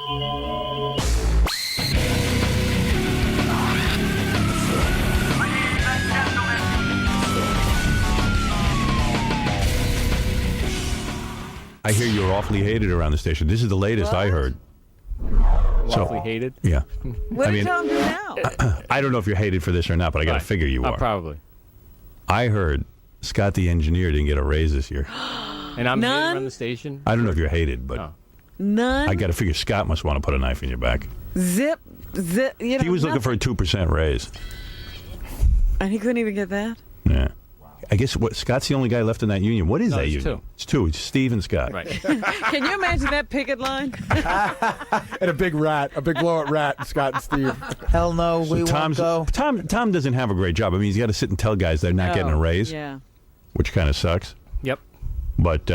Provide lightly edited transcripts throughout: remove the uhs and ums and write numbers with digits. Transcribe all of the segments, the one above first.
I hear you're awfully hated around the station. This is the latest I heard. Awfully hated? Yeah. What did Tom do now? I don't know if you're hated for this or not, but I got to figure you are. Probably. I heard Scott the engineer didn't get a raise this year. And I'm None? hated around the station? I don't know if you're hated, but None? I got to figure Scott must want to put a knife in your back. Zip. You know, He was looking for a 2% raise. And he couldn't even get that? Yeah. I guess Scott's the only guy left in that union. What is that union? It's two. It's Steve and Scott. Right. Can you imagine that picket line? And a big blow-up rat, Scott and Steve. Hell no, we won't go. Tom doesn't have a great job. I mean, he's got to sit and tell guys they're not getting a raise, which kind of sucks. Yep. But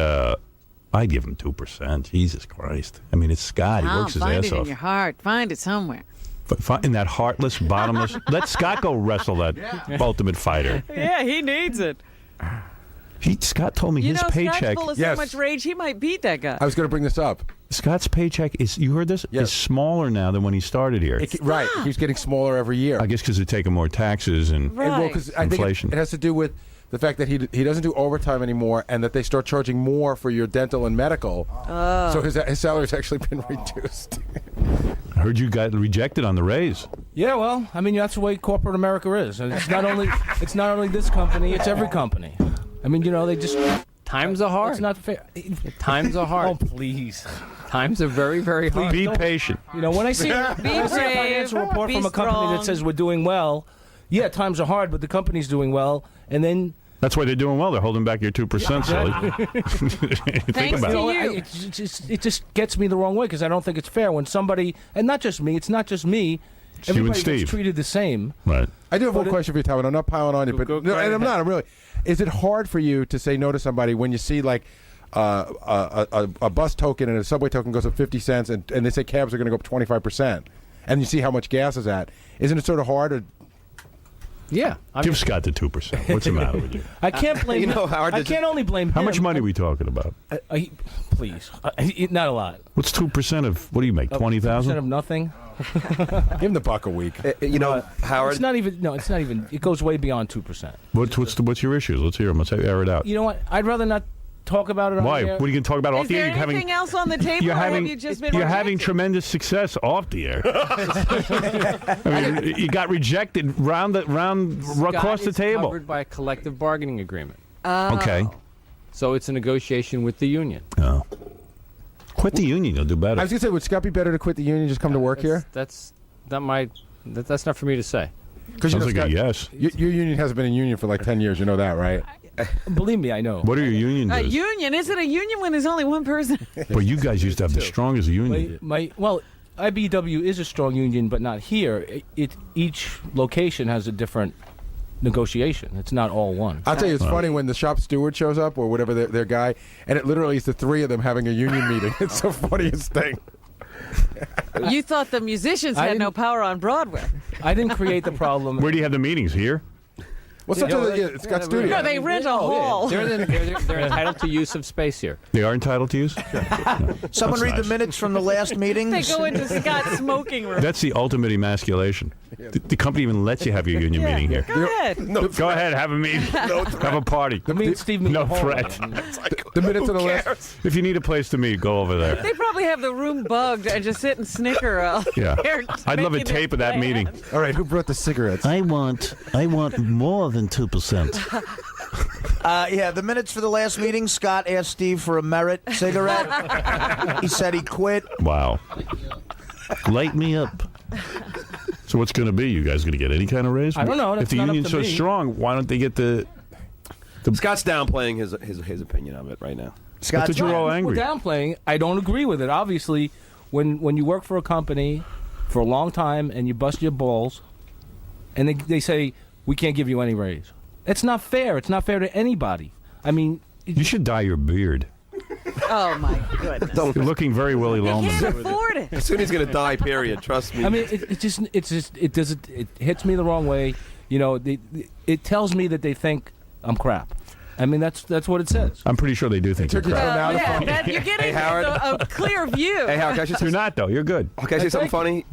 I'd give him 2%. Jesus Christ. I mean, it's Scott. He works his ass off. Find it in your heart. Find it somewhere. In that heartless, bottomless. Let Scott go wrestle that Ultimate Fighter. Yeah, he needs it. Scott told me his paycheck. Scott's full of so much rage, he might beat that guy. I was going to bring this up. Scott's paycheck is, you heard this? Yes. Is smaller now than when he started here. Right. It keeps getting smaller every year. I guess because they're taking more taxes and inflation. It has to do with the fact that he doesn't do overtime anymore, and that they start charging more for your dental and medical. So his salary's actually been reduced. I heard you got rejected on the raise. Yeah, well, I mean that's the way corporate America is, and it's not only this company, it's every company. I mean, you know, they just times are hard. It's not fair. Times are hard. Oh, please. Times are very, very hard. Be patient. You know, when I see a financial report from a company that says we're doing well, yeah, times are hard, but the company's doing well, and then. That's why they're doing well. They're holding back your 2%, Sully. Think about it. It just gets me the wrong way because I don't think it's fair when somebody, and not just me, it's not just me. Everybody gets treated the same. Right. I do have one question for you, Tom, and I'm not piling on you, but and I'm not. I'm really. Is it hard for you to say no to somebody when you see like a bus token and a subway token goes up 50 cents, and they say cabs are going to go up 25%, and you see how much gas is at? Isn't it sort of hard? Or, yeah. Give Scott the 2%. What's the matter with you? I can't blame him. I can't only blame him. How much money are we talking about? Please. Not a lot. What's 2% of, what do you make, 20,000? 2% of nothing. Give him the buck a week. Howard. It's not even. It goes way beyond 2%. What's your issues? Let's hear them. Let's air it out. You know what? I'd rather not talk about it. Why? On the air. What are you going to talk about off Is the air? there anything else on the table? You're having, or have you just been you're rejected? having tremendous success off the air. I mean, you got rejected across the table. Covered by a collective bargaining agreement. Okay. So it's a negotiation with the union. Oh. Quit the union. You'll do better. I was going to say, would Scott be better to quit the union and just come to work here? That's not for me to say. Because Sounds like a yes. Your union hasn't been in union for like 10 years. You know that, right? Believe me, I know. What are your union A dues? union? Is it a union when there's only one person? But you guys used to have the strongest union. Well, IBEW is a strong union, but not here. Each location has a different negotiation. It's not all one. I'll tell you, it's funny when the shop steward shows up or whatever their guy, and it literally is the three of them having a union meeting. It's the funniest thing. You thought the musicians had no power on Broadway. I didn't create the problem. Where do you have the meetings? Here? Well, it's got studio. No, they rent a hall. They're entitled to use of space here. They are entitled to use? Someone That's read nice. the minutes from the last meeting. They go into Scott's smoking room. That's the ultimate emasculation. The company even lets you have your union meeting here. Go ahead. Go ahead, have a meeting. Have a party. Me and Steve No threat. The minutes of the last. If you need a place to meet, go over there. They probably have the room bugged and just sit and snicker. Yeah. I'd love a tape of that meeting. All right, who brought the cigarettes? I want more than 2%. Yeah, the minutes for the last meeting, Scott asked Steve for a merit cigarette. He said he quit. Wow. Light me up. So what's going to be? You guys going to get any kind of raise? I don't know. If the union's so strong, why don't they get the... Scott's downplaying his opinion of it right now. That's what you're all angry. We're downplaying. I don't agree with it. Obviously, when you work for a company for a long time and you bust your balls, and they say, we can't give you any raise. It's not fair. It's not fair to anybody. I mean... You should dye your beard. Oh, my goodness. You're looking very Willy Loman. He can't afford it. As soon as he's going to die, period. Trust me. I mean, it hits me the wrong way. You know, it tells me that they think I'm crap. I mean, that's what it says. I'm pretty sure they do think you're Took you crap. till now to Yeah, find- that, you're getting Hey, Howard. a clear view. Hey, Howard, can I just You're not, though. You're good. Can I say something funny?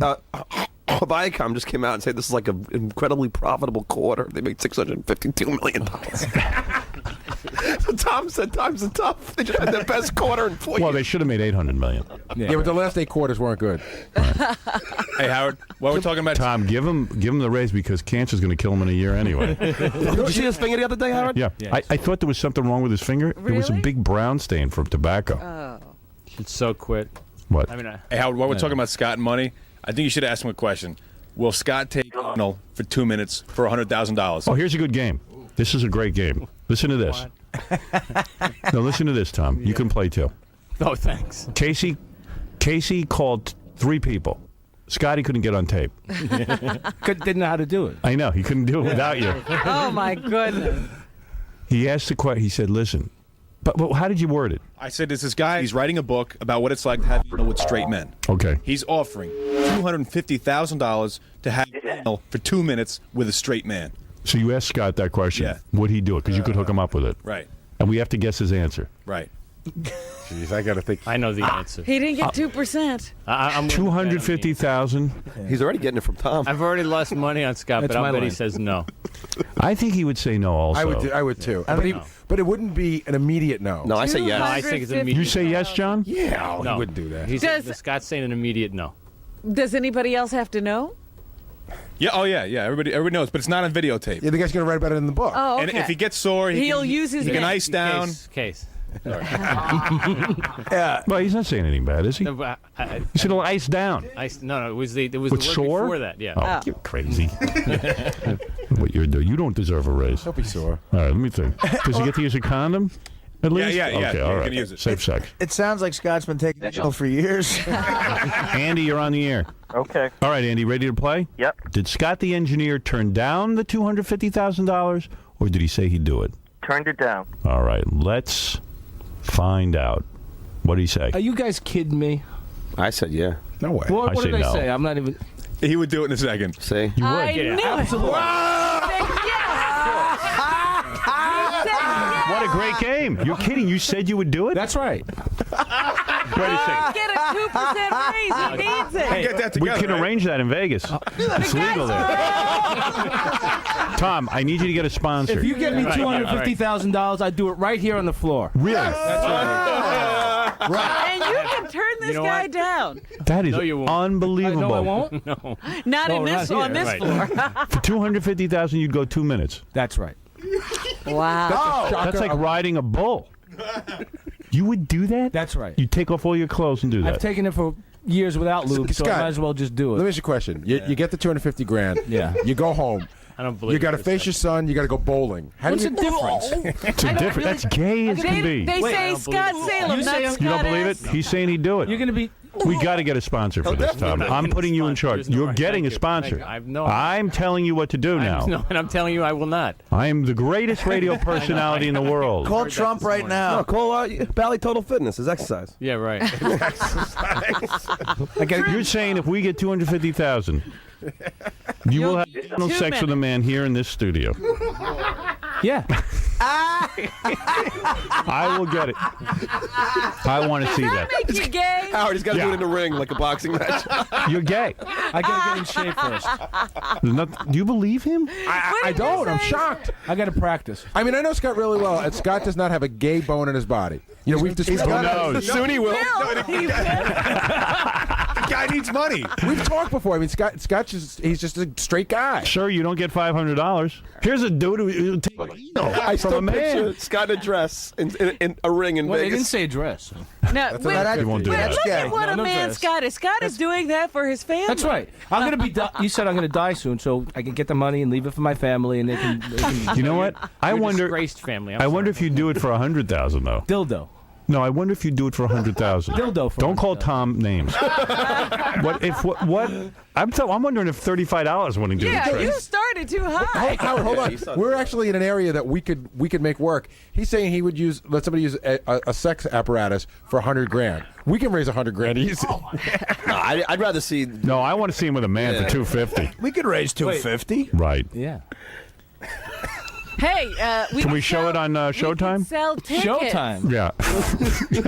Viacom just came out and said this is like an incredibly profitable quarter. They made $652 million. So Tom said times are tough. They just had their best quarter in 4 years. Well, they should have made $800 million. Yeah, but the last 8 quarters weren't good. Hey, Howard, while we're talking about Tom, give him the raise because cancer's going to kill him in a year anyway. Did you see his finger the other day, Howard? Yeah. I thought there was something wrong with his finger. There was a Really? big brown stain from tobacco. Should so quit. What? I mean, Hey, Howard, while we're talking about Scott and money, I think you should ask him a question. Will Scott take Arnold for 2 minutes for $100,000? Oh, here's a good game. This is a great game. Listen to this. No, listen to this, Tom. You can play too. oh, thanks. Casey called 3 people. Scotty couldn't get on tape. Didn't know how to do it. I know. He couldn't do it without you. Oh my goodness. He asked the question. He said, listen, but how did you word it? I said, there's this guy, he's writing a book about what it's like to have with straight men. Okay. He's offering $250,000 to have for 2 minutes with a straight man. So you asked Scott that question. Yeah. Would he do it? Because you could hook him up with it. Right, And we have to guess his answer. right. Jeez, I got to think. I know the answer. He didn't get 2%. I'm 250,000. He's already getting it from Tom. I've already lost money on Scott, That's but my I'll bet he line. says no. I think he would say no also. I would too. know. But it wouldn't be an immediate no. No, I say No, yes. I think it's immediate. You say yes, John? Yeah, No. he wouldn't do that. He's Does- Scott's saying an immediate no. Does anybody else have to know? Yeah, oh yeah. Everybody knows, but it's not on videotape. Yeah, the guy's going to write about it in the book. Oh, okay. And if he gets sore, He'll use his he can name. ice down. Case. Well, he's not saying anything bad, is he? No, He said he'll ice down. no, it was the With word sore? before that. Yeah. Oh, you're crazy. What you're doing. You don't deserve a raise. Don't be sore. All right, let me think. Does he get to use a condom? At least? yeah, Okay, you all can right. use it. Safe sex. It sounds like Scott's been taking that pill for years. Andy, you're on the air. Okay. All right, Andy, ready to play? Yep. Did Scott the engineer turn down the $250,000, or did he say he'd do it? Turned it down. All right, let's find out. What did he say? Are you guys kidding me? I said yeah. No way. What I did say I no. say? I'm not even. He would do it in a second. See? You would. I knew it. Absolutely. What a great game. You're kidding. You said you would do it? That's right. Wait a second. Get a 2% raise. He needs it. Get that We together. can right? arrange that in Vegas. It's legal there. Tom, I need you to get a sponsor. If you get me $250,000, I'd do it right here on the floor. Really? That's right. And you can turn this know guy what? down. That is No, you won't. unbelievable. No, I won't. No. Not No, in this not on here. this Right. floor. For $250,000, you'd go 2 minutes. That's right. Wow. That's like riding a bull. You would do that? That's right. You take off all your clothes and do that. I've taken it for years without lube, so I Scott, might as well just do Let me it. ask you a question. You get the $250,000. Yeah. You go home. I don't believe You got to it for a face your second. son. You got to go bowling. How What's do the you? difference? It's a different. That's gay as can be. They I say don't Scott believe it. Salem, You not say I'm- Scott You don't believe it? S. He's saying he'd do it. You're going to be. We got to get a sponsor for this, Tom. definitely. I'm putting you in charge. There's no You're right. getting Thank a you. sponsor. Thank you. I have no- I'm telling you what to do now. No, and I'm telling you, I will not. I am the greatest radio personality in the world. Call Trump right No, now. call Bally Total Fitness. Is exercise. Yeah, right. You're saying if we get $250,000, you will have anal sex with a man here in this studio. Yeah. I will get it. I want to see that. Make you gay? Howard, he's got to do Yeah. it in the ring like a boxing match. You're gay. I got to get in shape first. Do you believe him? I don't. I'm shocked. I got to practice. I mean, I know Scott really well, and Scott does not have a gay bone in his body. You know, we've discussed. Soon he will. The guy needs money. We've talked before. I mean, Scott's he's just a straight guy. Sure, you don't get $500. Here's a dude who take I from still a man. picture Scott in a dress in a ring in Well, they Vegas. didn't say dress. No, wait, He won't do but that. look gay. at what No, a no man dress. Scott is. Scott is doing that for his family. That's right. I'm going to be. You said I'm going to die soon, so I can get the money and leave it for my family, and they can. You know what? I You're a wonder. disgraced family. I'm I wonder if sorry. you do it for $100,000 though. Dildo. No, I wonder if you do it for $100,000. Dildo for Don't call $100,000. Tom names. What? I'm wondering if $35 wouldn't do the Yeah, trick. you started too high. Howard, hold on. We're actually in an area that we could make work. He's saying he would let somebody use a sex apparatus for $100,000. We can raise $100,000 easy. No, I'd rather see. No, I want to see him with a man for $250. We could raise $250. Right. Yeah. Hey, Can we show it on We could Showtime? sell tickets. Showtime. Yeah.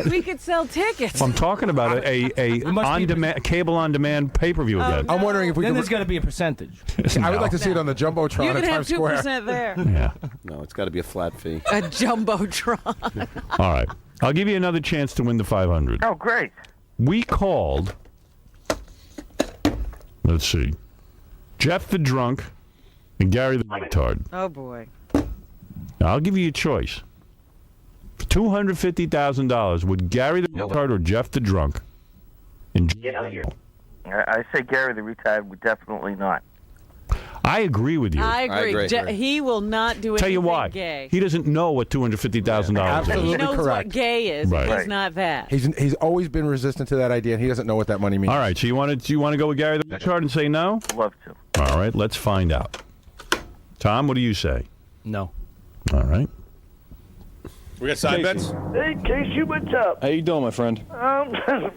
We could sell tickets. I'm talking about a on-demand cable on-demand pay-per-view event. I'm wondering if we Then could. there's got to be a percentage. I would like to see it on the jumbotron You at can have Times Square. 2% there. Yeah. No, it's got to be a flat fee. A jumbotron. All right. I'll give you another chance to win the 500. Oh, great. We called. Let's see. Jeff the drunk and Gary the retard. Oh boy. Now, I'll give you a choice. For $250,000, would Gary the retard or Jeff the drunk? Get out of here. I say Gary the retired would definitely not. I agree with you. I agree. He will not do anything Tell you why. gay. He doesn't know what $250,000 is. Absolutely He knows correct. what gay is. Right. He's not that. He's always been resistant to that idea, and he doesn't know what that money means. All right, so you want to go with Gary the retard and say no? Love to. All right, let's find out. Tom, what do you say? No. All right. We got side bets. Hey, Casey, what's up? How you doing, my friend? I'm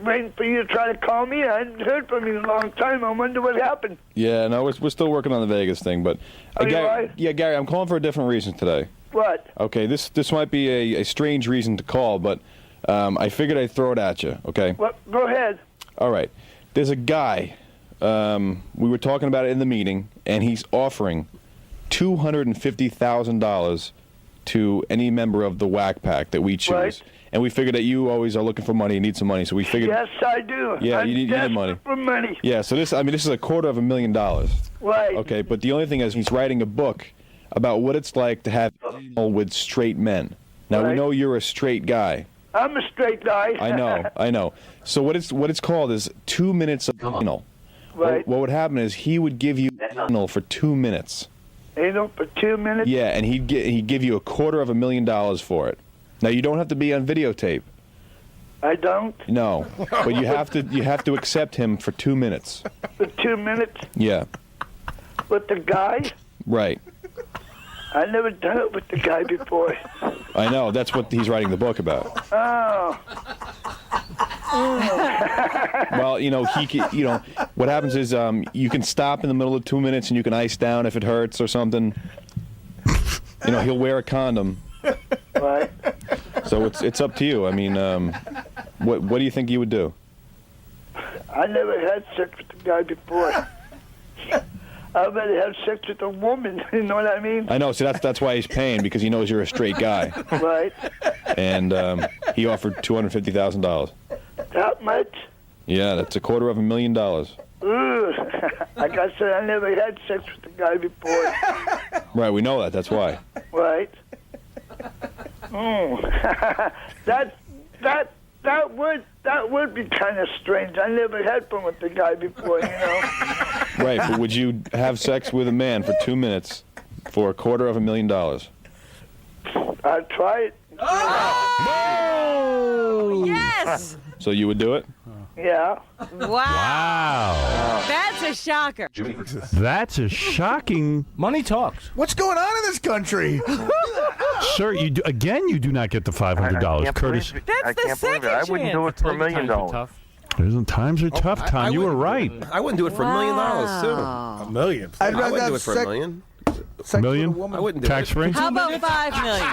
waiting for you to try to call me. I hadn't heard from you in a long time. I wonder what happened. Yeah, no, we're still working on the Vegas thing, but Oh, you Gary, are? yeah, Gary, I'm calling for a different reason today. What? Okay, this might be a strange reason to call, but I figured I'd throw it at you. Okay. What? Go ahead. All right. There's a guy. We were talking about it in the meeting, and he's offering $250,000 to any member of the Whack Pack that we choose. Right. And we figured that you always are looking for money and need some money, so we figured. Yes, I do. Yeah, I'm you need desperate money. for money. Yeah, so this is $250,000. Right. Okay, but the only thing is he's writing a book about what it's like to have anal with straight men. Now we Right. know you're a straight guy. I'm a straight guy. I know. So what it's called is 2 minutes of anal. Right. What would happen is he would give you anal for 2 minutes. Anal for 2 minutes? Yeah, and he'd give you $250,000 for it. Now you don't have to be on videotape. I don't? No, but you have to accept him for 2 minutes. For 2 minutes? Yeah, With the guy? right. I never done it with the guy before. I know. That's what he's writing the book about. Oh. Well, what happens is you can stop in the middle of 2 minutes and you can ice down if it hurts or something. He'll wear a condom. Right. So it's up to you. I mean, what do you think you would do? I never had sex with a guy before. I'd rather have sex with a woman, you know what I mean? I know. So that's why he's paying, because he knows you're a straight guy. Right. And he offered $250,000. That much? Yeah, that's $250,000. Ooh. Like I said, I never had sex with a guy before. Right, we know that. That's why. Right. That would be kind of strange. I never had fun with the guy before, Right, but would you have sex with a man for 2 minutes for $250,000? I'd try it. Oh, yes. So you would do it? Yeah. Wow. That's a shocker. That's a shocking. Money talks. What's going on in this country? Sir, you do not get the $500 courtesy. I can't believe it. I wouldn't do it for $1 million. Times are tough, Tom. You were right. I wouldn't do it for $1 million too. $1 million. I'd I rather wouldn't have do it for $1 million. sex Million? with a woman. I wouldn't do Tax it. free? How about 5 million?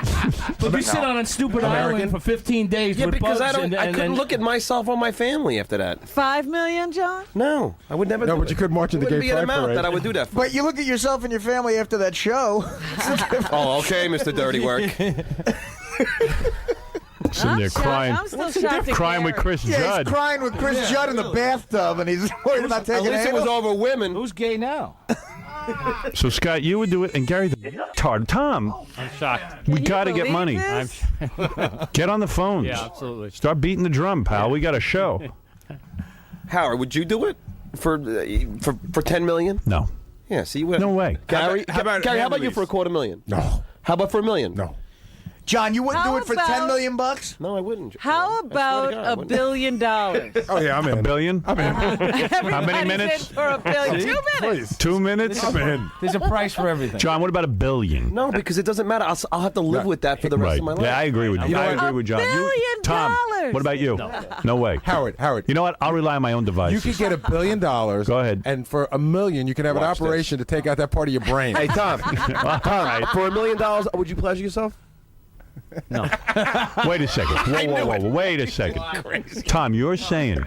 But you sit on a stupid island for 15 days Yeah, with because bugs I couldn't look at myself or my family after that. 5 million, John? No, I would never. No, do but it. you could march in the It wouldn't gay be an pride amount parade. that I would do that for. But you look at yourself and your family after that show. Oh, okay, Mr. Dirty Work. Sitting there shocked. crying. I'm still shocked at Crying with Gary. Chris Yeah, Judd. he's crying with Chris Judd in the bathtub, and he's worried about At taking least it was anal. over women. Who's gay now? So, Scott, you would do it, and Gary the retard. Tom, I'm shocked. we Can you got to get believe money. this? Get on the phones. Yeah, absolutely. Start beating the drum, pal. We got a show. Howard, would you do it for $10 million? No. Yeah. See, you would. No way. Gary, How about Gary, how about hand you for release? $250,000? No. How about for $1 million? No. John, you wouldn't How do it for about- $10 million? No, I wouldn't. How about God, I $1 wouldn't. billion? Oh yeah, I'm in. $1 billion? I'm in. How many minutes? For $1 billion. 2 minutes. Please. 2 minutes? I'm in. There's a price for everything. John, what about $1 billion? No, because it doesn't matter. I'll have to live with that for the rest Right. of my life. Yeah, I agree with you. I agree with John. $1 billion. Tom, what about you? No way. Howard. You know what? I'll rely on my own You devices. could get $1 billion. Go ahead. And for $1 million, you can have an Watch operation to take out that part of your brain. Hey, Tom. Tom, for $1 million, would you pleasure yourself? No. Wait a second. Whoa. Wait a second. Tom, you're saying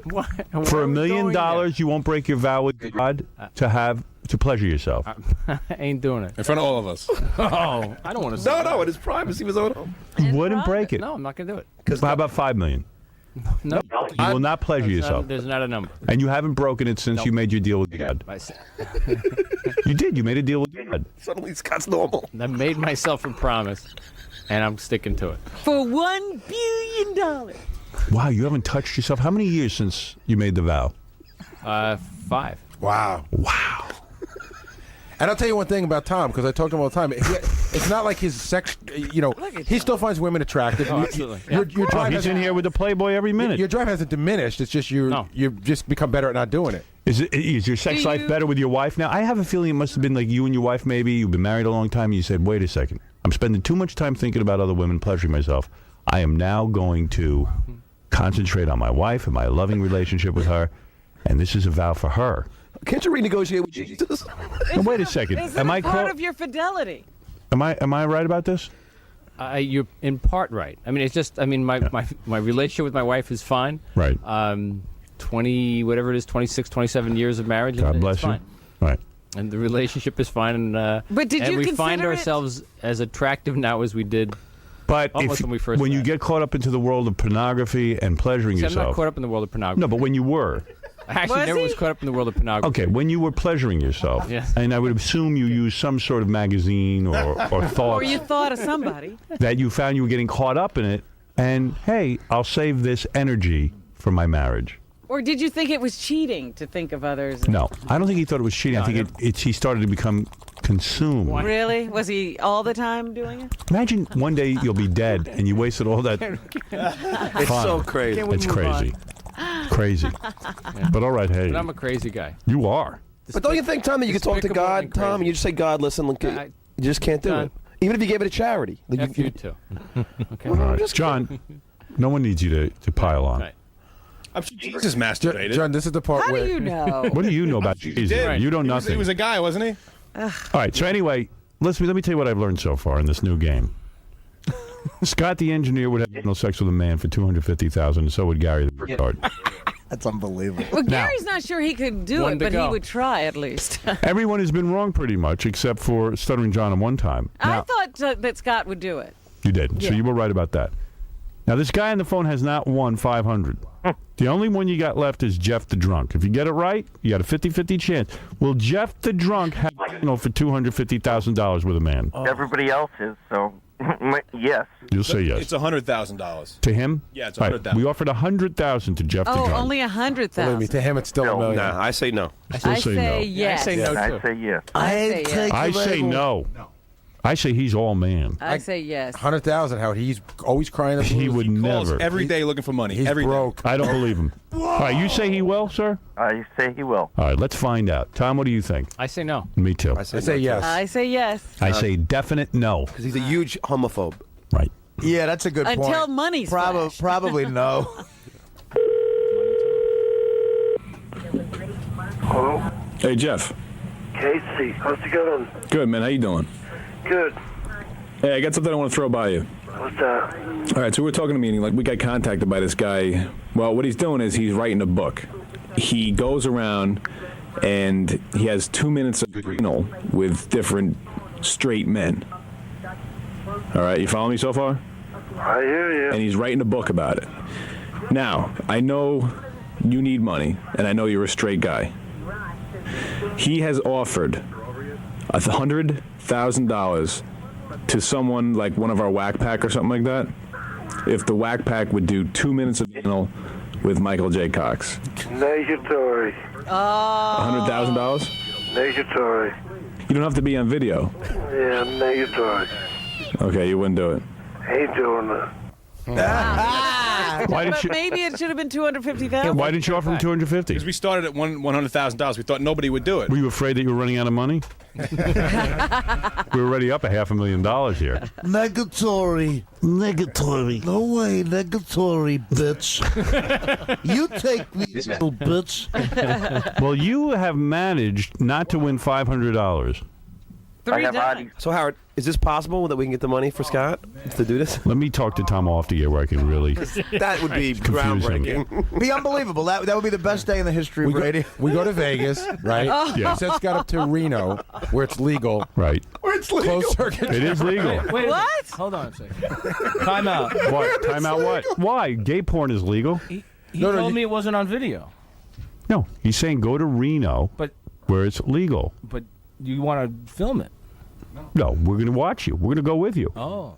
What? for $1 million you won't break your vow with God to pleasure yourself? I ain't doing it. In front of all of us. Oh, I don't want to say No, in his privacy of his own home. You wouldn't break it. No, I'm not going to do it. How about $5 million? No. You will not pleasure yourself. There's not a number. And you haven't broken it since you made your deal with God. You did. You made a deal with God. Suddenly Scott's normal. I made myself a promise, and I'm sticking to it. For $1 billion. Wow, you haven't touched yourself. How many years since you made the vow? 5. Wow. And I'll tell you one thing about Tom, because I talk to him all the time. It's not like his sex, he still finds women attractive. Oh, absolutely. Your Oh, drive he's in here with the Playboy every minute. Your drive hasn't diminished. It's just you've just become better at not doing it. Is your sex life better with your wife now? I have a feeling it must have been like you and your wife maybe. You've been married a long time and you said, wait a second. I'm spending too much time thinking about other women, pleasuring myself. I am now going to concentrate on my wife and my loving relationship with her. And this is a vow for her. Can't you renegotiate with Jesus? Now, wait a second. Is Am it I part of your fidelity? Am I right about this? You're in part right. I mean, it's just. I mean, my relationship with my wife is fine. Right. 20 whatever it is, 26, 27 years of marriage. God and bless it's you. fine. Right. And the relationship is fine. And But did and you we consider find it- ourselves as attractive now as we did. But Almost when we first when you met. get caught up into the world of pornography and pleasuring See, I'm yourself. not caught up in the world of pornography. No, but when you were. I actually Was never he? was caught up in the world of pornography. Okay, when you were pleasuring yourself, Yes. and I would assume you used some sort of magazine or thoughts Or you thought of somebody? that you found you were getting caught up in it, and hey, I'll save this energy for my marriage. Or did you think it was cheating to think of others? No, I don't think he thought it was cheating. I think he started to become consumed. Really? Was he all the time doing it? Imagine one day you'll be dead and you wasted all that. It's fun. so crazy. It's crazy. Crazy. But all right, hey. But I'm a crazy guy. You are. But don't you think, Tom, that you could talk to Despicable God, and Tom, crazy. and you just say, God, listen, look, I- you just can't do John. it. Even if you gave it to charity. Like, F you too. Okay. All right. John, no one needs you to pile on. Right. I'm sure Jesus masturbated. John, this is the part How where do you know? What do you know about Jesus? did. You know nothing. He was a guy, wasn't he? All right. So anyway, let me tell you what I've learned so far in this new game. Scott, the engineer, would have no sex with a man for $250,000, and so would Gary the retard. That's unbelievable. Well, Now- Gary's not sure he could do One it, to but he go. would try at least. Everyone has been wrong pretty much, except for Stuttering John at one time. I Now, thought that Scott would do it. you did. So Yeah. you were right about that. Now, this guy on the phone has not won 500. The only one you got left is Jeff the Drunk. If you get it right, you got a 50-50 chance. Will Jeff the Drunk have for $250,000 with a man? Everybody else is, so yes. You'll say yes. It's $100,000. To him? Yeah, it's All right, $100,000. we offered $100,000 to Jeff the Oh, Drunk. only Believe me, 100,000. to him, it's still $1 million. Nah, I say no. I still I say, say no. yes. I say no I too. say yes. I say yes. I say no. I say he's all man. I say yes. 100,000, Howard. He's always crying. The He blues. would Calls never. every day looking for money. He's every day. broke. I don't believe him. All right, you say he will, sir? I say he will. All right, let's find out. Tom, what do you think? I say no. Me too. I say yes. I say yes. I say definite no. Because he's a huge homophobe. Right. Yeah, that's a good point. Until money's flashed. Probably no. Hello? Hey, Jeff. Casey, how's it going? Good, man. How you doing? Good. Hey, I got something I want to throw by you. What's that? All right, so we were talking in a meeting. Like, we got contacted by this guy. Well, what he's doing is he's writing a book. He goes around and he has 2 minutes of with different straight men. All right, you follow me so far? I hear you. And he's writing a book about it. Now, I know you need money, and I know you're a straight guy. He has offered $100,000 to someone like one of our whack pack or something like that, if the whack pack would do 2 minutes of anal with Michael J. Cox. Negatory. $100,000? Negatory. You don't have to be on video. Yeah, negatory. Okay, you wouldn't do it. Ain't doing it. Why But didn't you? maybe it should have been 250,000. Why didn't you offer him 250? Because we started at $100,000. We thought nobody would do it. Were you afraid that you were running out of money? We were already up $500,000 here. Negatory. Negatory. No way, negatory, bitch. You take me, little bitch. Well, you have managed not to win $500. So, Howard, is this possible that we can get the money for Scott to do this? Let me talk to Tom off the air where I can really. That would be Confuse him. groundbreaking. Be unbelievable. That would be the best day in the history of radio. We go to Vegas, right? Yeah. He sets Scott up to Reno, where it's legal. Right. Where it's legal. Closed circuit. It is legal. Wait, What? hold on a second. Time out. What? Time out what? Why? Gay porn is legal? He told me it wasn't on video. No. He's saying go to Reno, But where it's legal. but you want to film it. No, we're going to watch you. We're going to go with you. Oh.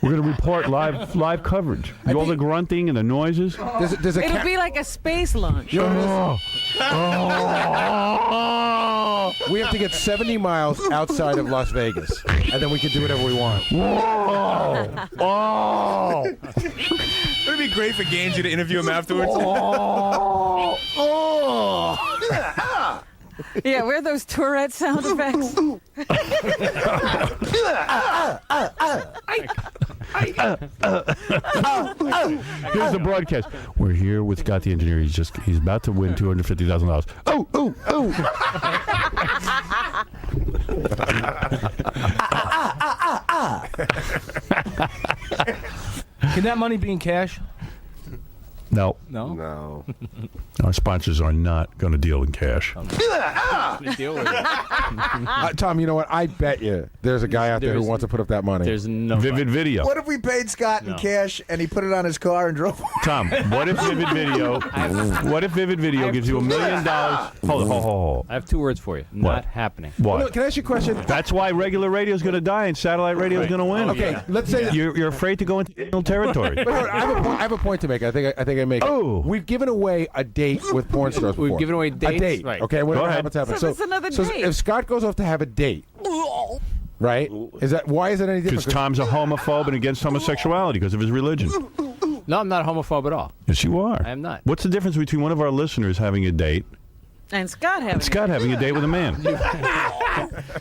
We're going to report live coverage. All the grunting and the noises. There's a It'll be like a space launch. We have to get 70 miles outside of Las Vegas, and then we can do whatever we want. Whoa! Oh! It'd be great for Gaines to interview him afterwards. Yeah, where are those Tourette sound effects? Here's the broadcast. We're here with Scott the engineer. He's about to win $250,000. Oh, oh, oh! Can that money be in cash? No. No. No. Our sponsors are not going to deal in cash. Deal with it. Tom, you know what? I bet you there's a guy out there who wants to put up that money. There's no Vivid Video. What if we paid Scott in cash and he put it on his car and drove? Tom, what if Vivid Video? What if Vivid Video gives you $1 million? Hold on. I have two words for you. Not happening. What? Look, can I ask you a question? That's why regular radio is going to die and satellite radio is going to win. Okay, let's say You're afraid to go into territory. But I have a point to make. I think I make it. Oh. We've given away a date with porn stars before. We've given away dates? A date. Right. Okay, whatever Go ahead. happens, happens. So it's another so date. if Scott goes off to have a date, right? Why is that any different? Because Tom's a homophobe and against homosexuality because of his religion. No, I'm not a homophobe at all. Yes, you are. I am not. What's the difference between one of our listeners having a date And Scott having and Scott having a date with a man?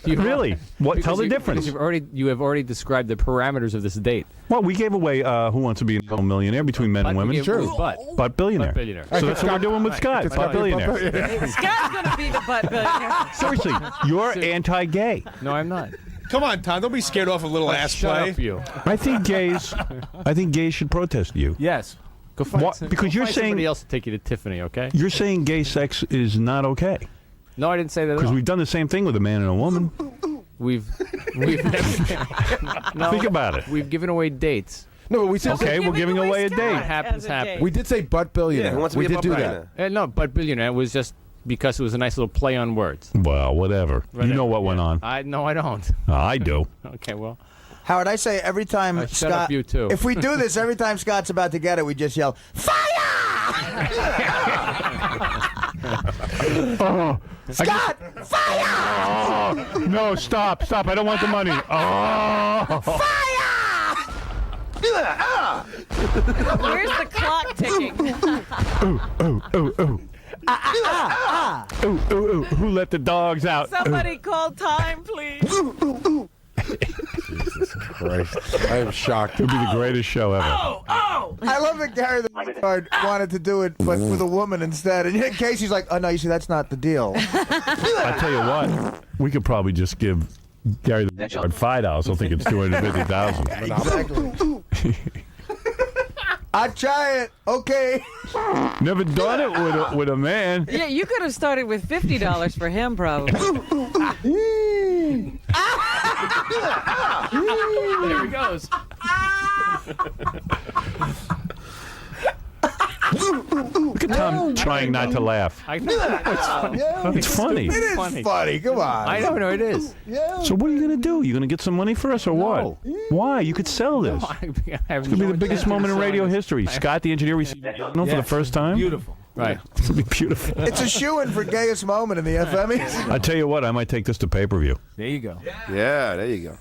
Really? What? Tell the difference. Because you have already described the parameters of this date. Well, we gave away Who Wants to Be a Millionaire between men and women. Sure. Butt billionaire. Butt billionaire. So that's what we're doing with Scott. Butt billionaire. Scott's going to be the butt billionaire. Seriously, you're anti-gay. No, I'm not. Come on, Tom. Don't be scared off a little ass Shut play. up, you. I think gays should protest you. Yes. Go find What? Because you're find saying- somebody else to take you to Tiffany, okay? You're saying gay sex is not okay. No, I didn't say that at Because all. we've done the same thing with a man and a woman. We've no, Think about it. We've given away dates. No, but we said Okay, we're giving away a Scott date. What happens, as a happens. date. we did say butt billionaire. Yeah, who wants to we be did a do butt that. billionaire? No, but billionaire was just because it was a nice little play on words. Well, whatever. You know what went on. I don't. I do. Okay, well, Howard, I say every time shut Scott. up, you too. If we do this, every time Scott's about to get it, we just yell, "Fire!" Scott, fire! Oh, no, stop. I don't want the money. Oh. Where's the clock ticking? Ooh. Who let the dogs out? Somebody call time, please. Jesus Christ. I am shocked. It'll be the greatest show ever. I love that Gary the Guard wanted to do it, but with a woman instead. And in case he's like, "Oh no, you see, that's not the deal." I tell you what, we could probably just give Gary the $5. He'll think it's $250,000. Exactly. I'd try it. Okay. Never done it with a man. Yeah, you could have started with $50 for him, probably. there he goes. Look at Tom trying not to laugh. I know. It's funny. It is funny. Come on. I know it is. So what are you going to do? You going to get some money for us or what? Why? You could sell this. It's going to be the biggest moment in radio history. Scott the engineer received for the first time. Beautiful. Right. It's going to be beautiful. It's a shoo-in for gayest moment in the FMEs. I tell you what, I might take this to pay-per-view. There you go. Yeah, there you go.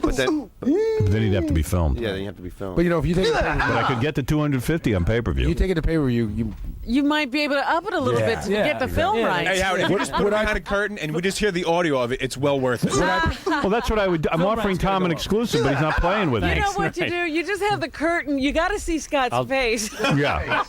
But then, Then he'd have to be filmed. yeah, then you have to be filmed. But you know, if you take it, But I could get the 250 on pay-per-view. you take it to pay-per-view, You might be able to up it a little bit to get the film right. Hey, Howard, if you just put it behind a curtain and we just hear the audio of it, it's well worth it. Well, that's what I would do. I'm offering Tom an exclusive, but he's not playing with You it. know what you do? You just have the curtain. You got to see Scott's face. Yeah.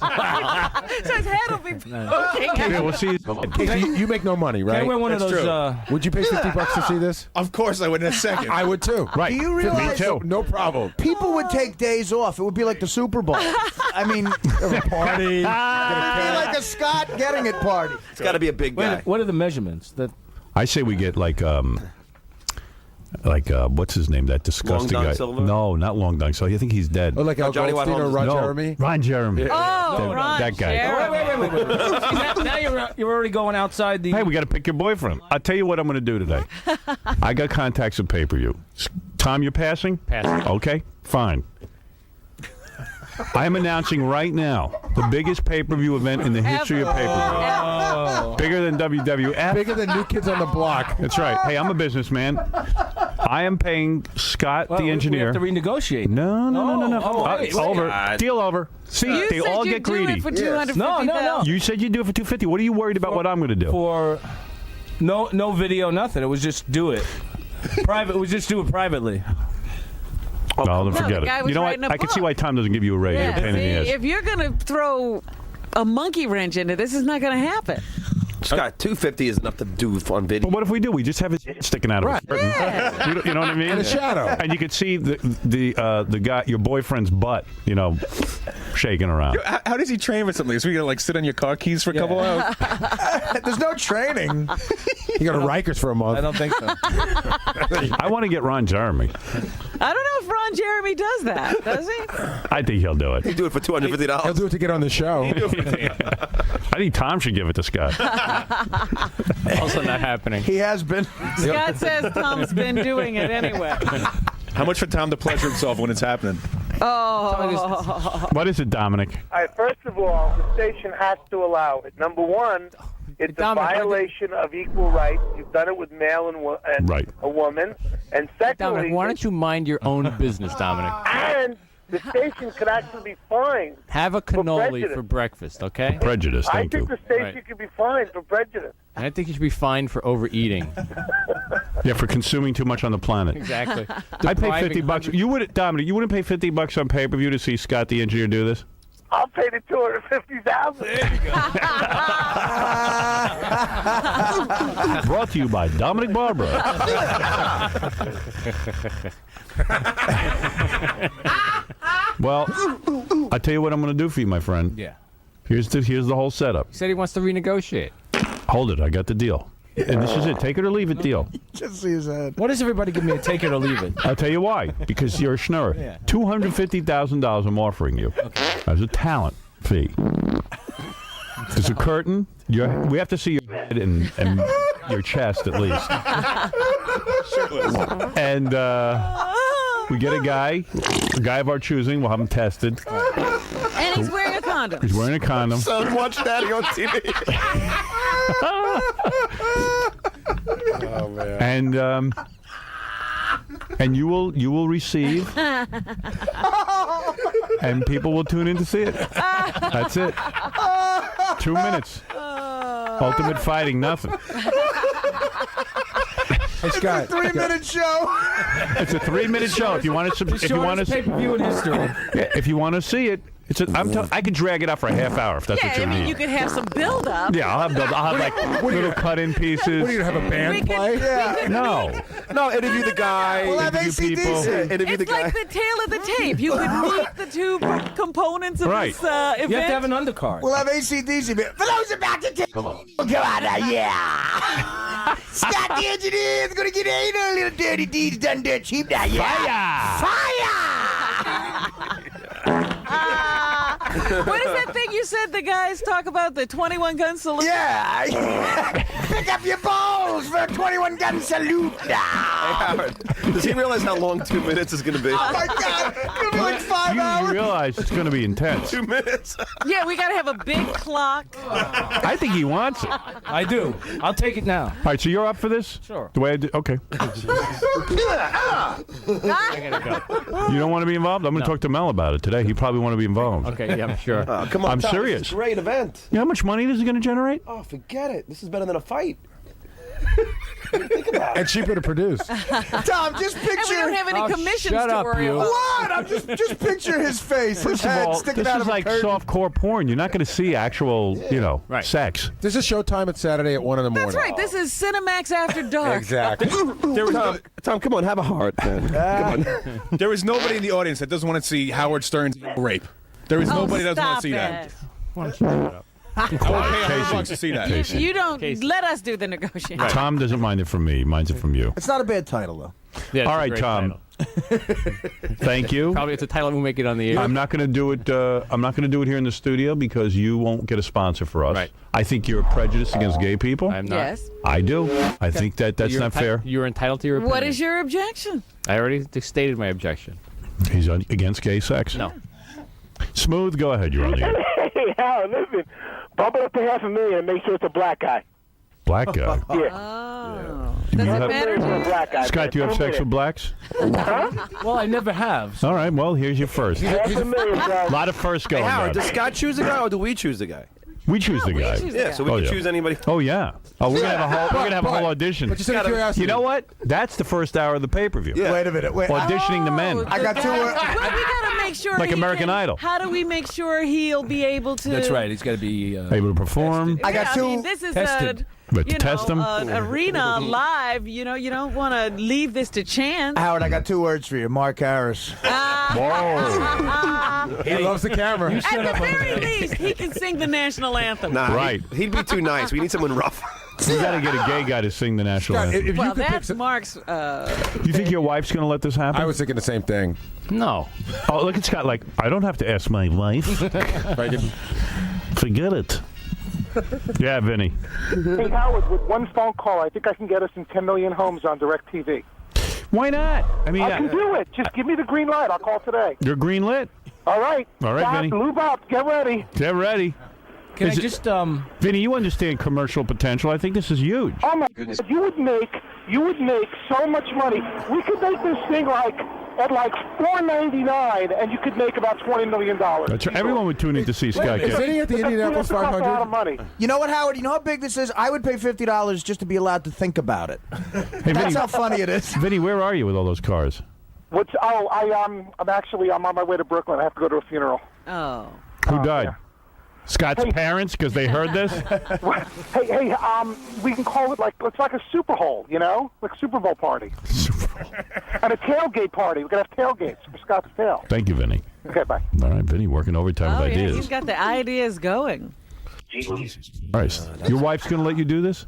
So his head will be poking Yeah, out. we'll see. Casey, you make no money, right? Can I wear one of That's those? true. Would you pay $50 to see this? Of course I would in a second. I would too. Right. Do you realize Me too. No problem. people would take days off? It would be like the Super Bowl. I mean, Party. it'd be like a Scott getting it party. It's got to be a big guy. What are the measurements? I say we get like what's his name? That disgusting Long Don guy. Silver? No, not Long Don. So I think he's dead. Oh, like Al Johnny Goldstein or White Ron no, Jeremy? Ron Jeremy. Oh, Ron that guy. Jeremy. Wait. now you're already going outside the. Hey, we got to pick your boyfriend. I'll tell you what I'm going to do today. I got contacts with pay-per-view. Tom, you're passing? Passing. Okay, fine. I am announcing right now the biggest pay-per-view event in the history of pay-per-view. Bigger than WWF. Bigger than New Kids on the Block. That's right. Hey, I'm a businessman. I am paying Scott, Well, the engineer. We have to renegotiate. No. wait, Over. God. Deal over. See, You they said all you'd get do greedy. it for $250,000. No. You said you'd do it for $250. What are you worried about? What I'm going to do? For no video, nothing. It was just do it. Private. It was just do it privately. No, then the forget guy it. was You know what? writing a I can see book. why Tom doesn't give you a raise. You're a pain in the See, ass. if you're going to throw a monkey wrench into this, is not going to happen. Scott, 250 is enough to do on video. But what if we do? We just have his sticking out of Right. a curtain. You know what I mean? In a shadow. And you can see the guy, your boyfriend's butt, shaking around. How does he train for something? So we gotta like sit on your car keys for a couple hours? There's no training. You go to Rikers for a month. I don't think so. I want to get Ron Jeremy. I don't know if Ron Jeremy does that, does he? I think he'll do it. He'd do it for $250. He'll do it to get on the show. I think Tom should give it to Scott. Also not happening. He has been. Scott says Tom's been doing it anyway. How much for Tom to pleasure himself when it's happening? Oh. What is it, Dominic? All right, first of all, the station has to allow it. Number one, it's a Dominic, violation of equal rights. You've done it with male and Right. a woman. And secondly, Dominic, why don't you mind your own business, Dominic? and the station could actually be fined. Have a For cannoli prejudice. for breakfast, okay? Prejudice, I thank think you. the station Right. could be fined for prejudice. And I think you should be fined for overeating. Yeah, for consuming too much on the planet. Exactly. I pay Depriving $50. You would, Dominic. You wouldn't pay $50 on pay-per-view to see Scott the engineer do this? I'll pay the $250,000. Brought to you by Dominic Barbara. Well, I tell you what I'm going to do for you, my friend. Yeah. Here's the whole setup. He said he wants to renegotiate. Hold it, I got the deal. And this is it. Take it or leave it deal. Just see his head. What does everybody give me a take it or leave it? I'll tell you why. Because you're a schnurrer. Yeah. $250,000 I'm offering you as a talent fee. There's a curtain. We have to see your head and your chest at least. And we get a guy of our choosing. We'll have him tested. And he's wearing a condom. He's wearing a condom. Son, watch Daddy on TV. Oh man. And you will receive, and people will tune in to see it. That's it. 2 minutes. Ultimate fighting, nothing. Hey, Scott. 3-minute show. It's a 3-minute show. If you want to, if you want to, pay-per-view in history. if you want to see it, I could drag it out for a half hour if that's Yeah, what you I mean, need. you could have some build-up. Yeah, I'll have like little cut-in pieces. What are you gonna have a band play? No. No, interview the guy. We'll have interview people. AC/DC. Interview the It's guy. like the tail of the tape. You could meet the two components of Right. this event. You have to have an undercard. We'll have AC/DC. For those about to take. Come on now, yeah. Scott the engineer is gonna get a little dirty deeds done dirt cheap now, yeah. Fire! What is that thing you said the guys talk about, the 21-gun salute? Yeah. Pick up your balls for a 21-gun salute now. Hey, Howard, does he realize how long 2 minutes is going to be? Oh, my God. It's been like 5 hours. You realize it's going to be intense. 2 minutes. Yeah, we got to have a big clock. I think he wants it. I do. I'll take it now. All right, so you're up for this? Sure. The way I do? Okay. You don't want to be involved? I'm going to talk to Mel about it today. He probably want to be involved. Okay, yeah, I'm sure. Come on, I'm Tom, serious. This is a great event. You know how much money this is going to generate? Oh, forget it. This is better than a fight. And cheaper to produce. Tom, just picture. And we don't have any commissions shut to up, worry you. about. What? I'm just picture his face. First his of head all, sticking this out is of a like curtain. softcore porn. You're not going to see actual, sex. This is showtime at Saturday at 1 in the morning. That's right. This is Cinemax After Dark. Exactly. Tom, come on, have a heart, man. Come on. There is nobody in the audience that doesn't want to see Howard Stern's rape. There is nobody that doesn't want to see that. I would pay $100 to see that. Casey. You don't let us do the negotiation. Tom doesn't mind it from me. He minds it from you. It's not a bad title, though. Yeah, it's All a right, great Tom. title. Thank you. Probably it's a title we'll make it on the air. I'm not going to do it. I'm not going to do it here in the studio because you won't get a sponsor for us. Right. I think you're prejudiced against gay people. I'm not. Yes. I do. I think that's You're not fair. You're entitled to your opinion. What is your objection? I already stated my objection. He's against gay sex. No. Smooth. Go ahead. You're on the air. Hey, Howard, listen. Bump it up to $500,000 and make sure it's a black guy. Black guy. Yeah. Oh. You Does it have- matter to you? Black guy. Scott, do you have sex with blacks? Well, I never have. All right. Well, here's your first. A $500,000, lot of firsts Hey, going Howard, on. does Scott choose the guy or do we choose the guy? We choose the we guy. choose the Yeah, guy. so we Oh, can yeah. choose anybody. Oh yeah. Oh, we're gonna have a whole audition. But just out of curiosity. You know what? That's the first hour of the pay-per-view. Yeah. Wait a minute. Wait. Auditioning the men. I got two. Well, we got to make sure. Like he American can- Idol. How do we make sure he'll be able to? That's right. He's got to be. Able to perform. I got Yeah, two. I mean, this is tested. But to test him? an arena live. You know, you don't want to leave this to chance. Howard, I got 2 words for you. Mark Harris. He loves the camera. At the very least, he can sing the national anthem. Nah, Right. He'd be too nice. We need someone rough. You got to get a gay guy to sing the national Scott, anthem. if you Well, could pick that's Mark's. You think your wife's going to let this happen? I was thinking the same thing. No. Oh, look at Scott. Like, I don't have to ask my wife. Forget it. Yeah, Vinny. Hey, Howard, with one phone call, I think I can get us in 10 million homes on DirecTV. Why not? I mean, I can do it. Just give me the green light. I'll call today. you're green lit. All right. All right, Stop, Vinny. Lube up. Get ready. Get ready. Can Is I it- just Vinny, you understand commercial potential. I think this is huge. Oh my goodness! You would make so much money. We could make this thing at $4.99, and you could make about $20 million. That's right. Everyone would tune in to see Scott Is get. Vinny at the Indianapolis That's a lot of 500? money. You know what, Howard? You know how big this is? I would pay $50 just to be allowed to think about it. Hey, That's Vinny, how funny it is. Vinny, where are you with all those cars? I'm on my way to Brooklyn. I have to go to a funeral. Oh. Who died? yeah. Scott's parents, because they heard this? Hey, we can call it it's like a Super Bowl, like a Super Bowl party. And a tailgate party. We can have tailgates for Scott's tail. Thank you, Vinny. Okay, bye. All right, Vinny, working overtime Oh, with yeah, ideas. he's got the ideas going. All right, your wife's going to let you do this?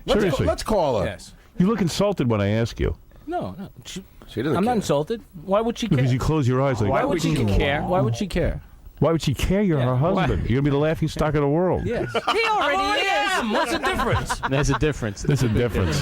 Seriously. Let's call her. yes. You look insulted when I ask you. No. She doesn't I'm care. not insulted. Why would she care? Because you close your eyes like, Why would she care? Why would she care? Why would she care? You're her husband. You're going to be the laughing stock of the world. Yes. He already is. am. What's the difference? There's a difference. There's a difference.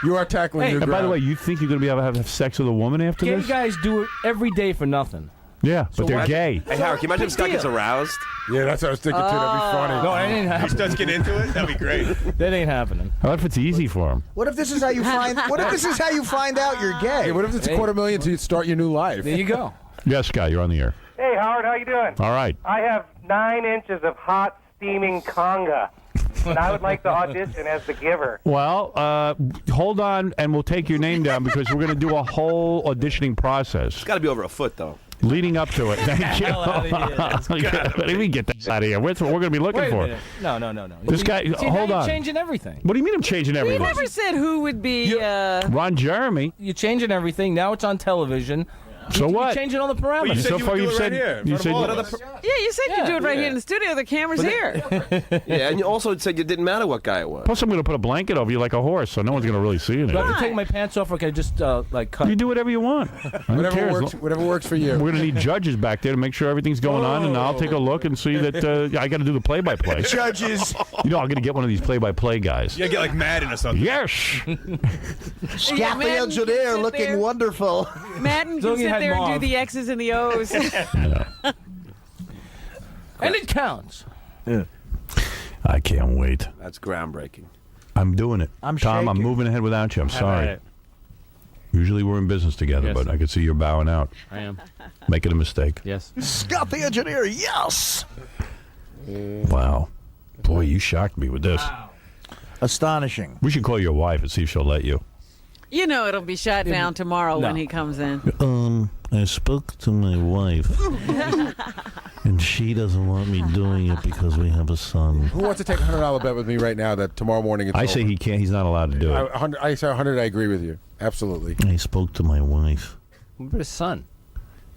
You are tackling new And by the ground. way, you think you're going to be able to have sex with a woman after Gay this? guys do it every day for nothing. Yeah, but they're why- gay. Hey, Howard, can you imagine if Scott gets aroused? Yeah, that's what I was thinking too. That'd be funny. No, that ain't happening. Let's get into it. That'd be great. That ain't happening. What if it's easy for him? What if this is how you find? What if this is how you find out you're gay? Hey, what if it's a $250,000 to start your new life? There you go. Yes, Scott, you're on the air. Hey, Howard, how you doing? All right. I have 9 inches of hot, steaming conga, and I would like to audition as the giver. Well, hold on, and we'll take your name down because we're going to do a whole auditioning process. It's got to be over a foot, though. Leading up to it. Thank you. Hell outta here. What do we get that out of here? That's what we're going to be looking Wait a for. minute. No. This guy, See, now hold you're on. changing everything. What do you mean I'm changing We everything? never said who would be. Ron Jeremy. You're changing everything. Now it's on television. So what? You're changing all the parameters. Well, you said So you far would do you've it said right here. you said Yeah, you said you do it right here in the studio. The camera's here. Yeah, and you also said it didn't matter what guy it was. Plus, I'm going to put a blanket over you like a horse, so no one's going to really see it. Do I have to take my pants off, or can I just like cut? You do whatever you want. Who cares? Whatever works for you. We're going to need judges back there to make sure everything's going on, and I'll take a look and see that I got to do the play-by-play. Judges. You know, I'm going to get one of these play-by-play guys. Yeah, get like Madden or something. Yes. Scott the Madden engineer can sit looking there. wonderful. Madden So can you sit had there and do Marv. the X's and the O's. And it counts. I can't wait. That's groundbreaking. I'm doing it. I'm Tom, I'm shaking. moving ahead without you. I'm How sorry. about it? Usually we're in business together, Yes. but I could see you're bowing out, I am. making a mistake. Yes. Scott the engineer, yes. Wow. Boy, you shocked me with this. Astonishing. We should call your wife and see if she'll let you. You know it'll be shot down tomorrow when he comes in. I spoke to my wife, and she doesn't want me doing it because we have a son. Who wants to take a $100 bet with me right now that tomorrow morning it's I say over? he can't. He's not allowed to do it. I say 100. I agree with you. Absolutely. I spoke to my wife. What about his son?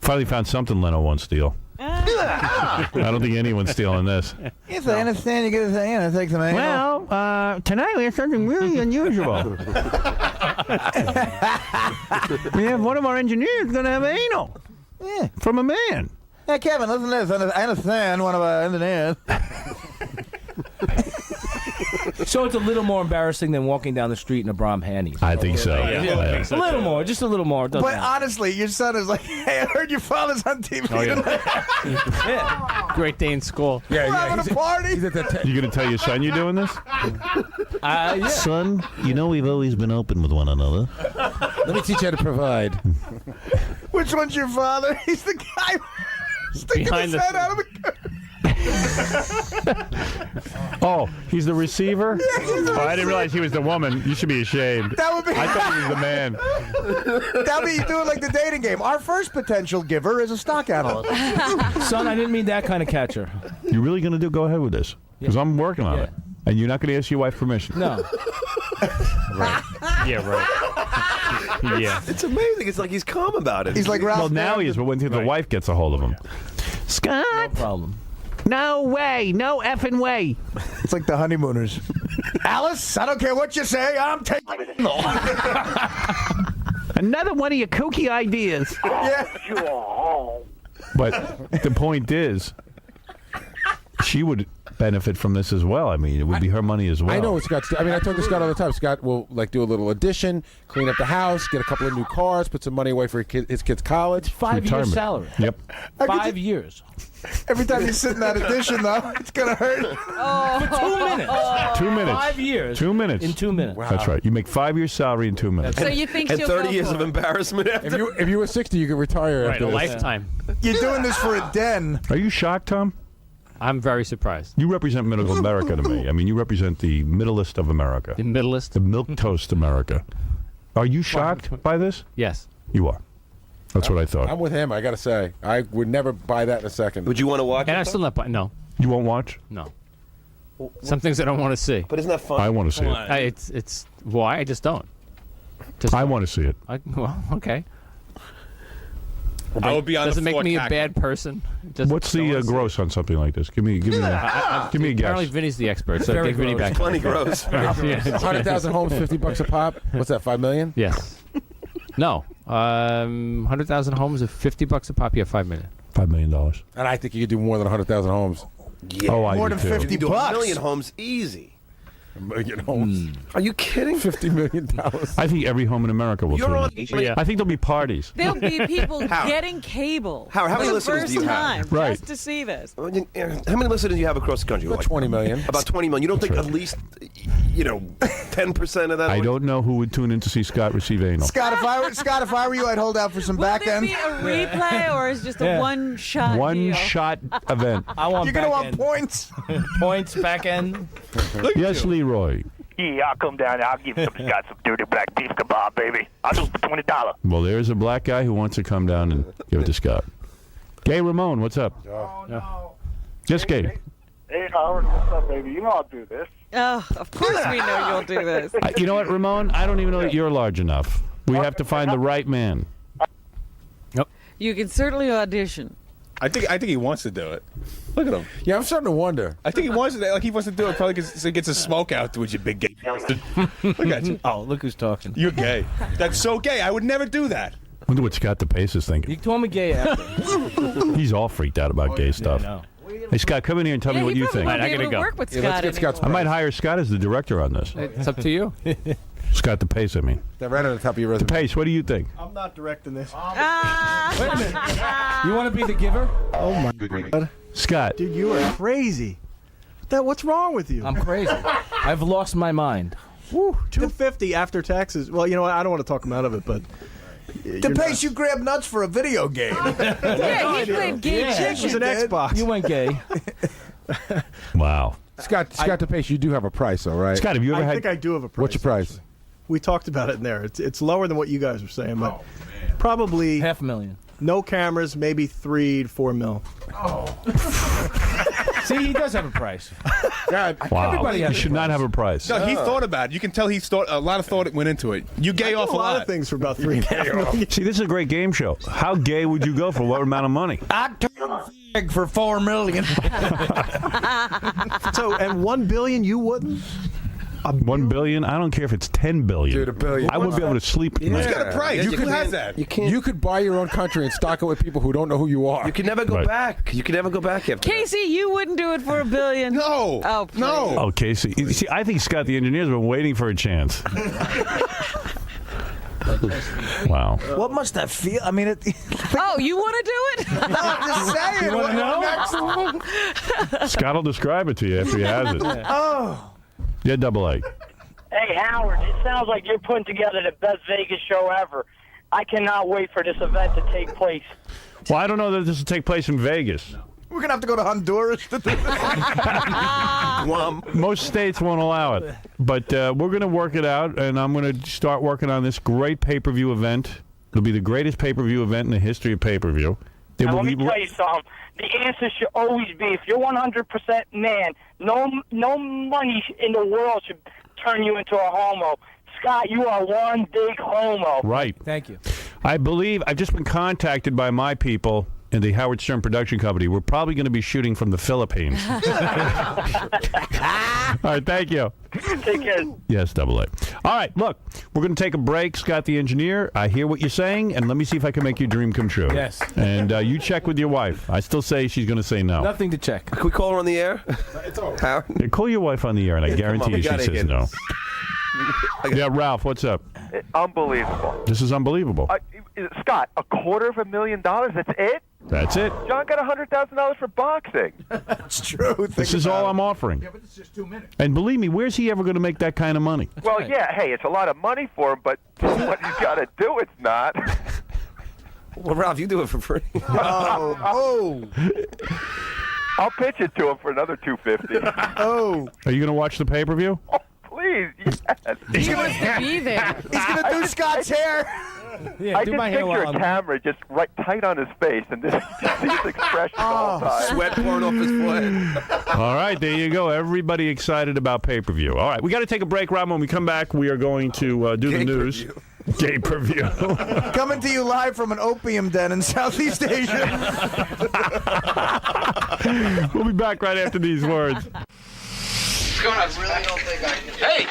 Finally found something Leno won't steal. I don't think anyone's stealing this. Yes, I understand you get a thing and it takes a minute. Well, tonight we have something really unusual. We have one of our engineers going to have anal. Yeah. From a man. Hey, Kevin, listen to this. I understand one of our engineers. So it's a little more embarrassing than walking down the street in a Brom Hannies. I think so. A little more, just a little more. It doesn't But matter. honestly, your son is like, hey, I heard your father's on TV tonight. Yeah. Great day in school. Yeah, We're having a party. He's at the You going to tell your son you're doing this? Yeah. Son, you know we've always been open with one another. Let me teach you how to provide. Which one's your father? He's the guy sticking Behind his the- head out of the curtain. Oh, he's the receiver? Oh, I didn't realize he was the woman. You should be ashamed. That would be. I thought he was the man. That would be doing like the dating game. Our first potential giver is a stock analyst. Son, I didn't mean that kind of catcher. You really going to go ahead with this? Because I'm working on Yeah. it. And you're not going to ask your wife permission? No. Yeah, right. Yeah. It's amazing. It's like he's calm about it. He's like Ralph. Well, now he is, but when the wife gets a hold of him. Scott, No problem. no way. No effing way. It's like the honeymooners. Alice, I don't care what you say. I'm taking. Another one of your kooky ideas. Yeah. But the point is, she would benefit from this as well. I mean, it would be her money as well. I know what Scott's. I mean, I talk to Scott all the time. Scott will like do a little addition, clean up the house, get a couple of new cars, put some money away for his kids' college. 5 years Retirement. salary. Yep. 5 years. Every time you sit in that addition, though, it's gonna hurt. For 2 minutes. 2 minutes. 5 years. 2 minutes. In 2 minutes. That's right. You make 5 years' salary in 2 minutes. So you think and she'll 30 go years for of it? embarrassment after. If you were 60, you could retire Right, after a this. lifetime. You're doing this for a den. Are you shocked, Tom? I'm very surprised. You represent middle America to me. I mean, you represent the middlest of America. The middleist? The milk toast America. Are you shocked by this? Yes. You are. That's what I thought. I'm with him. I gotta say, I would never buy that in a second. Would you want to watch And it? I'm still not buying. No. You won't watch? No. Some things I don't want to see. But isn't that fun? I want to see it. It's why? I just don't. I want to see it. Well, okay. I would be on Does the it make floor me a cackling. bad person? Just What's don't the wanna see gross on something like this? Give me a Apparently, guess. Vinny's the expert, so Very give Vinny gross. back. Plenty gross. Yeah. 100,000 homes, $50 a pop. What's that? 5 million? Yes. No. 100,000 homes of $50 a pop. You have $5 million. $5 million. And I think you could do more than 100,000 homes. Yeah. Oh, I More do than too. 50 You do bucks. a million homes easy. A million homes. Are you kidding? $50 million. I think every home in America will You're tune on. in. Yeah. I think there'll be parties. There'll be people Howard. getting cable Howard, how for many the listeners first do you have? time Right. just to see this. How many listeners do you have across the country? About 20 million. About 20 million. You don't think right. at least, 10% of that? I don't know who would tune in to see Scott receive anal. Scott, if I were you, I'd hold out for some Will back there end. be a replay or is just a Yeah. one-shot One deal? shot event. I want You're gonna back want end. points. Points, back end. Yes, Leroy. Yeah, I'll come down there. I'll give Scott some dirty black beef kebab, baby. I'll do it for $20. Well, there's a black guy who wants to come down and give it to Scott. Gay Ramon, what's up? Oh, no. Yes, Gay. Hey, Howard, what's up, baby? You know I'll do this. Oh, of course we know you'll do this. You know what, Ramon? I don't even know that you're large enough. We have to find the right man. You can certainly audition. I think he wants to do it. Look at him. Yeah, I'm starting to wonder. I think he wants to. Like he wants to do it probably because he gets a smoke out with you, big gay bastard. Look at you. Oh, look who's talking. You're gay. That's so gay. I would never do that. Wonder what Scott DePace is thinking. You told me gay after. He's all freaked out about gay stuff. No. Hey, Scott, come in here and tell me what you think. I gotta go. Work with Scott let's get Scott's I might hire Scott as the director on this. It's up to you. Scott DePace, I mean. That right on the top of your resume. DePace, what do you think? I'm not directing this. Wait a minute. You want to be the giver? Oh my God, Scott. dude, you are crazy. What's wrong with you? I'm crazy. I've lost my mind. Woo, $250 after taxes. Well, you know what? I don't want to talk him out of it, but The pace you grab nuts for a video game. Yeah, he played gay chicken. it was an Xbox. You went gay. Wow. Scott DePace, you do have a price, all right? Scott, have you ever I had... think I do have a price. What's your price? Actually. We talked about it in there. It's lower than what you guys were saying, but probably $500,000. no cameras, maybe $3 to $4 mil. See, he does have a price. God, Wow. Everybody You has should a not have a price. No, he thought about it. You can tell he's thought a lot of thought went into it. You gay I off do a lot of things for about $3.5 million. See, this is a great game show. How gay would you go for what amount of money? I'd turn fig for $4 million. So, and $1 billion, you wouldn't? $1 billion? I don't care if it's $10 billion. Dude, $1 billion. I wouldn't be able to sleep tonight. Who's got a price? Who has that? You can't. You could buy your own country and stock it with people who don't know who you are. You can never go Right. back. You can never go back after that. Casey, you wouldn't do it for $1 billion. No. Oh, please. No. Oh, Casey. See, I think Scott, the engineer's been waiting for a chance. Wow. What must that feel? I mean, Oh, you want to do it? no, I'm just saying. You want to know? Scott will describe it to you after he has it. Oh. Yeah, double A. Hey, Howard, it sounds like you're putting together the best Vegas show ever. I cannot wait for this event to take place. Well, I don't know that this will take place in Vegas. We're going to have to go to Honduras to do this. Most states won't allow it. But we're going to work it out, and I'm going to start working on this great pay-per-view event. It'll be the greatest pay-per-view event in the history of pay-per-view. Now, let me tell you something. The answer should always be, if you're 100% man, no money in the world should turn you into a homo. Scott, you are one big homo. Right. Thank you. I believe I've just been contacted by my people in the Howard Stern production company. We're probably going to be shooting from the Philippines. All right, thank you. Take care. Yes, double A. All right, look, we're going to take a break. Scott, the engineer, I hear what you're saying, and let me see if I can make your dream come true. Yes. And you check with your wife. I still say she's going to say no. Nothing to check. Can we call her on the air? It's over. Howard? Yeah, call your wife on the air, and I guarantee you she says no. Yeah, Ralph, what's up? Unbelievable. This is unbelievable. Scott, $250,000, that's it? That's it. John got $100,000 for boxing. That's true. This is all I'm offering. Yeah, but it's just 2 minutes. And believe me, where's he ever going to make that kind of money? Well, right. yeah, hey, it's a lot of money for him, but what he's got to do, it's not. Well, Ralph, you do it for free. Oh. I'll pitch it to him for another $250. Oh. Are you going to watch the pay-per-view? Oh, please, yes. He wants to be there. He's going to do Scott's hair. Yeah, I do just my hair picture while a camera just right tight on his face and just see his expression the whole time. Sweat pouring off his forehead. All right, there you go. Everybody excited about pay-per-view. All right, we got to take a break, Rob. When we come back, we are going to do the news. Gay-per-view. Coming to you live from an opium den in Southeast Asia. We'll be back right after these words. What's going on? I really don't think I can. Hey!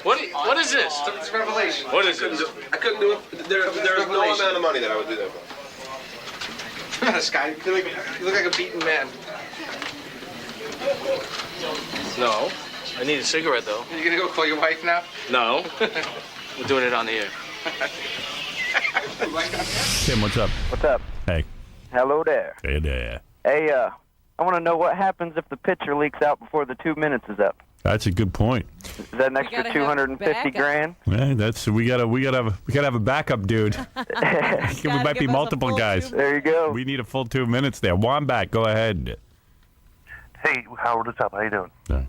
What is this? It's a revelation. What is it? I couldn't do it. There's no amount of money that I would do that for. Scott, you look like a beaten man. No. I need a cigarette, though. Are you gonna go call your wife now? No. We're doing it on the air. Tim, what's up? What's up? Hey. Hello there. Hey there. Hey, I want to know what happens if the picture leaks out before the 2 minutes is up. That's a good point. Is that an extra gotta have $250,000? Yeah, that's we gotta have a backup, dude. We might be multiple guys. There you go. We need a full 2 minutes there. Wombat, go ahead. Hey, Howard, what's up? How you doing? Yeah.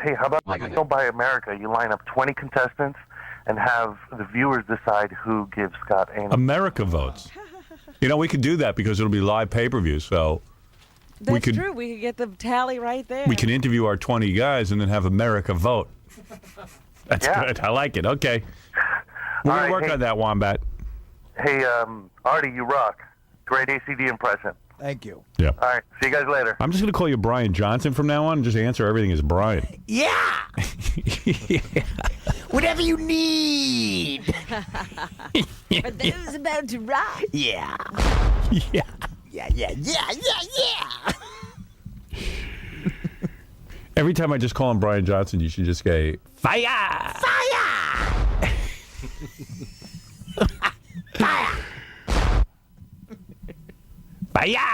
Hey, how about Don't Buy America? You line up 20 contestants and have the viewers decide who gives Scott anal. America votes. You know, we could do that because it'll be live pay-per-view, so That's true. We could get the tally right there. we can interview our 20 guys and then have America vote. That's good. I like it. Okay. We're going to work on that, Wombat. Hey, Artie, you rock. Great ACD impression. Thank you. Yeah. All right, see you guys later. I'm just going to call you Brian Johnson from now on and just answer everything as Brian. Yeah. Whatever you need. For those about to rock. Yeah. Yeah. Yeah. Every time I just call him Brian Johnson, you should just say, fire! Fire! Fire! Fire!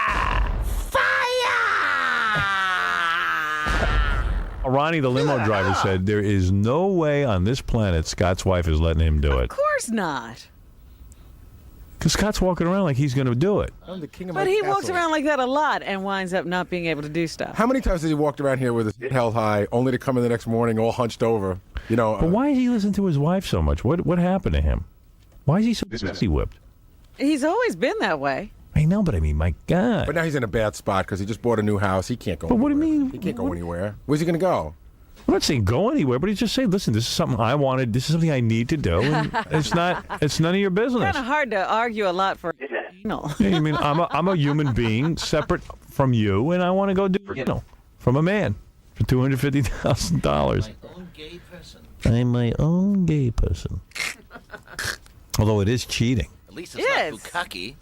Ronnie, the limo driver, said there is no way on this planet Scott's wife is letting him do it. Of course not. Because Scott's walking around like he's going to do it. I'm the king of But my he castle. walks around like that a lot and winds up not being able to do stuff. How many times has he walked around here with his head held high, only to come in the next morning all hunched over? You know. But why does he listen to his wife so much? What happened to him? Why is he so pussy whipped? He's always been that way. I know, but I mean, my God. But now he's in a bad spot because he just bought a new house. He can't go. But what do you anywhere. mean? He can't go anywhere. Where's he going to go? I'm not saying go anywhere, but he's just saying, listen, this is something I wanted. This is something I need to do. And it's none of your business. Kind of hard to argue a lot for. No. Yeah, I mean, I'm a human being separate from you, and I want to go do from a man for $250,000. I'm my own gay person. Although it is cheating. At least it's not bukkake.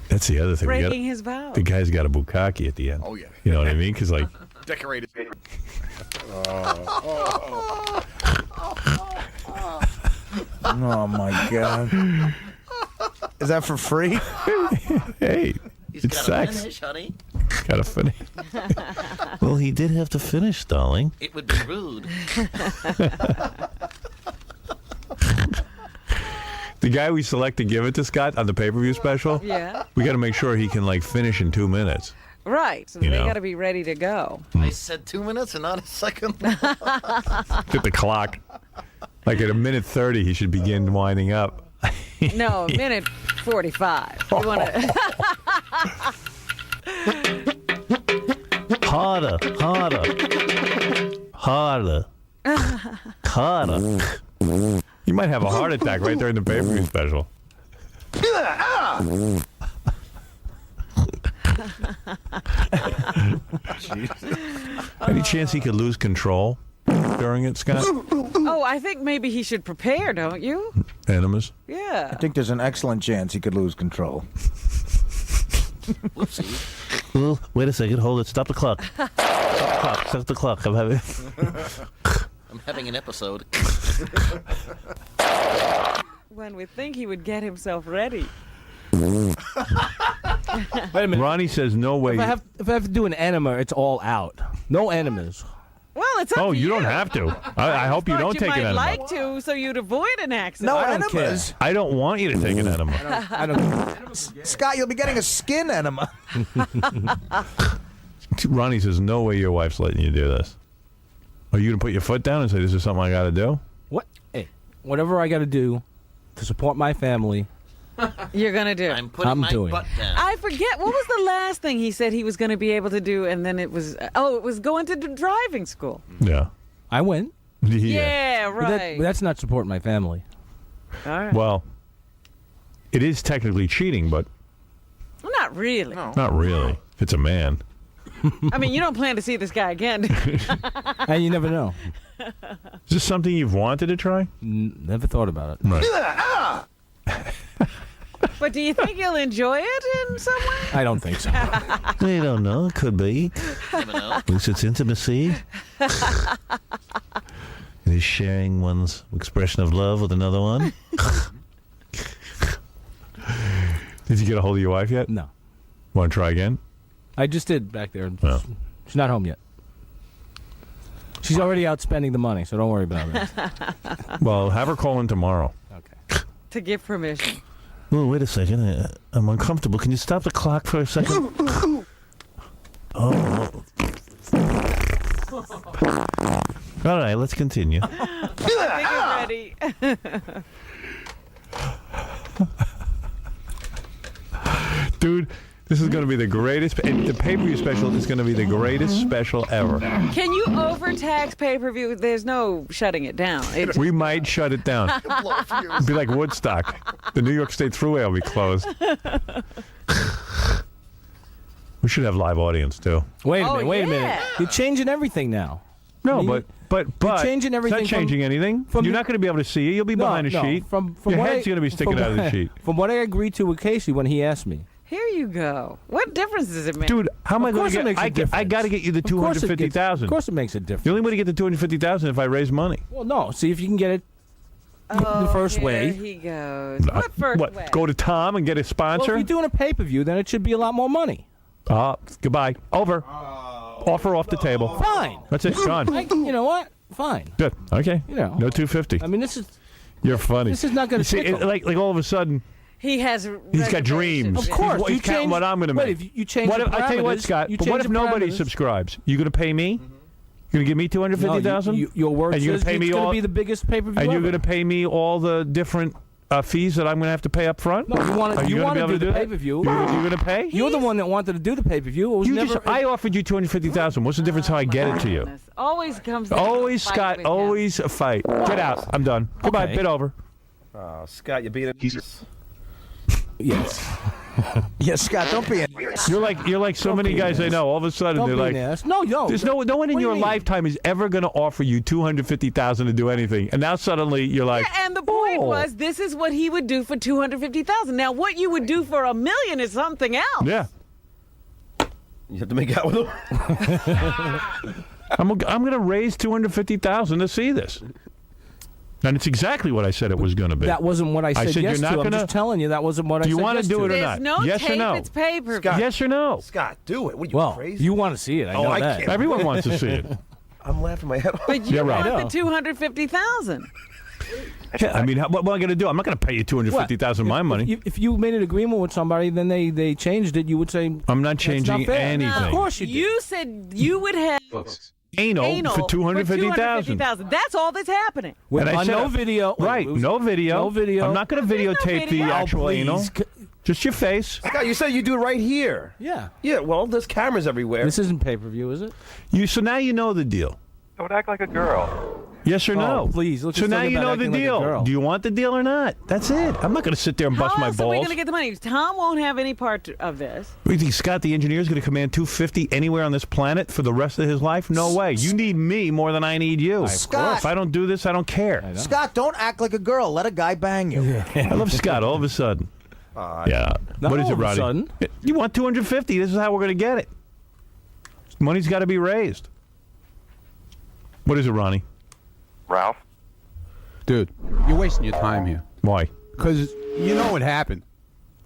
That's the other thing. Breaking his vows. The guy's got a bukkake at the end. Oh, yeah. You know what I mean? Because, like... Decorated. Oh, my God. Is that for free? Hey, He's it's gotta sex. finish, honey. Gotta finish. Well, he did have to finish, darling. It would be rude. The guy we select to give it to Scott on the pay-per-view special, Yeah. we got to make sure he can, like, finish in 2 minutes. Right. So You they know. got to be ready to go. I said 2 minutes and not a second. Get the clock. Like, at a minute 30, he should begin winding up. No, a minute 45. You want to? Harder. You might have a heart attack right during the pay-per-view special. Any chance he could lose control during it, Scott? Oh, I think maybe he should prepare, don't you? Enemas? Yeah. I think there's an excellent chance he could lose control. Well, wait a second. Hold it. Stop the clock. Stop the clock. I'm having an episode. When we think he would get himself ready. Wait a minute. Ronnie says no way. If I have to do an enema, it's all out. No enemas. Well, it's up Oh, to you don't have to. I hope you don't you take might an enema. like to, so you'd avoid an accident. No I don't enemas. care. I don't want you to take an enema. I don't. Scott, you'll be getting a skin enema. Ronnie says no way your wife's letting you do this. Are you going to put your foot down and say this is something I got to do? What? Hey, whatever I got to do to support my family, You're going to do. I'm doing. I forget. What was the last thing he said he was going to be able to do? And then it was, it was going to driving school. Yeah. I went. Yeah, But right. but that's not supporting my family. All right. Well, it is technically cheating, but Well, not really. not really. If it's a man. I mean, you don't plan to see this guy again. do you? And you never know. Is this something you've wanted to try? Never thought about it. Right. But do you think you'll enjoy it in some way? I don't think so. We don't know. It could be. At least it's intimacy. It is sharing one's expression of love with another one. Did you get a hold of your wife yet? No. Want to try again? I just did back there. Oh. She's not home yet. She's already out spending the money, so don't worry about it. Well, have her call in tomorrow. To give permission. Oh, wait a second. I'm uncomfortable. Can you stop the clock for a second? Oh. All right, let's continue. I think you're ready. Dude, This is going to be the greatest. The pay-per-view special is going to be the greatest special ever. Can you overtax pay-per-view? There's no shutting it down. We might shut it down. It'd be like Woodstock. The New York State Thruway will be closed. We should have live audience too. Wait a minute. You're changing everything now. No, I mean, but you're changing everything. It's not changing anything. You're not going to be able to see it. You'll be behind a sheet. From Your what head's going to be sticking out of the sheet. From what I agreed to with Casey when he asked me. Here you go. What difference does it make? Dude, how am I going to get? I got to get you the $250,000. Of course, it makes a difference. The only way to get the $250,000 if I raise money. Well, no. See if you can get it the first way. Here he goes. What first way? Go to Tom and get a sponsor? Well, if you're doing a pay-per-view, then it should be a lot more money. Goodbye. Over. Offer off the table. Fine. That's it. Gone. You know what? Fine. Good. Okay. You know. No $250. I mean, this is. You're funny. This is not going to see. Like all of a sudden. He's got dreams. Of course. He's counting what I'm going to make. If you change the parameters, I tell you what, Scott. But what if nobody subscribes? You going to pay me? You're going to give me $250,000? Your word and you're says gonna pay me it's going all, to be the biggest pay-per-view and ever. you're going to pay me all the different fees that I'm going to have to pay up front? No, you want to do the pay-per-view. You're going to pay? You're the one that wanted to do the pay-per-view. I offered you $250,000. What's the difference how I get it to you? Always comes down Always, to a fight Scott. with Always a fight. Get out. I'm done. Goodbye. Okay. Bid over. Oh, Scott, you're being a... Yes. Yes, Scott, don't be an You're like so many guys I know. All of a sudden Don't they're be like, an ass. No. there's no one in What do your you mean? lifetime is ever going to offer you $250,000 to do anything, and now suddenly you're like, Yeah, and the point was, this is what he would do for $250,000. Now, what you would do for $1 million is something else. yeah. You have to make out with him. I'm going to raise $250,000 to see this. And it's exactly what I said it was going to be. That wasn't what I said, said yes you're not to. gonna, I'm just telling you that wasn't what I said. Do you want to do it or There's not? no yes tape, or no? it's pay-per-view. Scott, Yes or no? Scott, do it. What are you crazy? You want to see it. I know I that. can't. Everyone wants to see it. I'm laughing my head off. But you Yeah, right. want the $250,000. Yeah, I mean, what am I going to do? I'm not going to pay you $250,000 of my money. If you made an agreement with somebody, then they changed it, you would say, I'm not changing fair. anything. Of course you did. You said you would have Anal for $250,000. That's all that's happening. With, And I said, no video. Right, no video. No video. I'm not going to videotape the video. actual anal. Just your face. Scott, you said you do it right here. Yeah. Yeah, well, there's cameras everywhere. This isn't pay-per-view, is it? So now you know the deal. Don't act like a girl. Yes or no? Oh, please. Let's So just now talk you about know the acting like a deal. girl. Do you want the deal or not? That's it. I'm not going to sit there and bust How my else are we balls. going to get the money? Tom won't have any part of this. You think Scott the engineer is going to command $250 anywhere on this planet for the rest of his life? No way. You need me more than I need you. Scott. If I don't do this, I don't care. Scott, don't act like a girl. Let a guy bang you. I love Scott all of a sudden. Yeah. Not What is all it, of a Roddy? sudden. You want $250. This is how we're going to get it. Money's got to be raised. What is it, Ronnie? Ralph? Dude, you're wasting your time here. Why? Because you know what happened.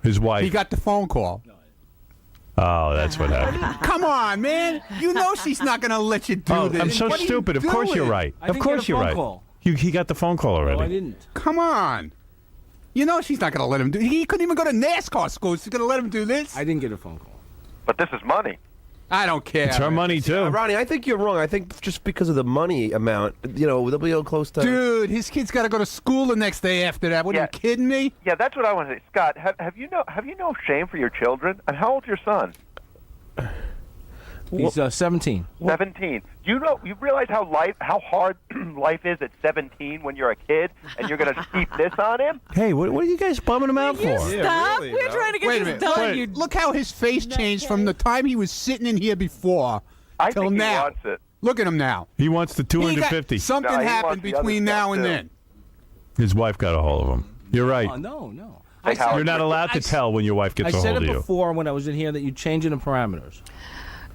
His wife. He got the phone call. Oh, that's what happened. Come on, man. You know she's not going to let you do this. I'm so What are you stupid. Of course you're doing? right. I Of didn't course get a you're phone right. call. He got the phone call already. No, I didn't. Come on. You know she's not going to let him do. He couldn't even go to NASCAR school. She's going to let him do this. I didn't get a phone call. But this is money. I don't care. It's her money, too. Ronnie, I think you're wrong. I think just because of the money amount, they'll be close to... Dude, his kid's got to go to school the next day after that. What, are you kidding me? Yeah, that's what I want to say. Scott, have you no shame for your children? And how old's your son? He's 17. 17. You realize how hard life is at 17 when you're a kid, and you're going to keep this on him? Hey, what are you guys bumming him out for? Stop. We're trying to get Wait a this minute. done. Wait, look how his face changed from the time he was sitting in here before I till think he now. wants it. Look at him now. He wants the He got- $250. something No, he happened wants the other between stuff, now and too. then. His wife got a hold of him. You're right. Oh, no. You're not allowed to tell when your wife gets I a said hold it of you. before when I was in here that you're changing the parameters.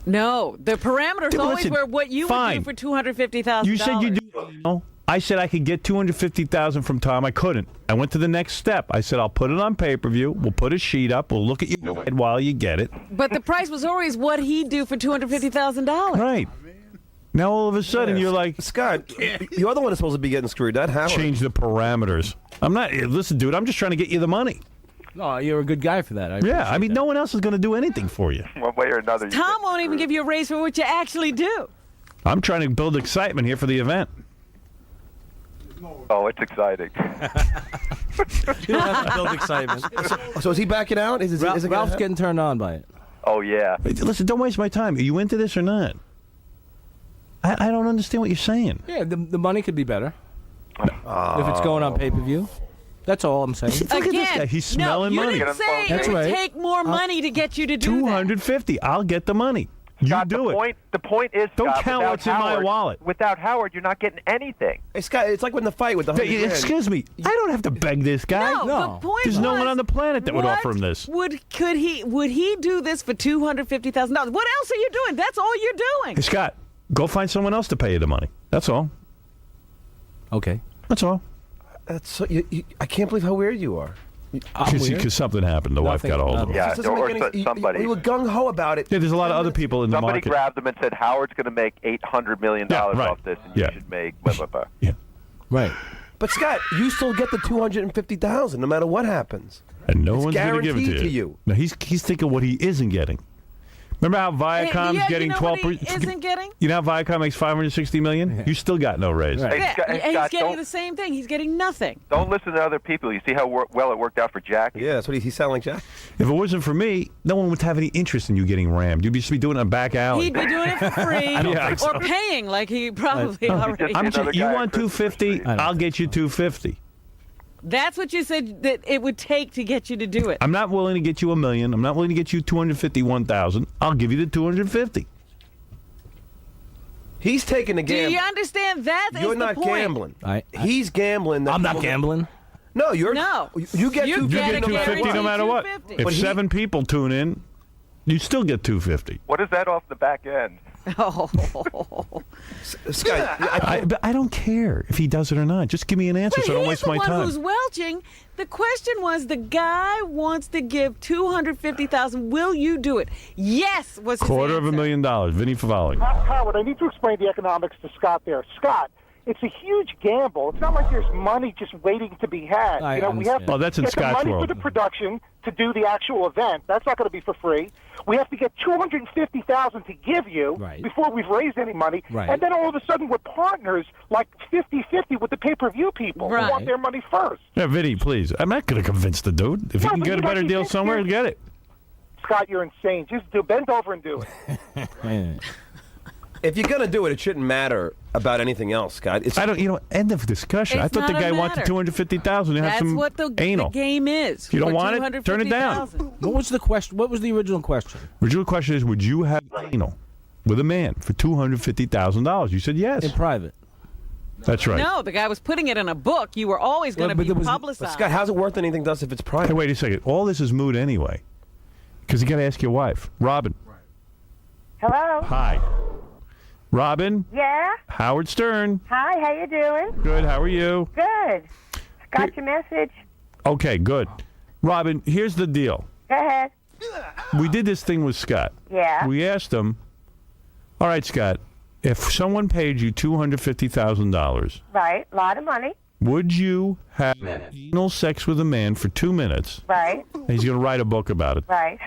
No, the parameters Dude, always listen, were what you fine. would do for $250,000. You said you do. No. I said I could get $250,000 from Tom. I couldn't. I went to the next step. I said I'll put it on pay-per-view. We'll put a sheet up. We'll look at your head while you get it. But the price was always what he'd do for $250,000. Right. Now all of a sudden you're like, Scott, you're the one that's supposed to be getting screwed. Not Howard. change the parameters. I'm not. Listen, dude. I'm just trying to get you the money. No, you're a good guy for that. I mean, no one else is going to do anything for you. One way or another. you Tom get won't even screwed. give you a raise for what you actually do. I'm trying to build excitement here for the event. Oh, it's exciting. You don't have to build excitement. So is he backing out? Is it gonna Ralph's happen? getting turned on by it. Oh, yeah. Listen, don't waste my time. Are you into this or not? I don't understand what you're saying. Yeah, the money could be better if it's going on pay-per-view. That's all I'm saying. Look at this guy. He's smelling no, money. you didn't say That's it would right. take more money to get you to do that. $250. I'll get the money. Scott, you do it. The point is, Don't Scott, count without what's in my Howard- wallet. Without Howard, you're not getting anything. Hey, Scott, it's like when the fight with the 100 grand. Excuse me. I don't have to beg this guy. No, the point There's no was, one on the planet that would what offer him this. Would he do this for $250,000? What else are you doing? That's all you're doing. Hey, Scott, go find someone else to pay you the money. That's all. Okay. That's all. That's so, I can't believe how weird you are. Because something happened. The wife got a hold of him. Yeah, This doesn't or make any, somebody. you were gung-ho about it. Yeah, there's a lot of other people in the Somebody market. grabbed him and said, Howard's going to make $800 million right. off this, and you should make blah, blah, blah. Yeah. Right. But, Scott, you still get the $250,000 no matter what happens. And no It's one's going to give it guaranteed to to you. you. No, he's thinking what he isn't getting. Remember how Viacom's yeah, getting you know 12? what he isn't getting? You know how Viacom makes $560 million? You still got no raise. Right. Yeah, Scott, he's getting don't- the same thing. He's getting nothing. Don't listen to other people. You see how well it worked out for Jack? Yeah, that's what he's selling, Jack. If it wasn't for me, no one would have any interest in you getting rammed. You'd just be doing it in a back alley. He'd be doing it for free I don't think so. or paying like he probably already. You want $250? I'll get you $250. That's what you said that it would take to get you to do it. I'm not willing to get you $1 million. I'm not willing to get you $251,000. I'll give you the $250. He's taking the Do gamble. you understand that? You're is not the point. gambling. He's gambling. That I'm not people- gambling. No, you're. No. You get You You get get a $250 no matter what. $250. If But he- 7 people tune in, you still get $250. What is that off the back end? Oh. Scott, But I don't care if he does it or not. Just give me an answer But so I don't he's waste the my one time. who's welching. The question was, the guy wants to give $250,000. Will you do it? Yes. Was his $250,000. Vinny Favale. Howard, I need to explain the economics to Scott there. Scott, it's a huge gamble. It's not like there's money just waiting to be had. I we have to Oh, that's in get the Scott's money world. for the production to do the actual event. That's not going to be for free. We have to get $250,000 to give you before we've raised any money. Right. And then all of a sudden we're partners like 50-50 with the pay-per-view people who Right. want their money first. Yeah, Vinny, please. I'm not going to convince the dude. If he No, can but get a you better got- deal you- somewhere, you- get it. Scott, you're insane. Just bend over and do it. if you're gonna do it, it shouldn't matter about anything else, Scott. It's, I don't. End of discussion. It's I thought the not a guy wanted matter. $250,000 to have That's some what the anal. game is. If you don't for want it, turn it down. $250,000. What was the question? What was the original question? Original question is, would you have anal with a man for $250,000? You said yes. In private. That's right. No, the guy was putting it in a book. You were always going to be publicized. But Scott, how's it worth anything to us if it's private? Hey, wait a second. All this is moot anyway. Because you got to ask your wife. Robin. Hello. Hi. Robin. Yeah. Howard Stern. Hi. How you doing? Good. How are you? Good. Got your message. Okay, good. Robin, here's the deal. Go ahead. We did this thing with Scott. Yeah. We asked him, all right, Scott, if someone paid you $250,000, Right. A lot of money. would you have anal sex with a man for 2 minutes? Right. And he's going to write a book about it. Right.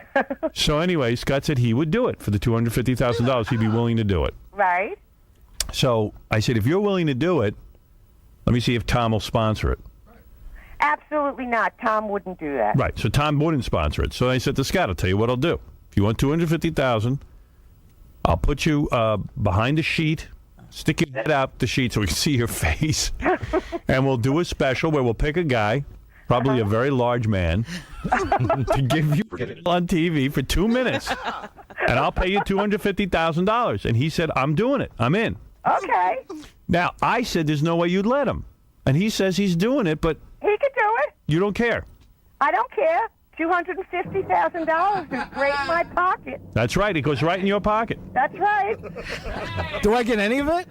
So anyway, Scott said he would do it for the $250,000. He'd be willing to do it. Right. So I said, if you're willing to do it, let me see if Tom will sponsor it. Absolutely not. Tom wouldn't do that. Right. So Tom wouldn't sponsor it. So I said to Scott, I'll tell you what I'll do. If you want $250,000, I'll put you behind a sheet, stick your head out the sheet so we can see your face, and we'll do a special where we'll pick a guy, probably a very large man, to give you on TV for 2 minutes, and I'll pay you $250,000. And he said, I'm doing it. I'm in. Okay. Now, I said there's no way you'd let him. And he says he's doing it, but He could do it. you don't care. I don't care. $250,000 is great in my pocket. That's right. It goes right in your pocket. That's right. Do I get any of it?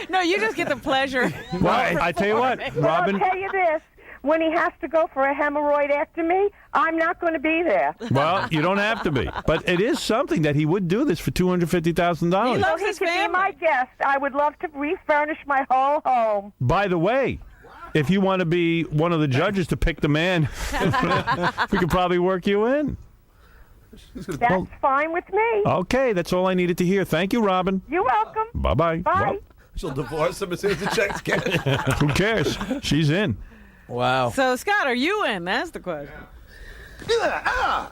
No, you just get the pleasure. Well, I tell you what, But Robin. I'll tell you this. When he has to go for a hemorrhoidectomy, I'm not going to be there. Well, you don't have to be. But it is something that he would do this for $250,000. So he could be my guest. I would love to refurnish my whole home. By the way, if you want to be one of the judges to pick the man, we could probably work you in. That's fine with me. Okay, that's all I needed to hear. Thank you, Robin. You're welcome. Bye-bye. Bye. She'll divorce him as soon as the checks get. Who cares? She's in. Wow. So, Scott, are you in? That's the question.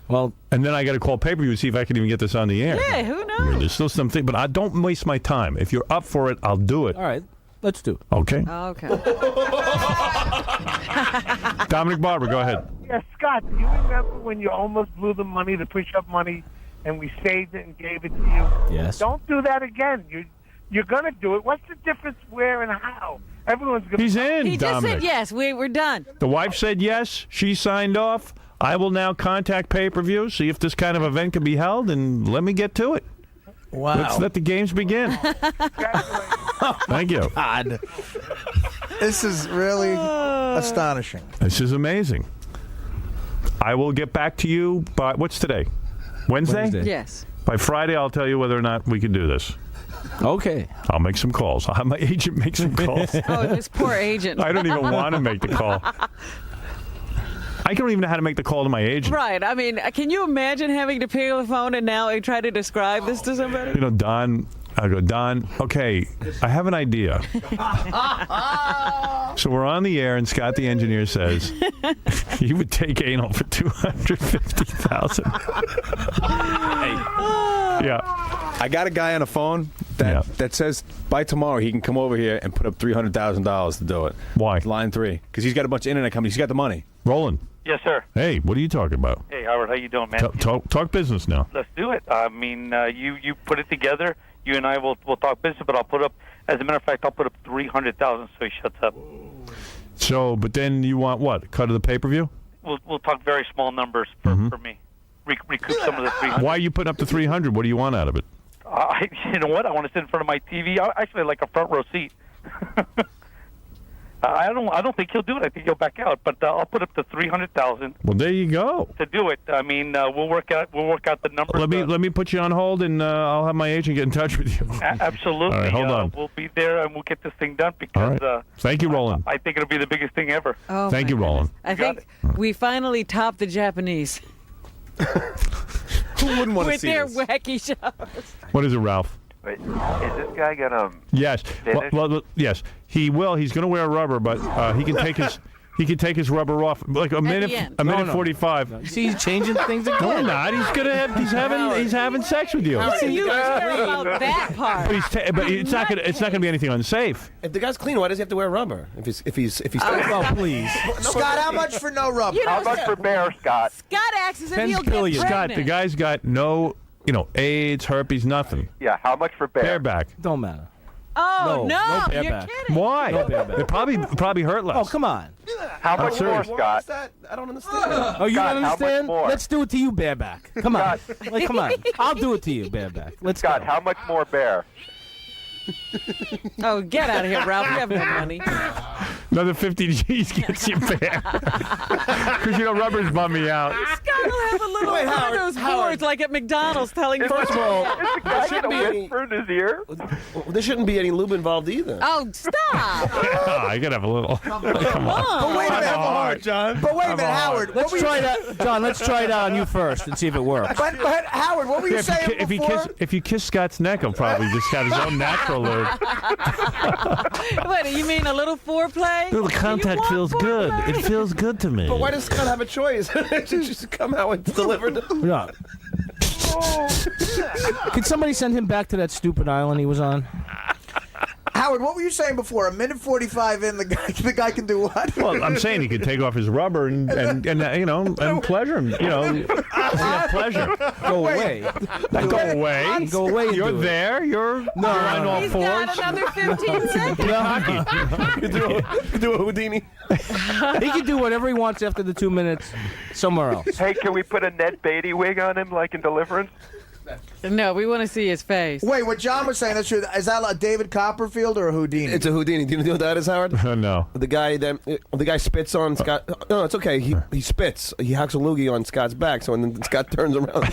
Well, and then I got to call pay-per-view and see if I can even get this on the air. Yeah, who knows? I mean, there's still something, but I don't waste my time. If you're up for it, I'll do it. All right, let's do it. Okay. Okay. Dominic Barber, go ahead. Yeah, Scott, do you remember when you almost blew the money, the push-up money, and we saved it and gave it to you? Yes. Don't do that again. You're going to do it. What's the difference where and how? Everyone's going to... He's in, He just Dominic. said yes. We're done. The wife said yes. She signed off. I will now contact pay-per-view, see if this kind of event can be held, and let me get to it. Wow. Let's let the games begin. Thank you. God. This is really astonishing. This is amazing. I will get back to you by, what's today? Wednesday? Yes. By Friday, I'll tell you whether or not we can do this. Okay. I'll make some calls. I'll have my agent make some calls. Oh, this poor agent. I don't even want to make the call. I don't even know how to make the call to my agent. Right. I mean, can you imagine having to pick up the phone and now try to describe this to somebody? You know, Don, I go, Don, okay, I have an idea. So we're on the air, and Scott, the engineer, says he would take anal for $250,000. Yeah. I got a guy on the phone that says by tomorrow he can come over here and put up $300,000 to do it. Why? Line 3. Because he's got a bunch of internet companies. He's got the money. Roland. Yes, sir. Hey, what are you talking about? Hey, Howard, how you doing, man? Talk business now. Let's do it. I mean, you put it together. You and I will talk business, but I'll put up. As a matter of fact, I'll put up $300,000 so he shuts up. So, but then you want what? Cut of the pay-per-view? We'll talk very small numbers for me. Recoup some of the $300. Why are you putting up the $300? What do you want out of it? You know what? I want to sit in front of my TV. I actually like a front row seat. I don't think he'll do it. I think he'll back out. But I'll put up the $300,000. Well, there you go. To do it. I mean, we'll work out the numbers. Let me put you on hold, and I'll have my agent get in touch with you. Absolutely. All right, hold on. We'll be there, and we'll get this thing done because. All right. Thank you, Roland. I think it'll be the biggest thing ever. Oh, Thank you, Roland. I think we finally topped the Japanese. Who wouldn't want to with see their this? wacky shows. What is it, Ralph? Wait, is this guy gonna? Yes. finish? Well, yes, he will. He's going to wear rubber, but he can take his. He can take his rubber off like a minute, end. a minute No. 45. You see, he's changing things again. No, not. He's having sex with you. What do you care about that part? But it's not gonna be anything unsafe. If the guy's clean, why does he have to wear rubber? If he's Oh, please. Scott, how much for no rubber? You know, How much for bear, Scott? Scott asks us if 10 he'll billion. get Scott, pregnant. the guy's got no, AIDS, herpes, nothing. Yeah, how much for bear? Bareback. Don't matter. Oh, No you're bareback. kidding. Why? No bareback. It probably hurt less. Oh, come on. How much more, serious. Scott? I don't understand. Oh, you Scott, don't how much understand? more? Let's do it to you, bareback. Come on. Like, come on. I'll do it to you, bareback. Let's Scott, go. how much more bear? Oh, get out of here, Ralph. You have no money. Another 50 G's gets you back. Because rubber's bum me out. Scott will have a little one of those boards like at McDonald's telling First of all, Is the guy shouldn't gonna be any- whisper in his ear? there shouldn't be any lube involved either. Oh, stop. I gotta have a little. Come on. But wait a minute, hard, John. But wait a minute, Howard. Let's try that, John. Let's try it out on you first and see if it works. But Howard, what were you saying before? If you kiss Scott's neck, he'll probably just have his own natural lube. What, you mean a little foreplay? The contact feels good. It feels good to me. But why does Scott have a choice? Just come out and deliver it. Yeah. Could somebody send him back to that stupid island he was on? Howard, what were you saying before? A minute 45 in, the guy can do what? Well, I'm saying he could take off his rubber and pleasure him. Have pleasure. Go away. Go away. Go away. And You're do it. there. You're on all He's fours. got another 15 seconds. You do a Houdini. He can do whatever he wants after the 2 minutes somewhere else. Hey, can we put a Ned Beatty wig on him like in Deliverance? No, we want to see his face. Wait, what John was saying, that's true. Is that a David Copperfield or a Houdini? It's a Houdini. Do you know what that is, Howard? No. The guy spits on Scott. No, it's okay. He spits. He hacks a loogie on Scott's back. So when Scott turns around, he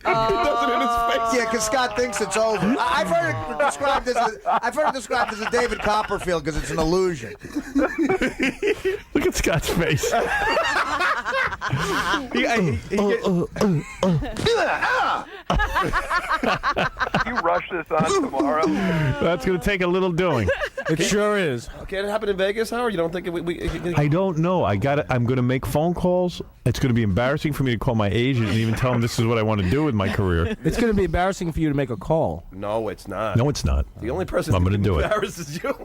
does it in his face. Yeah, because Scott thinks it's over. I've heard it described as a David Copperfield because it's an illusion. Look at Scott's face. You rush this on tomorrow. That's going to take a little doing. It sure is. Can it happen in Vegas, Howard? You don't think I don't know. I'm going to make phone calls. It's going to be embarrassing for me to call my agent and even tell him this is what I want to do with my career. It's going to be embarrassing for you to make a call. No, it's not. No, it's not. The only person I'm going to do it. embarrasses you.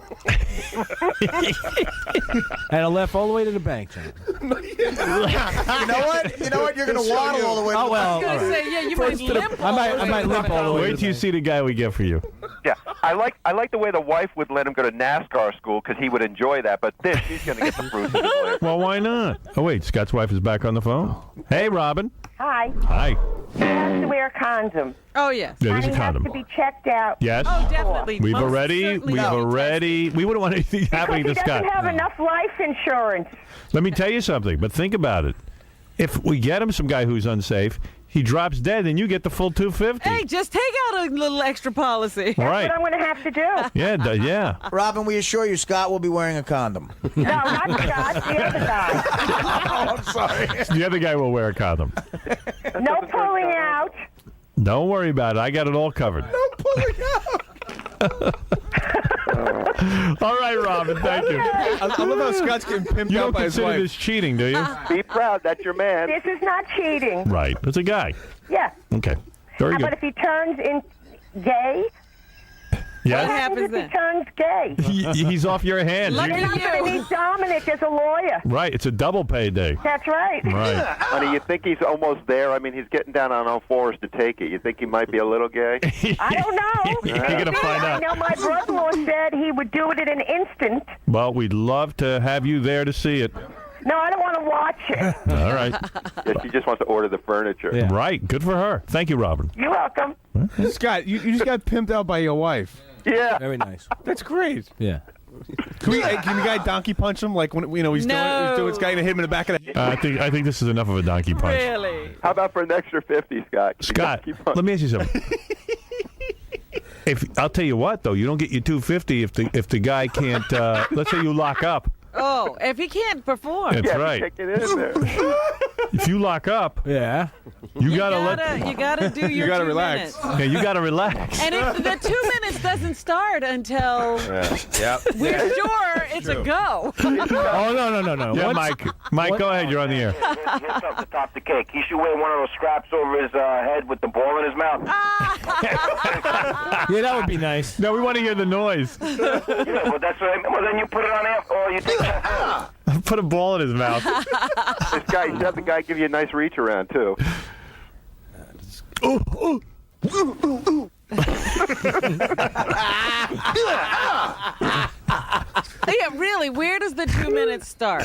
And I left all the way to the bank, John. You know what? You're going to waddle all the way. Oh well. I was going to say, yeah, you might limp. I might limp all the way. Wait till you see the guy we get for you. Yeah, I like the way the wife would let him go to NASCAR school because he would enjoy that. But this, she's going to get the fruits of his labor. Well, why not? Oh, wait, Scott's wife is back on the phone. Hey, Robin. Hi. Hi. He has to wear a condom. Oh, yes. Yeah, And there's a he has condom. to be checked out. Yes. Oh, definitely. We've Most already, certainly we wouldn't want anything happening to Because he Scott. doesn't have enough life insurance. Let me tell you something, but think about it. If we get him some guy who's unsafe, he drops dead, and you get the full $250. Hey, just take out a little extra policy. All right. That's what I'm going to have to do. Yeah, yeah. Robin, we assure you Scott will be wearing a condom. No, not Scott, the other guy. Oh, I'm sorry. The other guy will wear a condom. No pulling out. Don't worry about it. I got it all covered. No pulling out. All right, Robin. Thank you. I love how Scott's getting pimped You out don't by his consider wife. this cheating, do you? Be proud. That's your man. This is not cheating. Right. It's a guy. Yeah. Okay. Very But good. if he turns in gay, Yes? what happens if he turns gay? He's off your hands. You're not going to need Dominic as a lawyer. Right. It's a double payday. That's right. Right. Honey, you think he's almost there? I mean, he's getting down on all fours to take it. You think he might be a little gay? I don't know. You're going to find I out. know my brother-in-law said he would do it in an instant. Well, we'd love to have you there to see it. No, I don't want to watch it. All right. Yeah, she just wants to order the furniture. Yeah. Right. Good for her. Thank you, Robin. You're welcome. Scott, you just got pimped out by your wife. Yeah. Very nice. That's great. Yeah. Can the guy donkey punch him like when he's doing his guy and hit him in the back of the head? I think this is enough of a donkey punch. Really? How about for an extra 50, Scott? Scott, let me ask you something. I'll tell you what though, you don't get your $250 if the guy can't. Let's say you lock up. Oh, if he can't perform. That's right. Take it in there. If you lock up, yeah, You gotta do your 2 minutes. Yeah, you gotta relax. And if the 2 minutes doesn't start until we're sure it's a go. Oh no. Yeah, Mike, go ahead. You're on the air. Here's something to top the cake. He should wear one of those straps over his head with the ball in his mouth. Yeah, that would be nice. No, we want to hear the noise. Yeah, well, that's what well, then you put it on after, or you take that. Put a ball in his mouth. This guy, you should have the guy give you a nice reach around, too. Yeah, really, where does the 2 minutes start?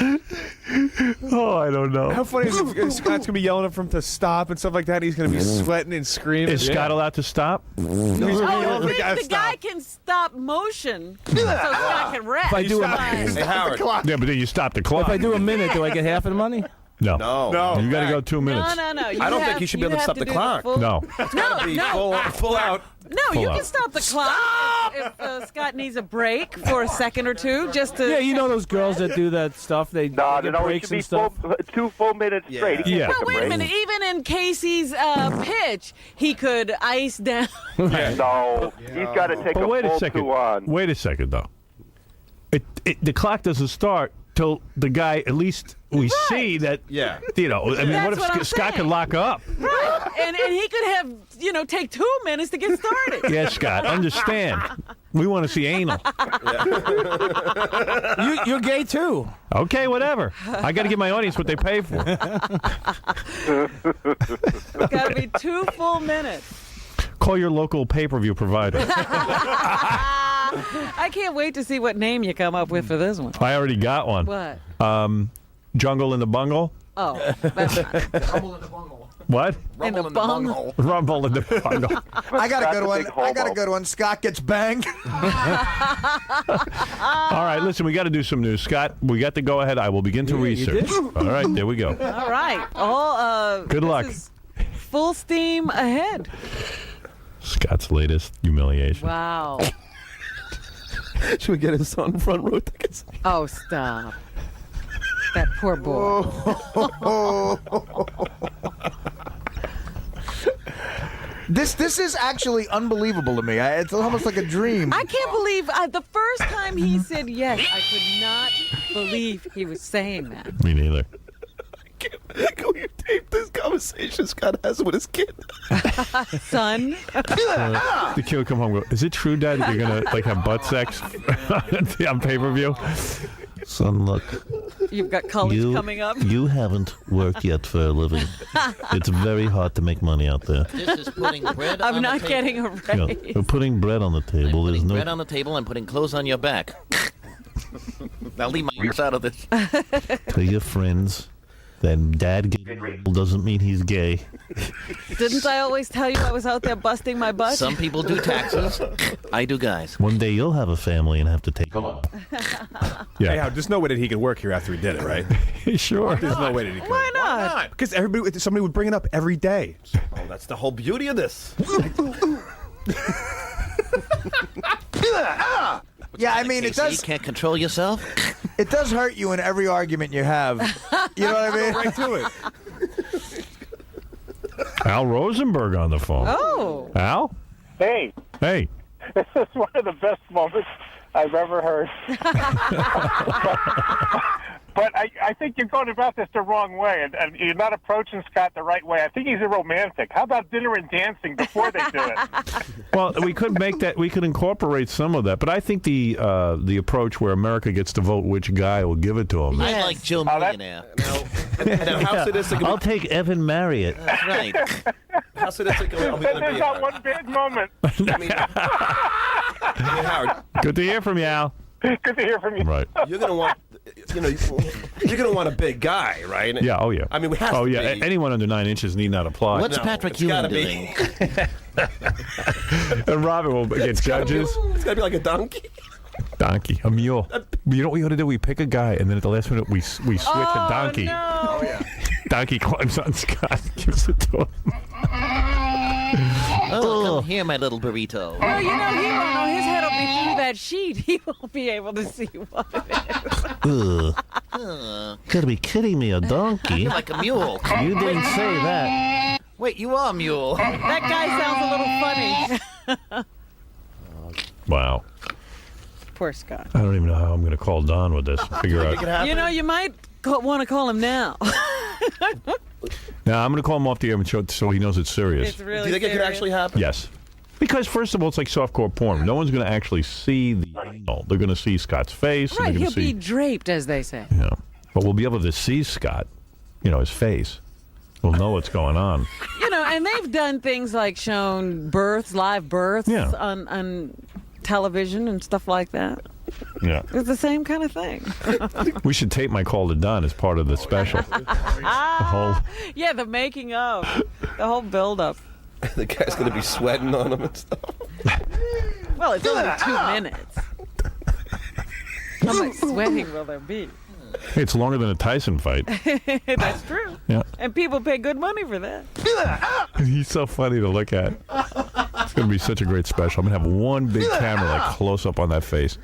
Oh, I don't know. How funny is it if Scott's gonna be yelling for him to stop and stuff like that? He's gonna be sweating and screaming. Is Scott allowed to stop? The guy can stop motion so Scott can rest. If I do Yeah, but then you stop the clock. If I do a minute, do I get half of the money? No. No. You got to go 2 minutes. No. I don't think he should be able to stop the clock. No. Full out. No, Full you out. can stop the clock if Scott needs a break for a second or two, just to. Yeah, you know those girls that do that stuff. They No, get it breaks should be and stuff. 2 full minutes straight. He can't No, take a wait a break. minute. Even in Casey's pitch, he could ice down. No, he's got to take But a wait a full second. 2 on. Wait a second, though. The clock doesn't start till the guy, at least we see that, Yeah. you know, I mean, That's what what I'm if Scott saying. could lock up? Right. And he could have, take 2 minutes to get started. Yes, Scott, understand. We want to see anal. You're gay too. Okay, whatever. I got to give my audience what they pay for. It's got to be 2 full minutes. Call your local pay-per-view provider. I can't wait to see what name you come up with for this one. I already got one. What? Jungle in the Bungle. Oh, that's not. What? In the bungle. Rumble in the Bungle. I got a good Scott's a one. big I got a homo. good one. Scott gets banged. All right, listen, we got to do some news. Scott, we got to go ahead. I will begin to research. All right, there we go. All right. Good luck. This is full steam ahead. Scott's latest humiliation. Wow. Should we get his son front row tickets? Oh, stop. That poor boy. This is actually unbelievable to me. It's almost like a dream. I can't believe the first time he said yes, I could not believe he was saying that. Me neither. Can we tape this conversation Scott has with his kid? Son. The kid would come home and go, is it true, Dad, that you're going to have butt sex on pay-per-view? Son, look. You've got college coming up. You haven't worked yet for a living. It's very hard to make money out there. This is putting bread I'm on not the table. getting a raise. We're putting bread on the table. There's Putting no. bread on the table and putting clothes on your back. Now leave my ears out of this. Tell your friends that Dad gay doesn't mean he's gay. Didn't I always tell you I was out there busting my butt? Some people do taxes. I do guys. One day you'll have a family and have to take. Yeah. Hey, there's no way that he could work here after he did it, right? Sure. There's no way that he could. Why not? Because somebody would bring it up every day. Oh, that's the whole beauty of this. Yeah, I mean, it Casey, does. You can't control yourself. It does hurt you in every argument you have. You know what I mean? Right to it. Al Rosenberg on the phone. Oh. Al? Hey, Hey. this is one of the best moments I've ever heard. But I think you're going about this the wrong way, and you're not approaching Scott the right way. I think he's a romantic. How about dinner and dancing before they do it? Well, we could make that. We could incorporate some of that, but I think the approach where America gets to vote which guy will give it to him. I like Joe Millionaire. Now, how sadistic? I'll take Evan Marriott. That's right. How sadistic are we going to There's be? not one bad moment. Howard, Good to hear from you, Al. Good to hear from you. Right. you're going to want, you're going to want a big guy, right? Yeah. Oh, yeah. I mean, we have Oh, to yeah. be. Anyone under 9 inches need not apply. What's No, Patrick it's gotta Ewing be. doing? And Robin will get judges. It's got to be like a donkey. Donkey, a mule. You know what we ought to do? We pick a guy, and then at the last minute we switch a donkey. No. Donkey climbs on Scott, gives it to him. Oh, come here, my little burrito. No, you know, he won't know. His head will be through that sheet. He won't be able to see what it is. Gotta be kidding me, a donkey? You're like a mule. You didn't say that. Wait, you are a mule. That guy sounds a little funny. Wow. Poor Scott. I don't even know how I'm going to call Don with this. Figure out. You know, you might want to call him now. Now, I'm going to call him off the air and show so he knows it's serious. It's really Do you think it could serious. actually happen? Yes. Because, first of all, it's like softcore porn. No one's going to actually see the anal. They're going to see Scott's face. and Right, they're he'll gonna see, be draped, as they say. Yeah. But we'll be able to see Scott, his face. We'll know what's going on. You know, and they've done things like shown births, live births Yeah. on television and stuff like that. Yeah. It's the same kind of thing. We should tape my call to Don as part of the special. Yeah, the making of. The whole build-up. The guy's going to be sweating on him and stuff. Well, it's only 2 minutes. How much sweating will there be? It's longer than a Tyson fight. That's true. Yeah. And people pay good money for that. He's so funny to look at. It's going to be such a great special. I'm going to have one big camera like close up on that face.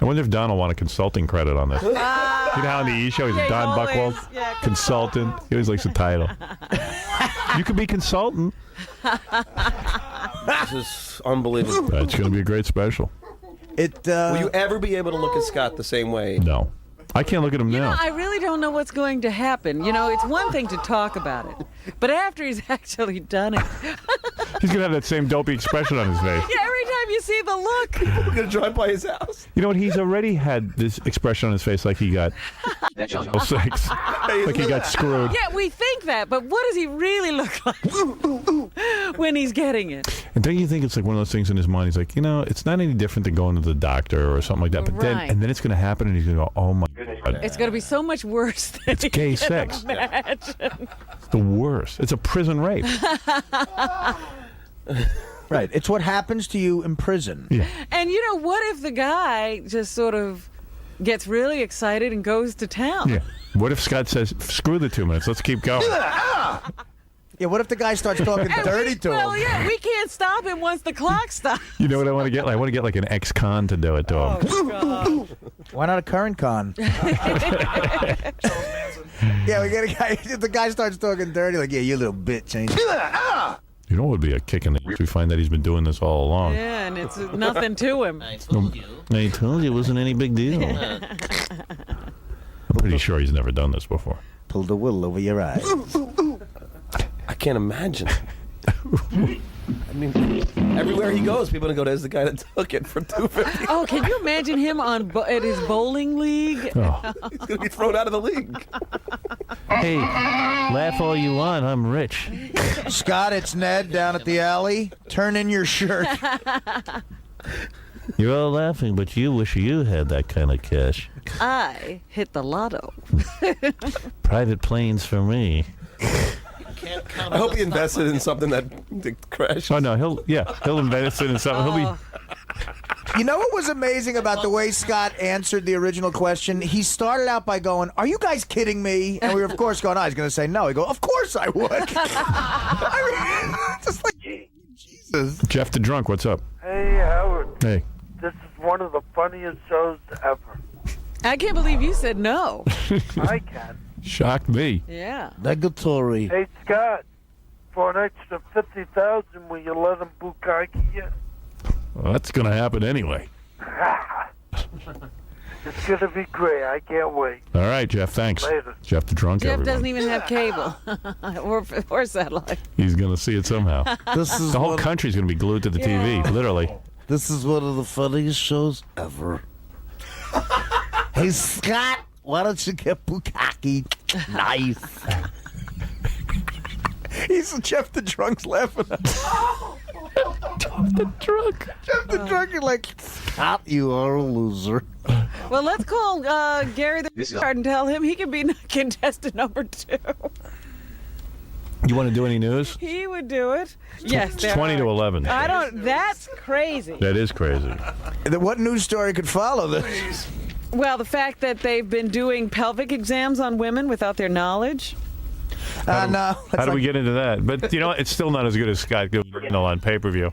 I wonder if Don will want a consulting credit on this. You know how on the E! Show he's Yeah, Don always, Buchwald? yeah, Consultant. He always likes the title. You could be consultant. This is unbelievable. It's going to be a great special. Will you ever be able to look at Scott the same way? No. I can't look at him You know, now. I really don't know what's going to happen. You know, it's one thing to talk about it, but after he's actually done it. He's going to have that same dopey expression on his face. Yeah, every time you see the look. We're going to drive by his house. You know what? He's already had this expression on his face like he got 6. Like he got screwed. Yeah, we think that, but what does he really look like when he's getting it? And don't you think it's like one of those things in his mind? He's like, it's not any different than going to the doctor or something like that. But Right. then it's going to happen, and he's going to go, "Oh my God, It's going to be so much worse than it's gay you can sex. imagine. It's the worst. It's a prison rape." Right. It's what happens to you in prison. Yeah. And you know, what if the guy just sort of gets really excited and goes to town? Yeah. What if Scott says, "Screw the 2 minutes. Let's keep going." Yeah, what if the guy starts talking dirty to Well, him? yeah, we can't stop him once the clock stops. You know what I want to get? I want to get like an ex-con to do it to him. Oh, God. Why not a current con? Yeah, we get a guy. If the guy starts talking dirty, like, yeah, you little bitch, ain't you? You know what would be a kick in the ass? We find that he's been doing this all along. Yeah, and it's nothing to him. I told you it wasn't any big deal. I'm pretty sure he's never done this before. Pull the wool over your eyes. I can't imagine. I mean, everywhere he goes, people are going to go, there's the guy that took it for $250. Oh, can you imagine him at his bowling league? Oh. He's going to be thrown out of the league. Hey, laugh all you want. I'm rich. Scott, it's Ned down at the alley. Turn in your shirt. You're all laughing, but you wish you had that kind of cash. I hit the lotto. Private planes for me. I hope he invested in something that crashed. Oh no, he'll invest in something. He'll be. You know what was amazing about the way Scott answered the original question? He started out by going, "Are you guys kidding me?" And we were, of course, going, "Oh, he's going to say no." He go, "Of course I would." I mean, just like Jesus. Jeff the Drunk, what's up? Hey, Howard. Hey. This is one of the funniest shows ever. I can't believe you said no. I can. Shocked me. Yeah. Negatory. Hey, Scott, for an extra $50,000, will you let him bukkake you? Well, that's going to happen anyway. It's going to be great. I can't wait. All right, Jeff, thanks. Later. Jeff the Drunk, Jeff everyone. doesn't even have cable or satellite. He's going to see it somehow. This is The whole country's going to be glued to the TV, literally. This is one of the funniest shows ever. Hey, Scott, why don't you get bukkake? Nice. He's Jeff the Drunk's laughing at Jeff the Drunk. Jeff the Drunk, you're like, Scott, you are a loser. Well, let's call Gary the card and tell him he can be contestant number 2. You want to do any news? He would do it. Yes, It's there 20 to are. 11. I don't. That's crazy. That is crazy. What news story could follow this? Well, the fact that they've been doing pelvic exams on women without their knowledge. No. How do we get into that? But, you know, it's still not as good as Scott Gilbert on pay-per-view.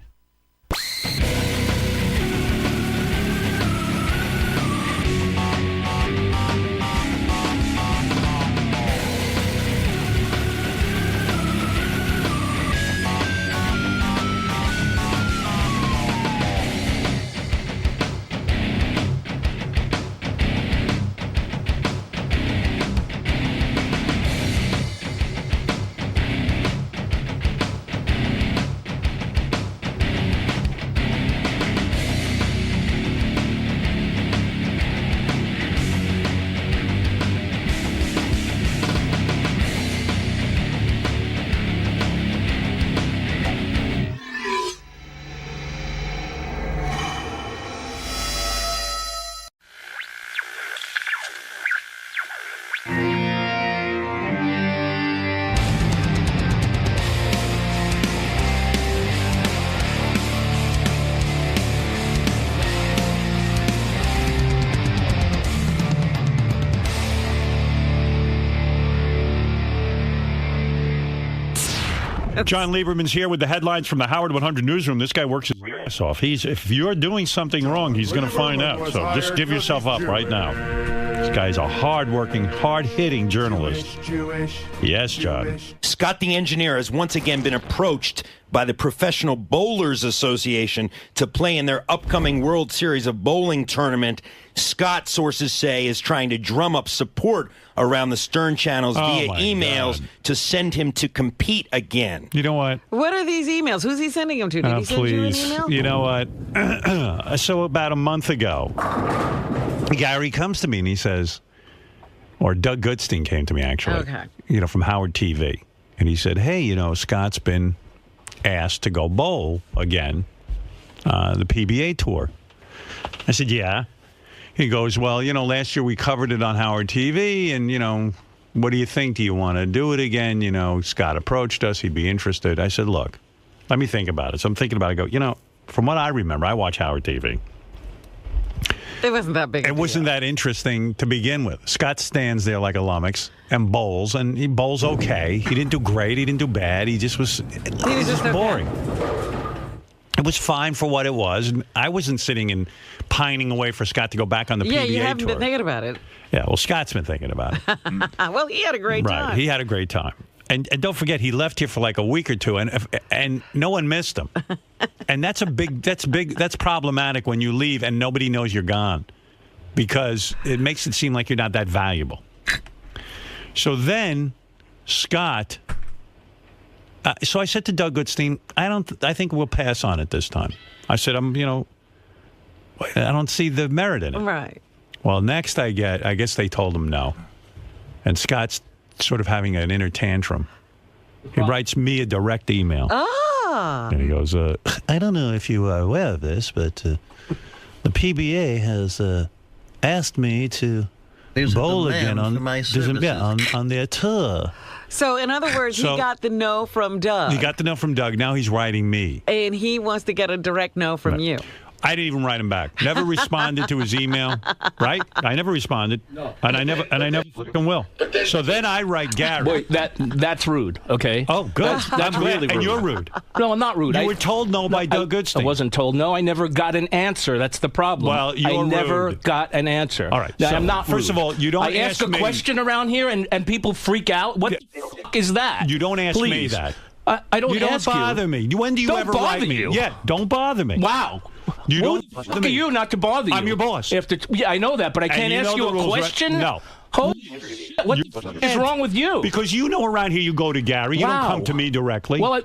John Lieberman's here with the headlines from the Howard 100 newsroom. This guy works his ass off. If you're doing something wrong, he's going to find out. So just give yourself up right now. This guy's a hard-working, hard-hitting journalist. Yes, John. Scott the engineer has once again been approached by the Professional Bowlers Association to play in their upcoming World Series of Bowling tournament. Scott, sources say, is trying to drum up support around the Stern channels via emails to send him to compete again. You know what? What are these emails? Who's he sending them to? Did he send Please. you an email? You know what? So about a month ago, Gary comes to me and he says, or Doug Goodstein came to me, actually, from Howard TV. And he said, hey, Scott's been asked to go bowl again, the PBA tour. I said, yeah. He goes, well, last year we covered it on Howard TV, and, what do you think? Do you want to do it again? Scott approached us. He'd be interested. I said, look, let me think about it. So I'm thinking about it. I go, from what I remember, I watch Howard TV. It wasn't that big. It wasn't that interesting to begin with. Scott stands there like a lummox and bowls, and he bowls okay. He didn't do great. He didn't do bad. He just was. He was just boring. It was fine for what it was. I wasn't sitting and pining away for Scott to go back on the PBA you haven't tour. been thinking about it. Yeah, well, Scott's been thinking about it. Well, he had a great time. Right, he had a great time. And don't forget, he left here for like a week or two, and no one missed him. And that's problematic when you leave and nobody knows you're gone, because it makes it seem like you're not that valuable. So then, Scott. So I said to Doug Goodstein, I think we'll pass on it this time. I said, I don't see the merit in it. Right. Well, next I guess they told him no. And Scott's sort of having an inner tantrum. He writes me a direct email. Ah. And he goes, I don't know if you are aware of this, but the PBA has asked me to bowl again on their tour. So, in other words, he got the no from Doug. He got the no from Doug. Now he's writing me. And he wants to get a direct no from you. I didn't even write him back. Never responded to his email. Right? I never responded. No. And I never fucking will. So then I write Gary. Wait, that's rude. Okay. Oh, good. That's really rude. And you're rude. No, I'm not rude. You were told no by Doug Goodstein. I wasn't told no. I never got an answer. That's the problem. Well, you're I never rude. got an answer. All right. Now, so I'm not first rude. of all, you don't I ask a question around here and people freak out. What the fuck is that? You don't ask Please. me that. I don't. You don't bother me. When do you don't ever bother write me? you. Yeah, don't bother me. Wow. You Who don't the fuck are you not to bother you? I'm your boss. Yeah, I know that, but I can't you ask know you the a rules, right? question. No. Holy shit. What the fuck is wrong with you? Because you know around here you go to Gary. You don't come to me directly. Well,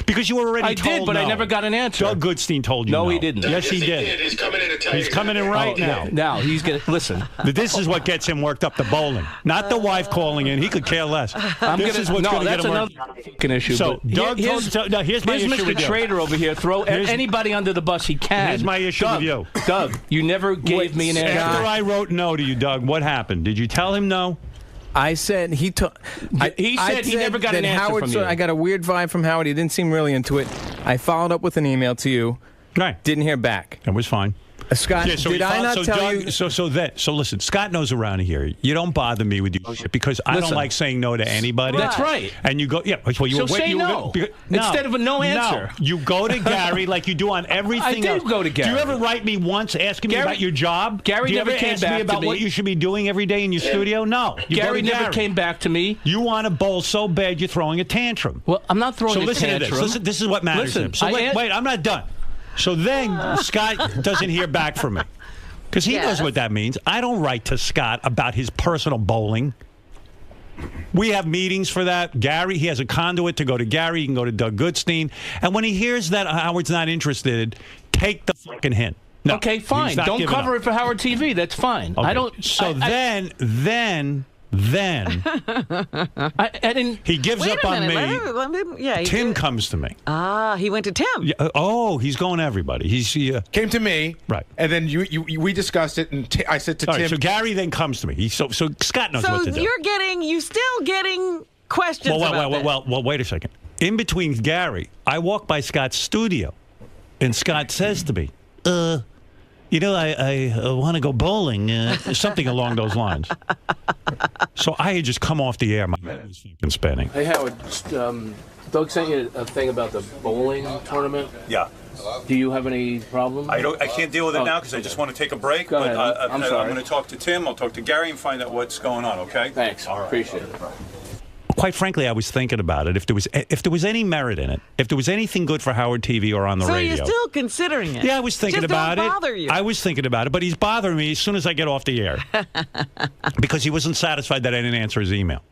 because you were already I told did, but no. I never got an answer. Doug Goodstein told you no. No, he didn't. Yes, he did. He's coming in to tell you. He's coming in right now. Now he's gonna listen. This is what gets him worked up to bowling. Not the wife calling in. He could care less. This is what's going to get him worked up. That's another issue. So Doug here's my issue Mr. with you. Trader over here. Throw anybody under the bus he can. Here's my issue with you. Doug, you never gave me an answer. After I wrote no to you, Doug, what happened? Did you tell him no? I said he said he never got an answer from you. I got a weird vibe from Howard. He didn't seem really into it. I followed up with an email to you. Right. Didn't hear back. It was fine. Scott, did I not tell you? So listen, Scott knows around here. You don't bother me with your shit because I don't like saying no to anybody. That's right. And you go, yeah. Well, you say no instead of a no answer. No, you go to Gary like you do on everything else. I did go to Gary. Do you ever write me once asking me about your job? Gary do you never ever came ask back me about to me? what you should be doing every day in your studio? No. You go Gary to never came back to me. You want to bowl so bad you're throwing a tantrum. Well, I'm not throwing a listen tantrum. To this. Listen, this is what matters to him. So wait, I'm not done. So then Scott doesn't hear back from me. Because he knows what that means. I don't write to Scott about his personal bowling. We have meetings for that. Gary, he has a conduit to go to Gary. He can go to Doug Goodstein. And when he hears that Howard's not interested, take the fucking hint. No, okay, fine. Don't cover it for Howard TV. That's fine. Okay. I don't. So then. I didn't. He gives up on me. Tim comes to me. Ah, he went to Tim. Yeah, he's going to everybody. He came to me, right? And then we discussed it, and I said to All Tim. Right, so Gary then comes to me. So Scott knows what to do. So you still getting questions about that. Well, wait a second. In between Gary, I walk by Scott's studio, and Scott says to me, I want to go bowling, something along those lines. So I had just come off the air. My head was fucking spinning. Hey, Howard, Doug sent you a thing about the bowling tournament. Yeah. Do you have any problem? I can't deal with it now because I just want to take a break. Go ahead. I'm sorry. I'm going to talk to Tim. I'll talk to Gary and find out what's going on, okay? Thanks. All right. Appreciate it. Quite frankly, I was thinking about it. If there was any merit in it, if there was anything good for Howard TV or on the radio. So you're still considering it? Yeah, I was thinking about it. Just don't bother you. I was thinking about it, but he's bothering me as soon as I get off the air because he wasn't satisfied that I didn't answer his email.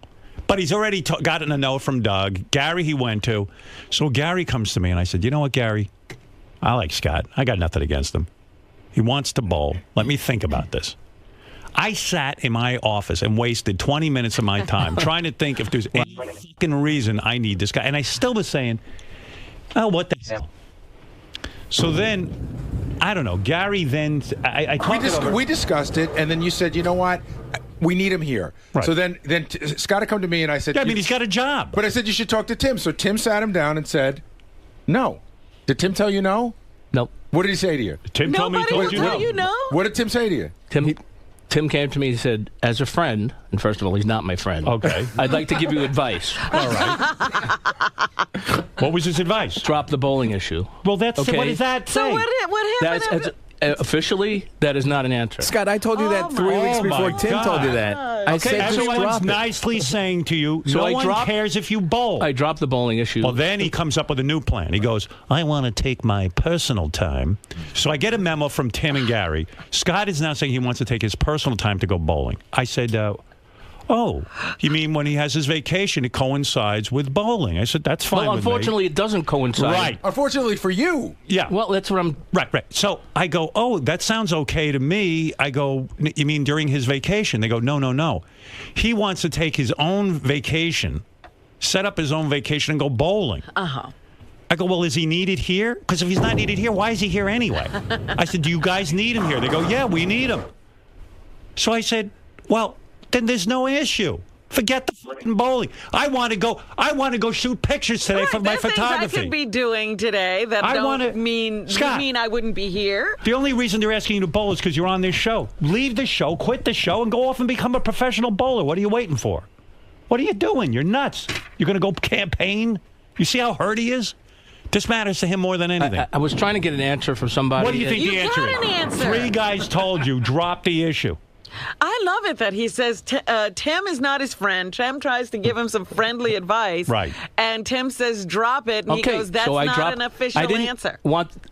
But he's already gotten a no from Doug. Gary he went to. So Gary comes to me, and I said, you know what, Gary? I like Scott. I got nothing against him. He wants to bowl. Let me think about this. I sat in my office and wasted 20 minutes of my time trying to think if there's any fucking reason I need this guy. And I still was saying, oh, what the hell? So then, I don't know. Gary then, we discussed it, and then you said, you know what? We need him here. Right. So then Scott had come to me, and I said, yeah, I mean, he's got a job. But I said, you should talk to Tim. So Tim sat him down and said, no. Did Tim tell you no? Nope. What did he say to you? Tim told me he told you no. You no. What did Tim say to you? Tim, Tim came to me and said, as a friend, and first of all, he's not my friend. Okay. I'd like to give you advice. All right. What was his advice? Drop the bowling issue. Well, that's what does that say? So what happened? Officially, that is not an answer. Scott, I told you that 3 weeks before Tim told you that. I said just everyone's drop it. nicely saying to you, So no I one cares if you bowl. I dropped the bowling issue. Well, then he comes up with a new plan. He goes, I want to take my personal time. So I get a memo from Tim and Gary. Scott is now saying he wants to take his personal time to go bowling. I said, oh, you mean when he has his vacation, it coincides with bowling? I said, that's fine Well, with me. unfortunately, it doesn't coincide. Right. Unfortunately for you. Yeah. Well, that's what I'm... Right. So I go, oh, that sounds okay to me. I go, you mean during his vacation? They go, no. He wants to take his own vacation, set up his own vacation, and go bowling. Uh-huh. I go, well, is he needed here? Because if he's not needed here, why is he here anyway? I said, do you guys need him here? They go, yeah, we need him. So I said, well, then there's no issue. Forget the fucking bowling. I want to go shoot pictures today for my photography. Things I could be doing today that mean I wouldn't be here. The only reason they're asking you to bowl is because you're on this show. Leave the show, quit the show, and go off and become a professional bowler. What are you waiting for? What are you doing? You're nuts. You're going to go campaign? You see how hurt he is? This matters to him more than anything. I was trying to get an answer from somebody. What do you think the answer is? You got an answer. 3 guys told you, drop the issue. I love it that he says Tim is not his friend. Tim tries to give him some friendly advice. Right. And Tim says, drop it. And he goes, that's not an official answer.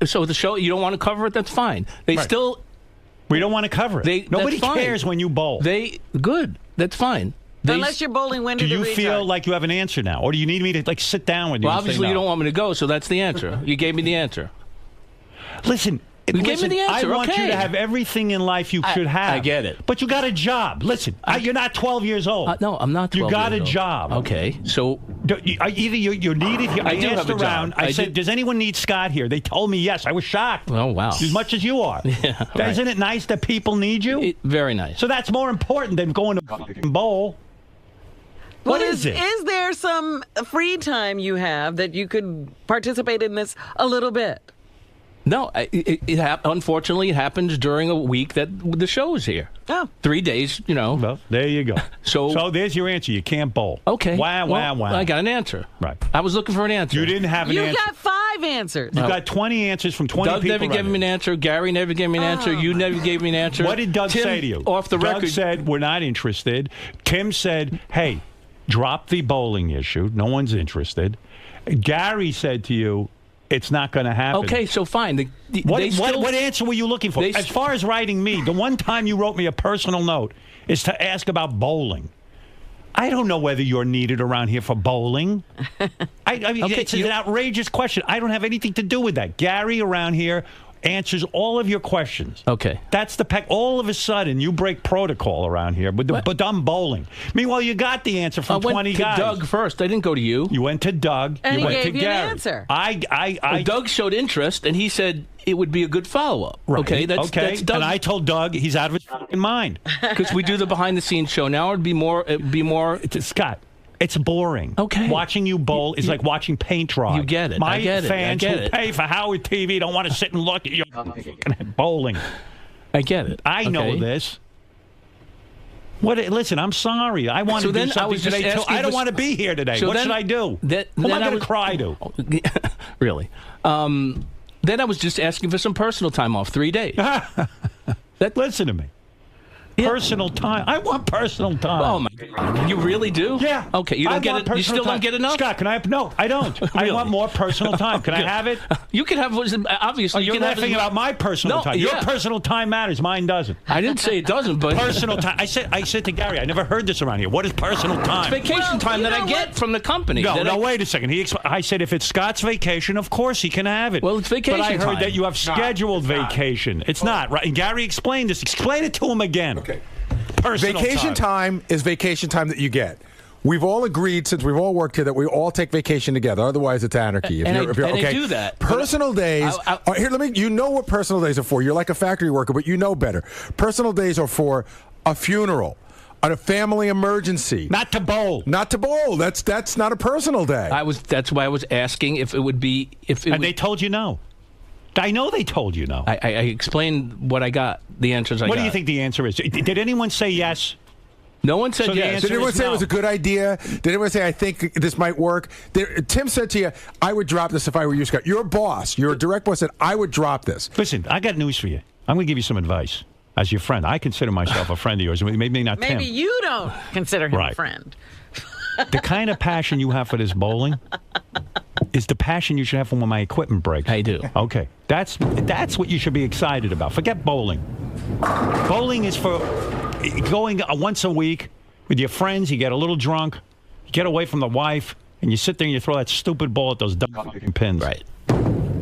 So the show, you don't want to cover it? That's fine. We don't want to cover it. Nobody cares when you bowl. Good. That's fine. Unless you're bowling when do you feel like you have an answer now? Or do you need me to sit down with you? Well, obviously you don't want me to go, so that's the answer. You gave me the answer. Listen. You gave me the answer. I want you to have everything in life you should have. I get it. But you got a job. Listen, you're not 12 years old. No, I'm not 12 You got years a old. job. Okay, so... Either you're needed here. I asked around. I said, does anyone need Scott here? They told me yes. I was shocked. Oh, wow. As much as you are. Yeah, right. Isn't it nice that people need you? Very nice. So that's more important than going to fucking bowl. What is it? Is there some free time you have that you could participate in this a little bit? No, unfortunately, it happens during a week that the show is here. Oh. 3 days, Well, there you go. So there's your answer. You can't bowl. Okay. Wow. I got an answer. Right. I was looking for an answer. You didn't have an answer. You got 5 answers. You got 20 answers from 20 Doug people. never gave me an answer. Gary never gave me an answer. You never gave me an answer. What did Doug Tim, say to you? Off the record. Doug said, we're not interested. Tim said, hey, drop the bowling issue. No one's interested. Gary said to you, it's not going to happen. Okay, so fine. What answer were you looking for? As far as writing me, the one time you wrote me a personal note is to ask about bowling. I don't know whether you're needed around here for bowling. I mean, it's an outrageous question. I don't have anything to do with that. Gary around here answers all of your questions. Okay. That's the pack. All of a sudden, you break protocol around here with the dumb bowling. Meanwhile, you got the answer from 20 guys. I went to Doug first. I didn't go to you. You went to Doug. And you went gave to you Gary. an answer. Doug showed interest, and he said it would be a good follow-up. Right. Okay, that's Doug. And I told Doug he's out of his fucking mind. Because we do the behind-the-scenes show now. It'd be more. Scott. It's boring. Okay. Watching you bowl is like watching paint dry. You get it. My I get fans it. I get who it. pay for Howard TV don't want to sit and look at you bowling. I get it. I know this. Listen, I'm sorry. I want to do something today, too. I don't want to be here today. What should I do? Who am I going to cry to? Really? Then I was just asking for some personal time off, 3 days. Listen to me. Personal time. I want personal time. Oh my God! You really do? Yeah. Okay. You don't get it. You still don't get enough. Scott, can I? No, I don't. Really? I want more personal time. Can I have it? You can have. Obviously, you're laughing about my personal time. Your personal time matters. Mine doesn't. I didn't say it doesn't, but personal time. I said to Gary, I never heard this around here. What is personal time? It's vacation time that I get from the company. No, wait a second. I said if it's Scott's vacation, of course he can have it. Well, it's vacation time. But I heard time. that you have scheduled vacation. It's not right. And Gary explained this. Explain it to him again. Okay. Vacation time is vacation time that you get. We've all agreed, since we've all worked here, that we all take vacation together. Otherwise, it's anarchy. I do that. Personal days. Here, you know what personal days are for. You're like a factory worker, but you know better. Personal days are for a funeral, a family emergency. Not to bowl. Not to bowl. That's not a personal day. That's why I was asking if it would be they told you no. I know they told you no. I explained what I got, the answers I got. What do you think the answer is? Did anyone say yes? No one said yes. Did anyone say it was a good idea? Did anyone say, I think this might work? Tim said to you, I would drop this if I were you, Scott. Your boss, your direct boss said, I would drop this. Listen, I got news for you. I'm going to give you some advice. As your friend, I consider myself a friend of yours. Maybe not Tim. Maybe you don't consider him a friend. The kind of passion you have for this bowling is the passion you should have for when my equipment breaks. I do. Okay. That's what you should be excited about. Forget bowling. Bowling is for going once a week with your friends. You get a little drunk. You get away from the wife. And you sit there and you throw that stupid ball at those dumb fucking pins. Right.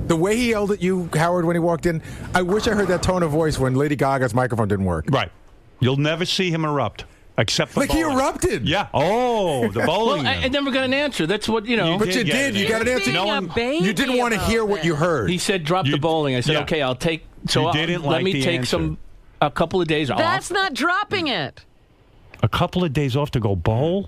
The way he yelled at you, Howard, when he walked in, I wish I heard that tone of voice when Lady Gaga's microphone didn't work. Right. You'll never see him erupt. Except for like bowling. he erupted. Yeah. Oh, the bowling. Well, I never got an answer. That's what, you know. But you did. You got an answer. You didn't want to hear what you heard. He said drop the bowling. I said, okay, I'll take. So let me take a couple of days off. That's not dropping it. A couple of days off to go bowl?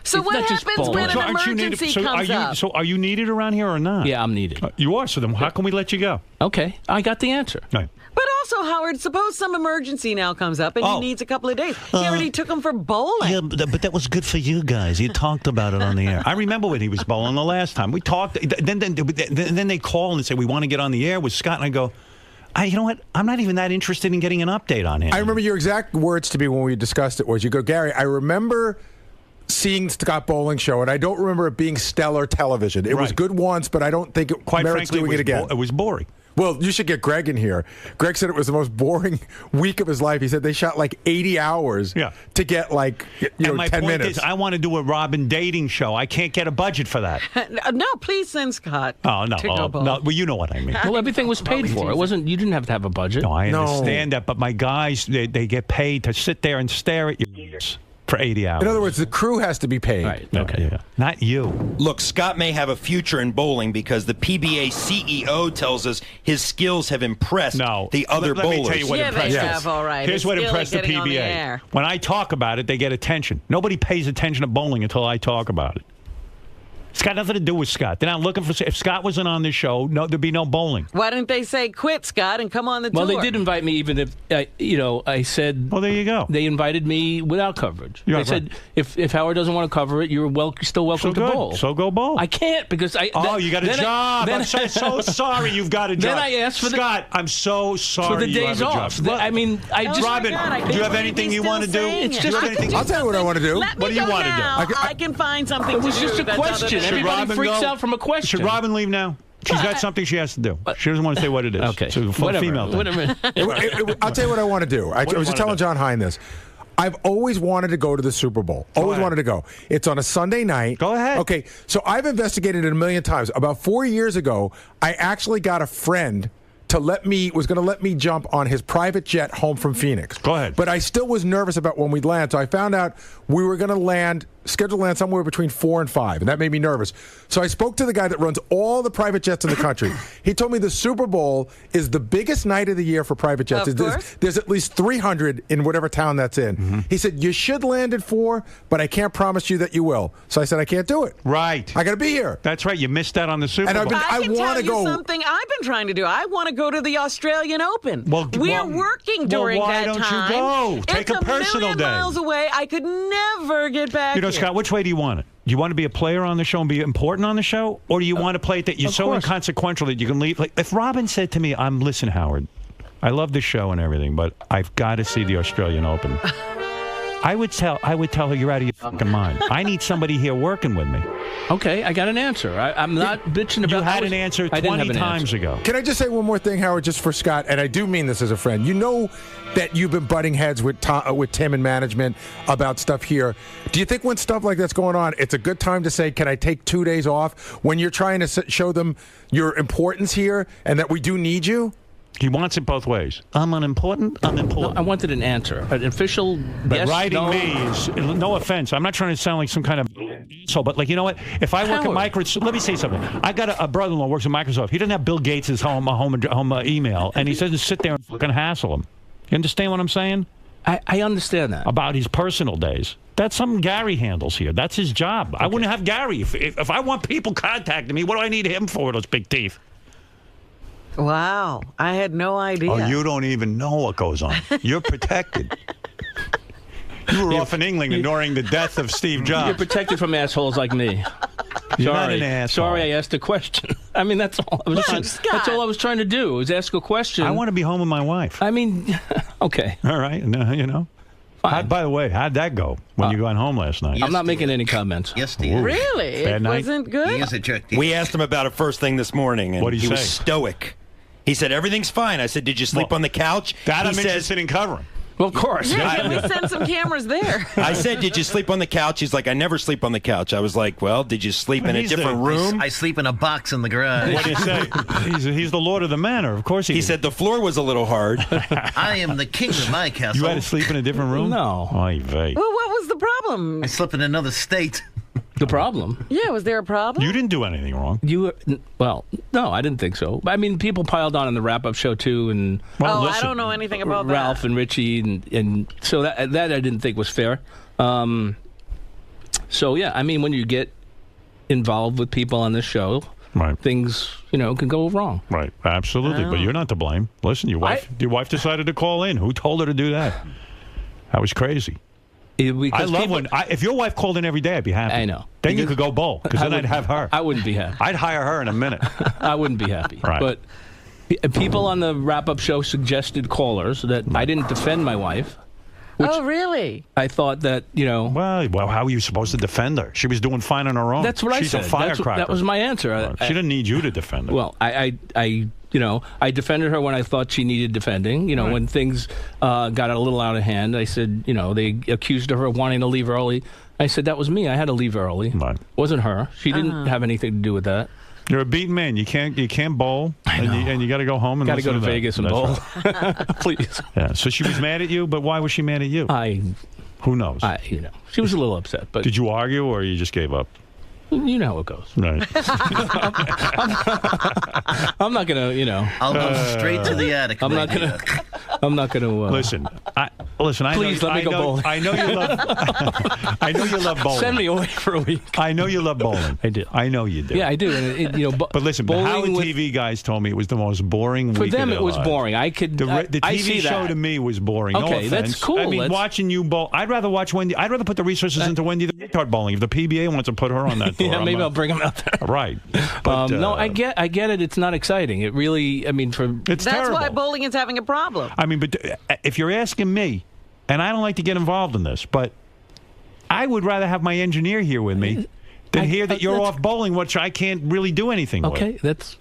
So what happens when an emergency comes up? So are you needed around here or not? Yeah, I'm needed. You are. So then how can we let you go? Okay, I got the answer. Right. But also, Howard, suppose some emergency now comes up and he needs a couple of days. He already took him for bowling. Yeah, but that was good for you guys. You talked about it on the air. I remember when he was bowling the last time. We talked. Then they call and say, we want to get on the air with Scott. And I go, you know what? I'm not even that interested in getting an update on him. I remember your exact words to me when we discussed it was, you go, Gary, I remember seeing Scott Bowling show, and I don't remember it being stellar television. It was good once, but I don't think it merits doing it again. It was boring. Well, you should get Greg in here. Greg said it was the most boring week of his life. He said they shot like 80 hours to get like, and my 10 point minutes. is, I want to do a Robin dating show. I can't get a budget for that. No, please send Scott. Oh, no. To go bowl. No. Well, you know what I mean. Well, everything was paid for. It wasn't. You didn't have to have a budget. No, I understand that, but my guys, they get paid to sit there and stare at your ears for 80 hours. In other words, the crew has to be paid. Right. Okay. Yeah. Not you. Look, Scott may have a future in bowling because the PBA CEO tells us his skills have impressed the other let bowlers. Me tell you what impressed they have, all right. Here's what impressed the PBA. When I talk about it, they get attention. Nobody pays attention to bowling until I talk about it. It's got nothing to do with Scott. They're not looking for. If Scott wasn't on this show, there'd be no bowling. Why didn't they say quit, Scott, and come on the tour? tour? Well, they did invite me, even if I said. Well, there you go. They invited me without coverage. They said if Howard doesn't want to cover it, you're still welcome to bowl. So go bowl. I can't because I. You got a job. I'm so sorry you've got a job. Then I asked for Scott. I'm so sorry for the you days have a off. job. I mean, Robin, do you have anything you want to do? It's just. I'll tell you what I want to do. Let What me do you go want to do? now. I can find something. It was to just do a that's question. other than- Everybody freaks out from a question. Should Robin leave now? She's got something she has to do. She doesn't want to say what it is. Okay. So female. Whatever. I'll tell you what I want to do. I was just telling John Hine this. I've always wanted to go to the Super Bowl. Always wanted to go. It's on a Sunday night. Go ahead. Okay, so I've investigated it a million times. About 4 years ago, I actually got a friend was going to let me jump on his private jet home from Phoenix. Go ahead. But I still was nervous about when we'd land. So I found out we were going to scheduled to land somewhere between 4 and 5, and that made me nervous. So I spoke to the guy that runs all the private jets in the country. He told me the Super Bowl is the biggest night of the year for private jets. Of course. There's at least 300 in whatever town that's in. Mm-hmm. He said, you should land at 4, but I can't promise you that you will. So I said, I can't do it. Right. I got to be here. That's right. You missed that on the Super Bowl. I can want tell to go. you something I've been trying to do. I want to go to the Australian Open. We're working during why that don't time. you go? Take it's a personal million day. miles away. I could never get back. You know, here. Scott, which way do you want it? Do you want to be a player on the show and be important on the show? Or do you want to play it that you're so inconsequential that you can leave? Like, if Robin said to me, listen, Howard, I love the show and everything, but I've got to see the Australian Open. I would tell her you're out of your fucking mind. I need somebody here working with me. Okay, I got an answer. I'm not bitching about. You had an answer 20 times ago. Can I just say one more thing, Howard, just for Scott? And I do mean this as a friend. You know that you've been butting heads with Tim and management about stuff here. Do you think when stuff like that's going on, it's a good time to say, can I take 2 days off when you're trying to show them your importance here and that we do need you? He wants it both ways. I'm unimportant. I'm important. No, I wanted an answer, an official. But yes, writing no. me is, no offense. I'm not trying to sound like some kind of asshole, but you know what? If I work at Microsoft, let me say something. I got a brother-in-law who works at Microsoft. He doesn't have Bill Gates' home email, and he doesn't sit there and fucking hassle him. You understand what I'm saying? I understand that. About his personal days. That's something Gary handles here. That's his job. Okay. I wouldn't have Gary. If I want people contacting me, what do I need him for with those big teeth? Wow. I had no idea. Oh, you don't even know what goes on. You're protected. You were off in England during the death of Steve Jobs. You're protected from assholes like me. You're not an asshole. Sorry, I asked a question. I mean, that's all. That's all I was trying to do. Was ask a question. I want to be home with my wife. I mean, okay. All right. No, you know. By the way, how'd that go when you got home last night? I'm not making any comments. Yes, Steve. Really? Bad It night? wasn't good? He is a jerk. We asked him about it first thing this morning, and What'd he was say? stoic. He said, everything's fine. I said, did you sleep on the couch? That I'm He interested in covering. Well, of course. Yeah, can we send some cameras there? I said, did you sleep on the couch? He's like, I never sleep on the couch. I was like, well, did you sleep in a different room? I sleep in a box in the garage. What did he say? He's the lord of the manor. Of course He said the floor was a little hard. I am the king of my castle. You had to sleep in a different room? No. Oy vey. Well, what was the problem? I slept in another state. The problem? Yeah, was there a problem? You didn't do anything wrong. Well, no, I didn't think so. I mean, people piled on in the wrap-up show, too, and I don't know anything about that. Ralph and Richie, and so that I didn't think was fair. So, yeah, I mean, when you get involved with people on this show, right, things, can go wrong. Right, absolutely, but you're not to blame. Listen, your wife decided to call in. Who told her to do that? That was crazy. I love if your wife called in every day, I'd be happy. I know. Then you could go bowl, because then I'd have her. I wouldn't be happy. I'd hire her in a minute. I wouldn't be happy. Right. But people on the wrap-up show suggested callers that I didn't defend my wife. Oh, really? I thought that, Well, how are you supposed to defend her? She was doing fine on her own. That's what She's I said. a firecracker. That was my answer. She didn't need you to defend her. Well, I defended her when I thought she needed defending. Right. When things got a little out of hand, I said, they accused her of wanting to leave early. I said, that was me. I had to leave early. Right. Wasn't her. She didn't have anything to do with that. You're a beaten man. You can't bowl, and you got to go home and got to go to that. Vegas and That's bowl. right. Please. Yeah. So she was mad at you, but why was she mad at you? Who knows? She was a little upset. But did you argue, or you just gave up? You know how it goes. Right. I'm not gonna, I'll go straight to the attic. I'm not gonna. Listen. I Please let me go bowling. I know you love. I know you love bowling. Send me away for a week. I know you love bowling. I do. I know you do. Yeah, I do. And but listen, the Howard TV guys told me it was the most boring for week them. of their It was lives. boring. I could. The I TV see show that. to me was boring. Okay, no offense. that's cool. I mean, watching you bowl. I'd rather watch Wendy. I'd rather put the resources into Wendy the retard bowling. If the PBA wants to put her on that tour, Yeah, maybe I'll bring him out there. Right. But, no, I get it. It's not exciting. It really. I mean, it's That's terrible. why bowling is having a problem. I mean, but if you're asking me, and I don't like to get involved in this, but I would rather have my engineer here with me than hear that you're off bowling, which I can't really do anything with. Okay, that's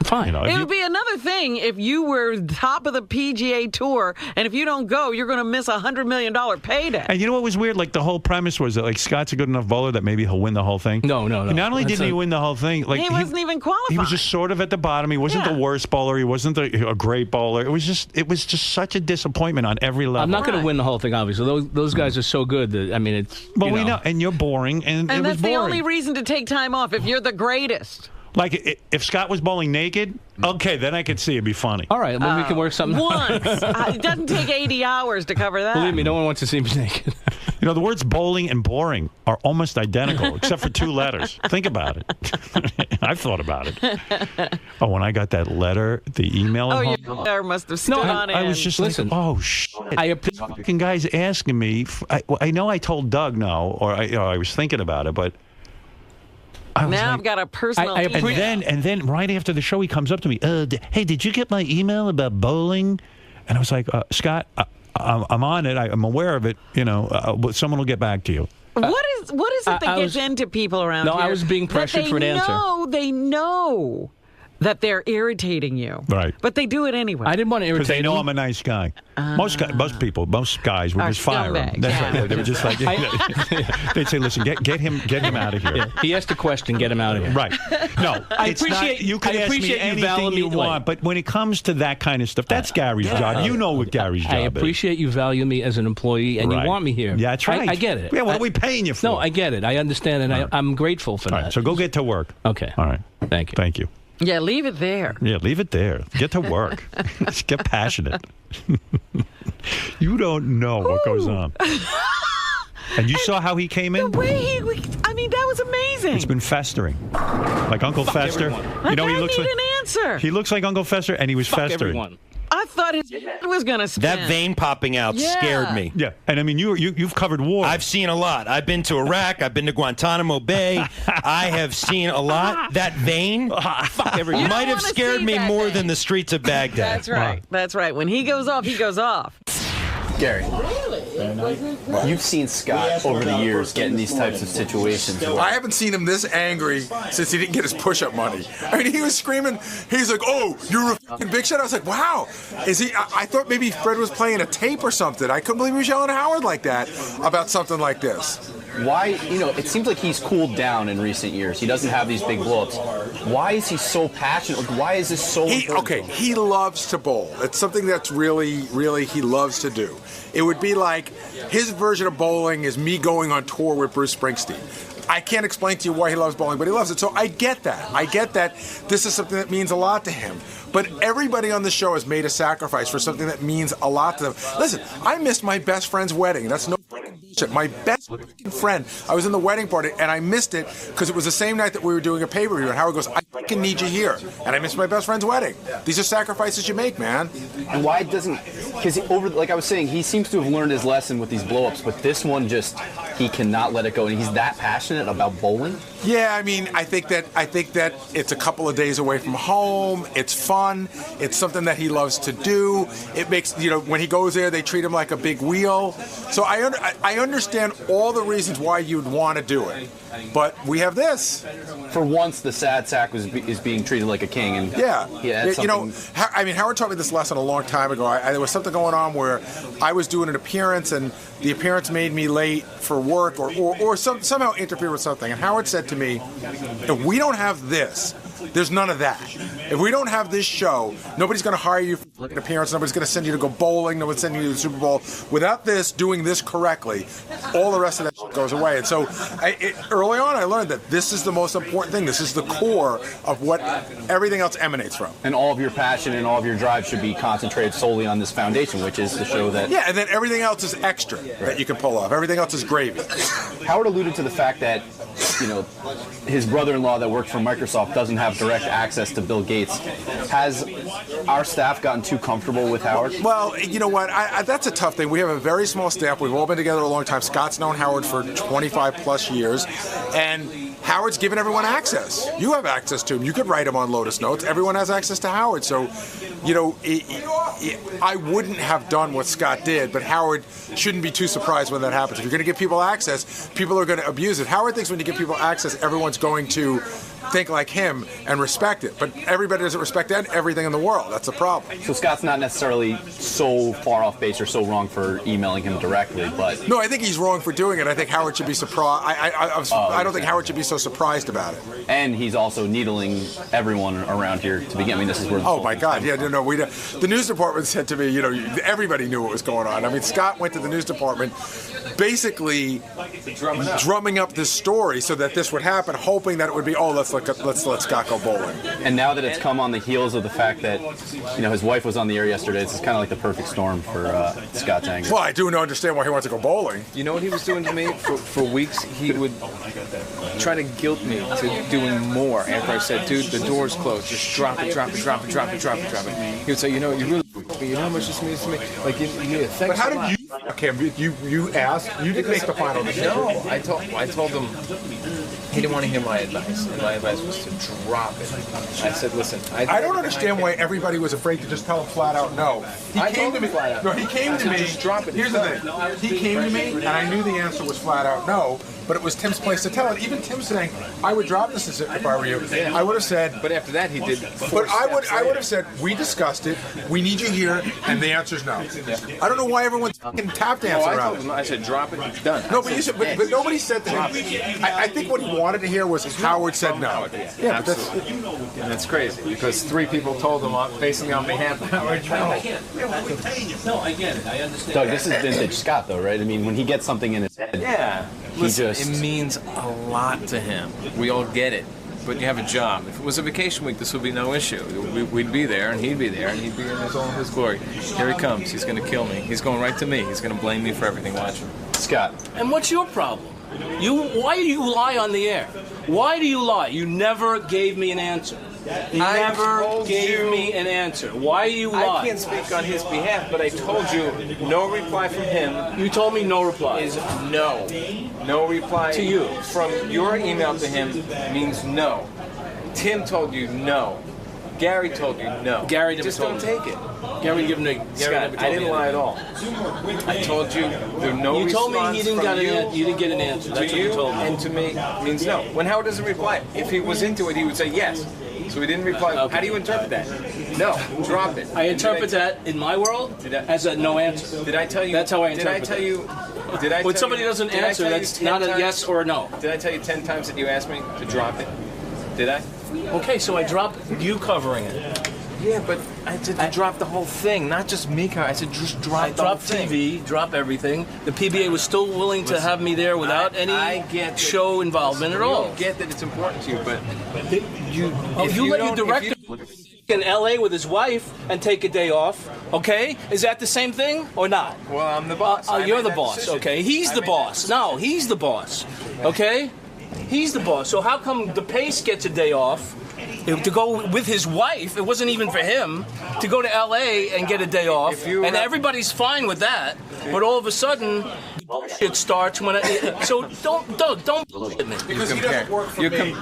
fine. It would be another thing if you were top of the PGA Tour, and if you don't go, you're going to miss $100 million payday. And you know what was weird? Like, the whole premise was that, like, Scott's a good enough bowler that maybe he'll win the whole thing. No. And not only didn't he win the whole thing, like he wasn't even qualified. He was just sort of at the bottom. He wasn't the worst bowler. He wasn't a great bowler. It was just such a disappointment on every level. I'm not going to win the whole thing, obviously. Those guys are so good that, I mean, it's. But we know, and you're boring, and it was that's the boring. only reason to take time off if you're the greatest. Like, if Scott was bowling naked, okay, then I could see it'd be funny. All right, then we can work something Once. It doesn't take 80 hours to cover that. Believe me, no one wants to see me naked. You know, the words bowling and boring are almost identical, except for 2 letters. Think about it. I've thought about it. Oh, when I got that letter, the email. Oh, at your home, letter must have stood on I end. was just Listen, like, oh, shit. This fucking guy's asking me. I know I told Doug no, or I was thinking about it, but. Now I've got a personal and then right after the show, he comes up to me. Hey, did you get my email about bowling? And I was like, Scott, I'm on it. I'm aware of it. But someone will get back to you. What is it that gets into people around here? No, I was being pressured for an answer. They know that they're irritating you. Right. But they do it anyway. I didn't want to irritate Because they know him. I'm a nice guy. Most guys would Are just fire him. scumbags. That's right. They were just like, they'd say, listen, get him out of here. Yeah, he asked a question, get him out of here. Right. No, I it's appreciate not, you can I ask me appreciate you anything valuing you me. want, but when it comes to that kind of stuff, that's Gary's job. You know what Gary's job I appreciate you value me as an employee, and Right. you want me here. Yeah, that's right. I get it. Yeah, what are we paying you for? No, I get it. I understand, and I'm grateful for All that. right, so go get to work. Okay. All right. Thank you. Thank you. Yeah, leave it there. Yeah, leave it there. Get to work. Just get passionate. You don't know what goes on. And you saw how he came in? The way mean, that was amazing. It's been festering, like Uncle Fester. Like, He I looks need like an answer. he looks like Uncle Fester, and he was festering. Everyone. I thought his was going to spin. That vein popping out scared me. Yeah, and I mean, you've covered war. I've seen a lot. I've been to Iraq. I've been to Guantanamo Bay. I have seen a lot. That vein might have scared me more than the streets of Baghdad. That's right. That's right. When he goes off, he goes off. Gary, you've seen Scott over the years get in these types of situations. I haven't seen him this angry since he didn't get his push-up money. I mean, he was screaming. He's like, "Oh, you're a fucking big shot." I was like, "Wow, is he?" I thought maybe Fred was playing a tape or something. I couldn't believe he was yelling at Howard like that about something like this. Why, it seems like he's cooled down in recent years. He doesn't have these big blow-ups. Why is he so passionate? Why is this so important? Okay, he loves to bowl. It's something that's really he loves to do. It would be like his version of bowling is me going on tour with Bruce Springsteen. I can't explain to you why he loves bowling, but he loves it. So I get that. I get that this is something that means a lot to him. But everybody on the show has made a sacrifice for something that means a lot to them. Listen, I missed my best friend's wedding. That's no fucking bullshit. My best friend, I was in the wedding party, and I missed it because it was the same night that we were doing a pay-per-view. And Howard goes, "I fucking need you here." And I missed my best friend's wedding. These are sacrifices you make, man. And why doesn't... Because like I was saying, he seems to have learned his lesson with these blow-ups, but this one just... He cannot let it go, and he's that passionate about bowling? Yeah, I mean, I think that it's a couple of days away from home. It's fun. It's something that he loves to do. It makes, when he goes there, they treat him like a big wheel. So I understand all the reasons why you'd want to do it. But we have this. For once, the sad sack is being treated like a king, and Howard taught me this lesson a long time ago. There was something going on where I was doing an appearance, and the appearance made me late for work, or somehow interfered with something. And Howard said to me, "If we don't have this, there's none of that. If we don't have this show, nobody's going to hire you for an appearance. Nobody's going to send you to go bowling. Nobody's sending you to the Super Bowl. Without this, doing this correctly, all the rest of that shit goes away." And so early on, I learned that this is the most important thing. This is the core of what everything else emanates from. And all of your passion and all of your drive should be concentrated solely on this foundation, which is the show that... Yeah, and then everything else is extra that you can pull off. Everything else is gravy. Howard alluded to the fact that, his brother-in-law that worked for Microsoft doesn't have direct access to Bill Gates. Has our staff gotten too comfortable with Howard? Well, you know what? That's a tough thing. We have a very small staff. We've all been together a long time. Scott's known Howard for 25 plus years, and Howard's given everyone access. You have access to him. You could write him on Lotus Notes. Everyone has access to Howard. So, I wouldn't have done what Scott did, but Howard shouldn't be too surprised when that happens. If you're going to give people access, people are going to abuse it. Howard thinks when you give people access, everyone's going to think like him and respect it. But everybody doesn't respect everything in the world. That's the problem. So Scott's not necessarily so far off base or so wrong for emailing him directly, but... No, I think he's wrong for doing it. I think Howard should be surprised. I don't think Howard should be so surprised about it. And he's also needling everyone around here to begin. I mean, this is where... Oh, my God. Yeah, no, the news department said to me, everybody knew what was going on. I mean, Scott went to the news department basically drumming up this story so that this would happen, hoping that it would be, let's let Scott go bowling. And now that it's come on the heels of the fact that, his wife was on the air yesterday, it's kind of like the perfect storm for Scott's anger. Well, I do understand why he wants to go bowling. You know what he was doing to me? For weeks, he would try to guilt me to doing more after I said, "Dude, the door's closed. Just drop it. He would say, "You really, how much this means to me?" Like, thanks. But how did you fuck him? You asked? You didn't make the final decision. No, I told him he didn't want to hear my advice, and my advice was to drop it. I said, "Listen, I don't understand why everybody was afraid to just tell him flat out no." He came to me. No, he came to me. Just drop it. Here's the thing. He came to me, and I knew the answer was flat out no. But it was Tim's place to tell it. Even Tim saying, "I would drop this if I were you." I would have said. But after that, he did. But I would have said, "We discussed it. We need you here," and the answer's no. I don't know why everyone's fucking tap dancing around. I said, "Drop it. It's done." No, but nobody said to him. I think what he wanted to hear was Howard said no. Yeah, but that's crazy because 3 people told him basically on behalf of Howard. No, I get it. I understand. Doug, this is vintage Scott, though, right? I mean, when he gets something in his head, it means a lot to him. We all get it. But you have a job. If it was a vacation week, this would be no issue. We'd be there, and he'd be there, and he'd be in all his glory. Here he comes. He's going to kill me. He's going right to me. He's going to blame me for everything. Watch him. Scott. And what's your problem? Why do you lie on the air? Why do you lie? You never gave me an answer. You never gave me an answer. Why do you lie? I can't speak on his behalf, but I told you no reply from him. You told me no reply. Is no. No reply to you. From your email to him means no. Tim told you no. Gary told you no. Gary never just told don't me. take it. Gary never Scott, I didn't lie at all. I told you there no You told me response he didn't from you didn't get an answer. That's to what you you told me. and to me means no. When Howard doesn't reply, if he was into it, he would say yes. So he didn't reply. Okay. How do you interpret that? No, drop it. I interpret that in my world as a no answer. Did I tell you? That's how I interpret Did I tell you? Did I? When tell somebody you, doesn't did I answer, tell you that's 10 not a times? yes or a no. Did I tell you 10 times that you asked me to drop it? Did I? Okay, so I dropped you covering it. Yeah, but I said to drop the whole thing, not just Mika. I said just drop the whole Drop thing. TV, drop everything. The PBA was still willing to have me there without any show involvement at all. I get that it's important to you, but you let your director in L.A. with his wife and take a day off. Okay, is that the same thing or not? Well, I'm the boss. You're the boss. Okay, he's the boss. No, he's the boss. Okay, he's the boss. So how come the Pace gets a day off? To go with his wife, it wasn't even for him, to go to L.A. and get a day off, and everybody's fine with that, but all of a sudden, it starts when so don't bullshit me. Because he doesn't work for me.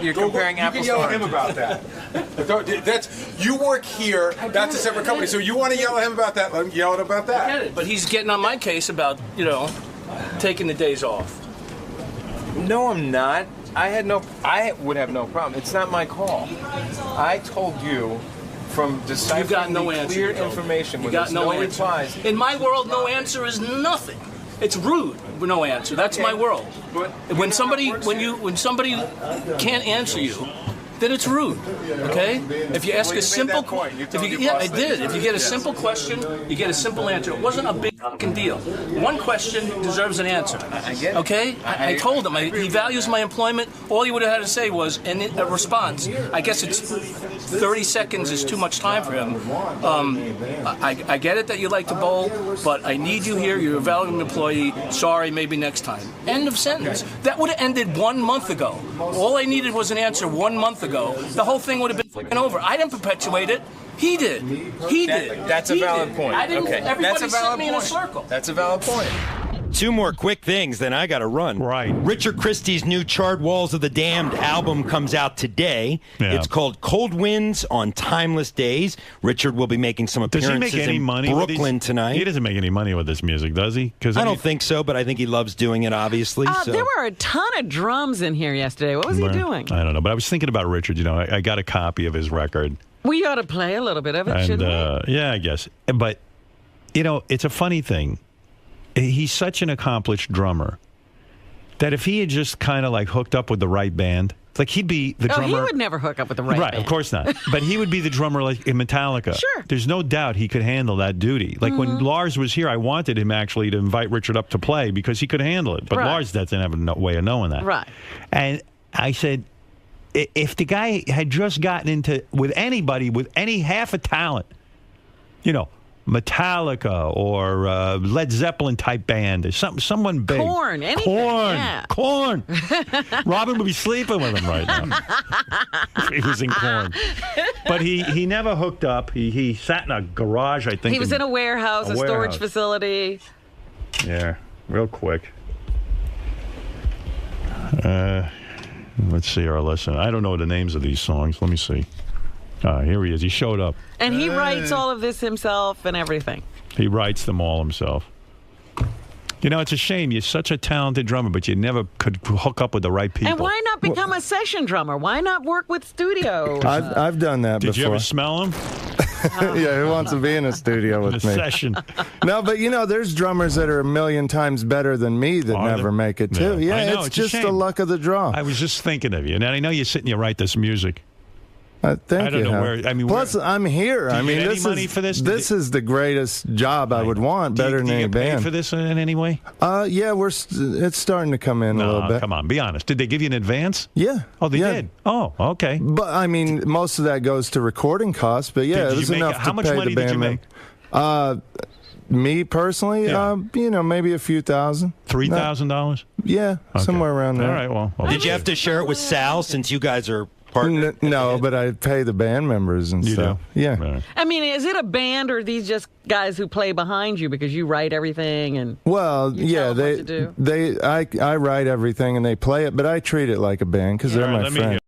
You're comparing apples to oranges. You can yell at him about that. That's you work here. That's a separate company. So you want to yell at him about that? Let him yell at him about that. I get it, but he's getting on my case about taking the days off. No, I'm not. I would have no problem. It's not my call. I told you from deciphering You got no the answer. clear information You when got there's no no answer. replies. In my world, no answer is nothing. It's rude. No answer. That's my world. When somebody can't answer you, then it's rude. Okay? If you ask a simple question, I did. If you get a simple question, you get a simple answer. It wasn't a big fucking deal. One question deserves an answer. I get it. Okay? I told him he values my employment. All he would have had to say was, in a response, I guess it's 30 seconds is too much time for him. I get it that you like to bowl, but I need you here. You're a valuable employee. Sorry, maybe next time. End of sentence. That would have ended 1 month ago. All I needed was an answer 1 month ago. The whole thing would have been fucking over. I didn't perpetuate it. He did. He did. That's a valid point. I didn't. Okay. Everybody That's a valid sent me in a point. circle. That's a valid point. Two more quick things, then I got to run. Right. Richard Christie's new Charred Walls of the Damned album comes out today. Yeah. It's called Cold Winds on Timeless Days. Richard will be making some Does appearances he make any in money Brooklyn with these? tonight. He doesn't make any money with this music, does he? Because I don't think so, but I think he loves doing it, obviously. So. There were a ton of drums in here yesterday. What was he doing? I don't know, but I was thinking about Richard. I got a copy of his record. We ought to play a little bit of it, And, shouldn't we? yeah, I guess. But, it's a funny thing. He's such an accomplished drummer that if he had just kind of like hooked up with the right band, like he'd be the drummer. He would never hook up with the right band. Of course not. But he would be the drummer like in Metallica. Sure. There's no doubt he could handle that duty. Like when Lars was here, I wanted him actually to invite Richard up to play because he could handle it. But Right. Lars doesn't have a way of knowing that. Right. And I said, if the guy had just gotten into with anybody with any half a talent, Metallica or Led Zeppelin type band or someone big. Korn, anything. Korn. Yeah. Korn. Robin would be sleeping with him right now. If he was in Korn. But he never hooked up. He sat in a garage, I think. He was in a warehouse, a storage warehouse. facility. Yeah, real quick. Let's see our lesson. I don't know the names of these songs. Let me see. Here he is. He showed up. And he writes all of this himself and everything. He writes them all himself. It's a shame. You're such a talented drummer, but you never could hook up with the right people. And why not become a session drummer? Why not work with studio? I've done that before. Did you ever smell him? Yeah, who wants to be in a studio with me? Session. No, but there's drummers that are a million times better than me that never make it too. Yeah, I know, it's a just the shame. luck of the draw. I was just thinking of you, and I know you sit and you write this music. Thank I don't you. know Howard. where. I mean, plus I'm here. Do you I mean, get any this money is for this? This is the greatest job I would want, better than do you any get paid band. for this in any way? Yeah, it's starting to come in a little bit. Come on, be honest. Did they give you an advance? Yeah. Oh, they did. Oh, okay. But I mean, most of that goes to recording costs. But yeah, Did it you was make- enough how to much pay money the did you band. make? Me personally, maybe a few thousand. $3,000? Yeah, somewhere around there. All right, well. Did you have to share it with Sal since you guys are partners? No, but I pay the band members and stuff. Do? Yeah. Right. I mean, is it a band or are these just guys who play behind you because you write everything and Well, tell them what to do? I write everything and they play it, but I treat it like a band because they're my friends.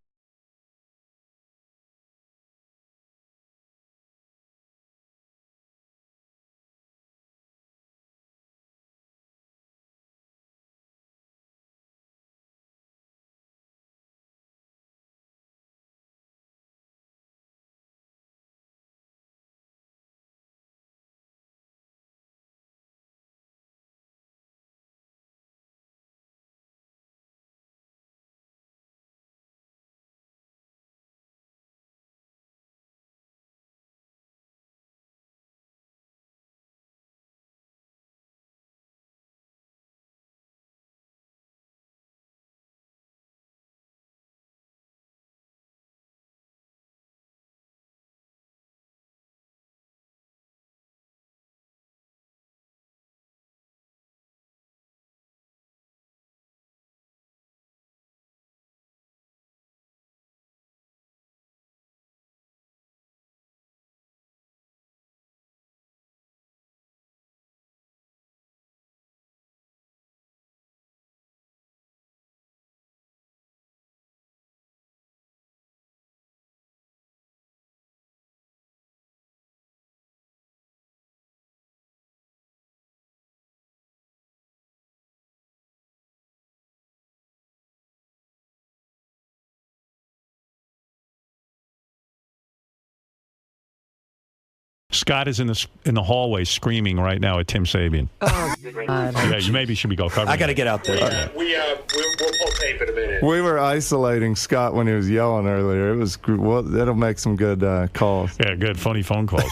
Scott is in the hallway screaming right now at Tim Sabian. Oh, God. Yeah, you maybe should go covering. I got to get out there. Yeah. We'll pull tape in a minute. We were isolating Scott when he was yelling earlier. It was that'll make some good calls. Yeah, good funny phone calls.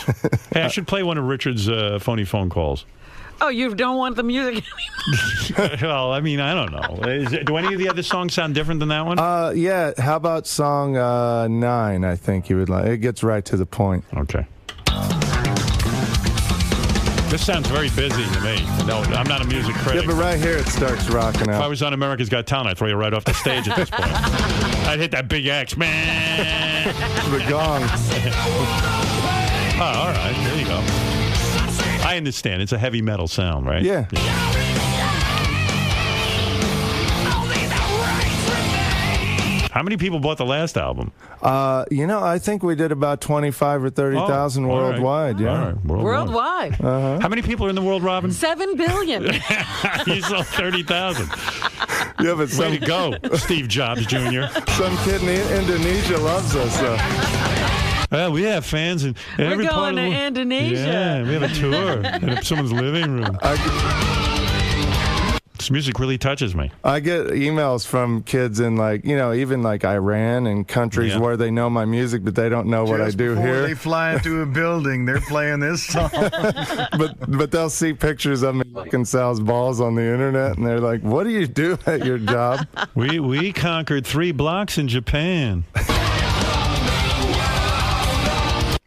Hey, I should play one of Richard's funny phone calls. Oh, you don't want the music anymore? Well, I mean, I don't know. Do any of the other songs sound different than that one? Yeah. How about song 9? I think you would like. It gets right to the point. Okay. This sounds very busy to me. No, I'm not a music critic. Yeah, but right here it starts rocking out. If I was on America's Got Talent, I'd throw you right off the stage at this point. I'd hit that big X, man. The gong. Oh, all right. There you go. I understand. It's a heavy metal sound, right? Yeah. How many people bought the last album? I think we did about 25 or 30,000 worldwide. Yeah. All right. Worldwide. How many people are in the world, Robin? 7 billion. You sold 30,000. Yeah, but way to go, Steve Jobs Jr. Some kid in Indonesia loves us. Well, we have fans in every We're part going of the to Indonesia. Yeah, we have a tour in someone's living room. This music really touches me. I get emails from kids in even Iran and countries where they know my music, but they don't know what I do here. They fly into a building, they're playing this song. but they'll see pictures of me fucking Sal's balls on the internet, and they're like, "What do you do at your job?" We conquered 3 blocks in Japan.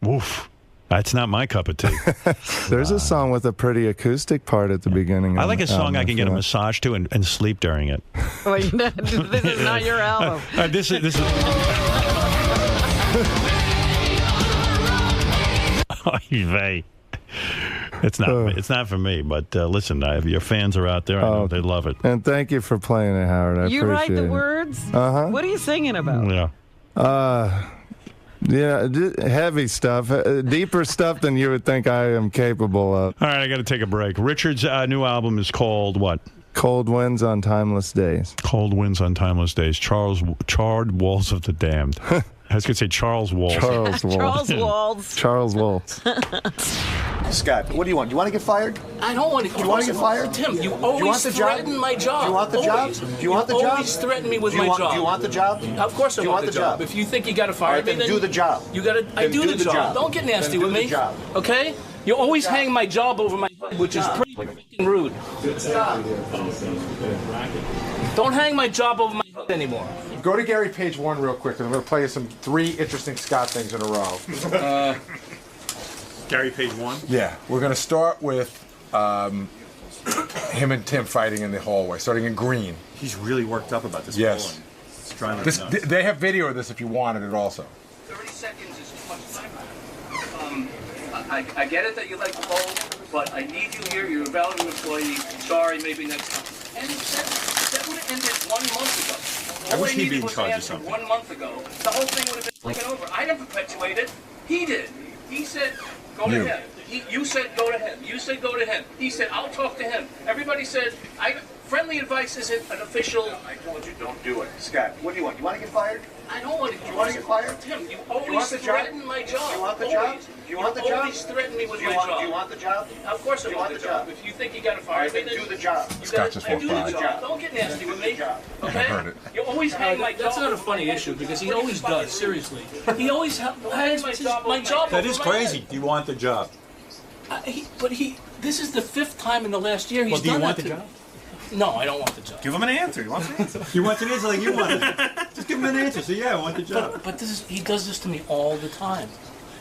Woof. That's not my cup of tea. There's a song with a pretty acoustic part at the beginning. I like a song I can get a massage to and sleep during it. Wait, this is not your album. This is. It's not. It's not for me. But listen, if your fans are out there, I know they love it. And thank you for playing it, Howard. I You appreciate write the it. words? What are you singing about? Yeah. Yeah, heavy stuff, deeper stuff than you would think I am capable of. All right, I got to take a break. Richard's new album is called what? Cold Winds on Timeless Days. Cold Winds on Timeless Days. Charred Walls of the Damned. I was going to say Charles Waltz. Charles Waltz. Charles Waltz. Charles Waltz. Scott, what do you want? Do you want to get fired? I don't want to. Do you want to get fired? Tim, you want the always job? threaten my job. Do you want the Always. job? Do you want the job? always threaten me with my job. Do you want the job? Of course I want the job. If you think you got to fire me, then do the job. You got to. I do the job. Don't get nasty with me. Okay? You always hang my job over my head, which is pretty fucking rude. Don't hang my job over my head anymore. Go to Gary page 1 real quick, and I'm going to play you some 3 interesting Scott things in a row. Gary page 1? Yeah. We're going to start with him and Tim fighting in the hallway, starting in green. He's really worked up about this. Yes. Bowling. It's driving me This, nuts. they have video of this if you wanted it also. 30 seconds is too much time. I get it that you like to bowl, but I need you here. You're a valuable employee. Sorry, maybe next time. And that would have ended 1 month ago. I wish he'd be in was charge of answer something. 1 month ago. The whole thing would have been taken over. I didn't perpetuate it. He did. He said, go to You. him. You said, go to him. You said, go to him. He said, I'll talk to him. Everybody said, friendly advice isn't an official. I told you don't do it. Scott, what do you want? You want to get fired? I don't want to. You want to get fired? Tim, you want always the job? threaten my job. You want the Always. job? You want the job? always threaten me with Do you my want- job. do you want the job? Of course I Do you want want the the job. job? If you think you got to fire me, Then do the job. You Scott gotta, just I walked do by. the job. Don't get nasty with me. I Okay? heard it. You always hang my That's job not a over funny my- issue because he always does. Seriously, he always hangs my job That is over my crazy. head. Do you want the job? This is the 5th time in the last year he's Well, do you done want that the to job? No, I don't want the job. Give him an answer. He wants an answer. He wants an answer like you want it. Just give him an answer. Say, yeah, I want the job. But he does this to me all the time.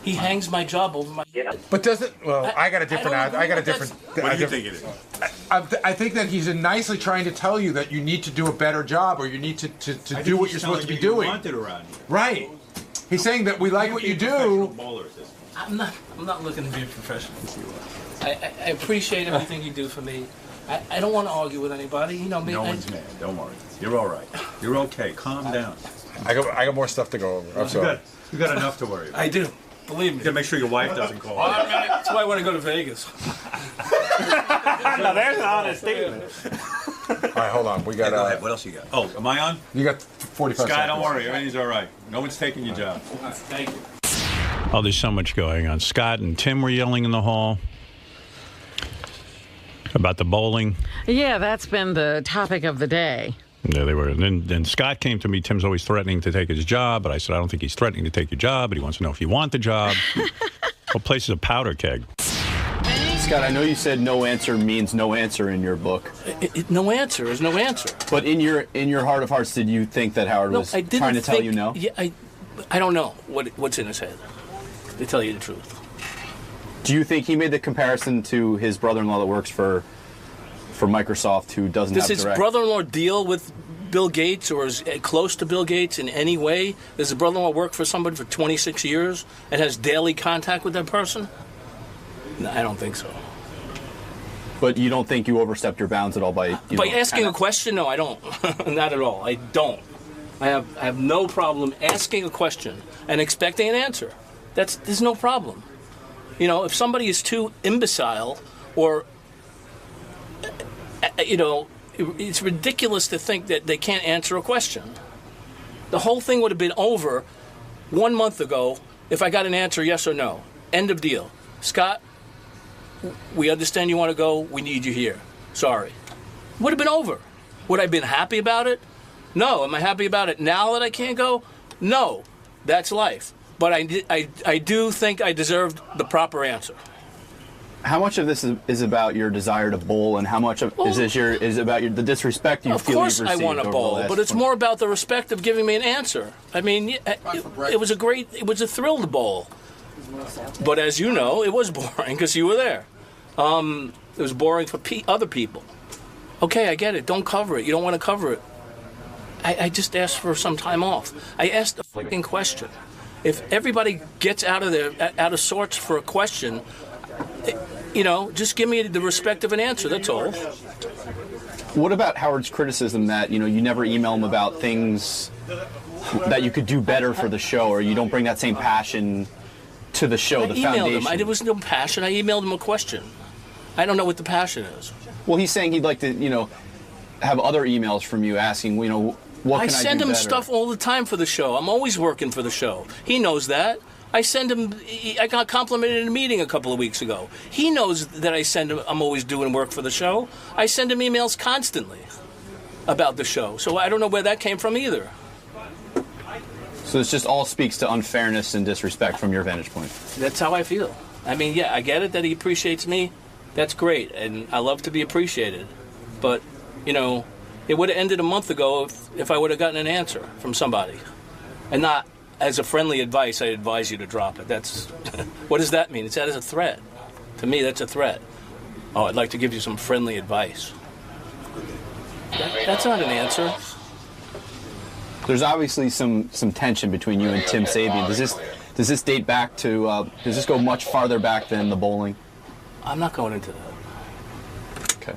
He hangs my job over my head. But does it? Well, I got a different. I got a different. What do you think it is? I think that he's nicely trying to tell you that you need to do a better job, or you need to do what you're supposed to be doing. You want it around here. Right. He's saying that we like what you do. I'm not looking to be a professional. I appreciate everything you do for me. I don't want to argue with anybody. You know me. No one's mad. Don't worry. You're all right. You're okay. Calm down. I got more stuff to go over. I'm sorry. You got enough to worry about. I do. Believe me. You gotta make sure your wife doesn't call. That's why I want to go to Vegas. Now there's an honest statement. All right, hold on. We got. Go ahead. What else you got? Oh, am I on? You got 45 Scott, seconds. don't worry. Everything's all right. No one's taking your job. Thank you. Oh, there's so much going on. Scott and Tim were yelling in the hall about the bowling. Yeah, that's been the topic of the day. Yeah, they were. And then Scott came to me. Tim's always threatening to take his job, but I said, I don't think he's threatening to take your job, but he wants to know if you want the job. Whole place is a powder keg. Scott, I know you said no answer means no answer in your book. No answer is no answer. But in your heart of hearts, did you think that Howard was trying to tell you no? Yeah, I don't know what's in his head, to tell you the truth. Do you think he made the comparison to his brother-in-law that works for Microsoft, who doesn't Does have his direct? brother-in-law deal with Bill Gates or is close to Bill Gates in any way? Does his brother-in-law work for somebody for 26 years and has daily contact with that person? No, I don't think so. But you don't think you overstepped your bounds at all by Asking a question? No, I don't. Not at all. I don't. I have no problem asking a question and expecting an answer. There's no problem. You know, if somebody is too imbecile or it's ridiculous to think that they can't answer a question. The whole thing would have been over 1 month ago if I got an answer yes or no. End of deal. Scott, we understand you want to go. We need you here. Sorry. Would have been over. Would I have been happy about it? No. Am I happy about it now that I can't go? No. That's life. But I do think I deserved the proper answer. How much of this is about your desire to bowl, and how much of is about the disrespect you feel you've received? Of course I want to bowl, but it's more about the respect of giving me an answer. I mean, it was a thrill to bowl. But as you know, it was boring because you were there. It was boring for other people. Okay, I get it. Don't cover it. You don't want to cover it. I just asked for some time off. I asked a fucking question. If everybody gets out of sorts for a question, just give me the respect of an answer. That's all. What about Howard's criticism that you never email him about things that you could do better for the show, or you don't bring that same passion to the show, the foundation? There was no passion. I emailed him a question. I don't know what the passion is. Well, he's saying he'd like to, have other emails from you asking, what can I do send him better? stuff all the time for the show. I'm always working for the show. He knows that. I send him. I got complimented in a meeting a couple of weeks ago. He knows that I'm always doing work for the show. I send him emails constantly about the show. So I don't know where that came from either. So this just all speaks to unfairness and disrespect from your vantage point. That's how I feel. I mean, yeah, I get it that he appreciates me. That's great, and I love to be appreciated. But, it would have ended a month ago if I would have gotten an answer from somebody. And not as a friendly advice, I advise you to drop it. What does that mean? It's that as a threat. To me, that's a threat. Oh, I'd like to give you some friendly advice. That's not an answer. There's obviously some tension between you and Tim Sabian. Does this date back to? Does this go much farther back than the bowling? I'm not going into that. Okay.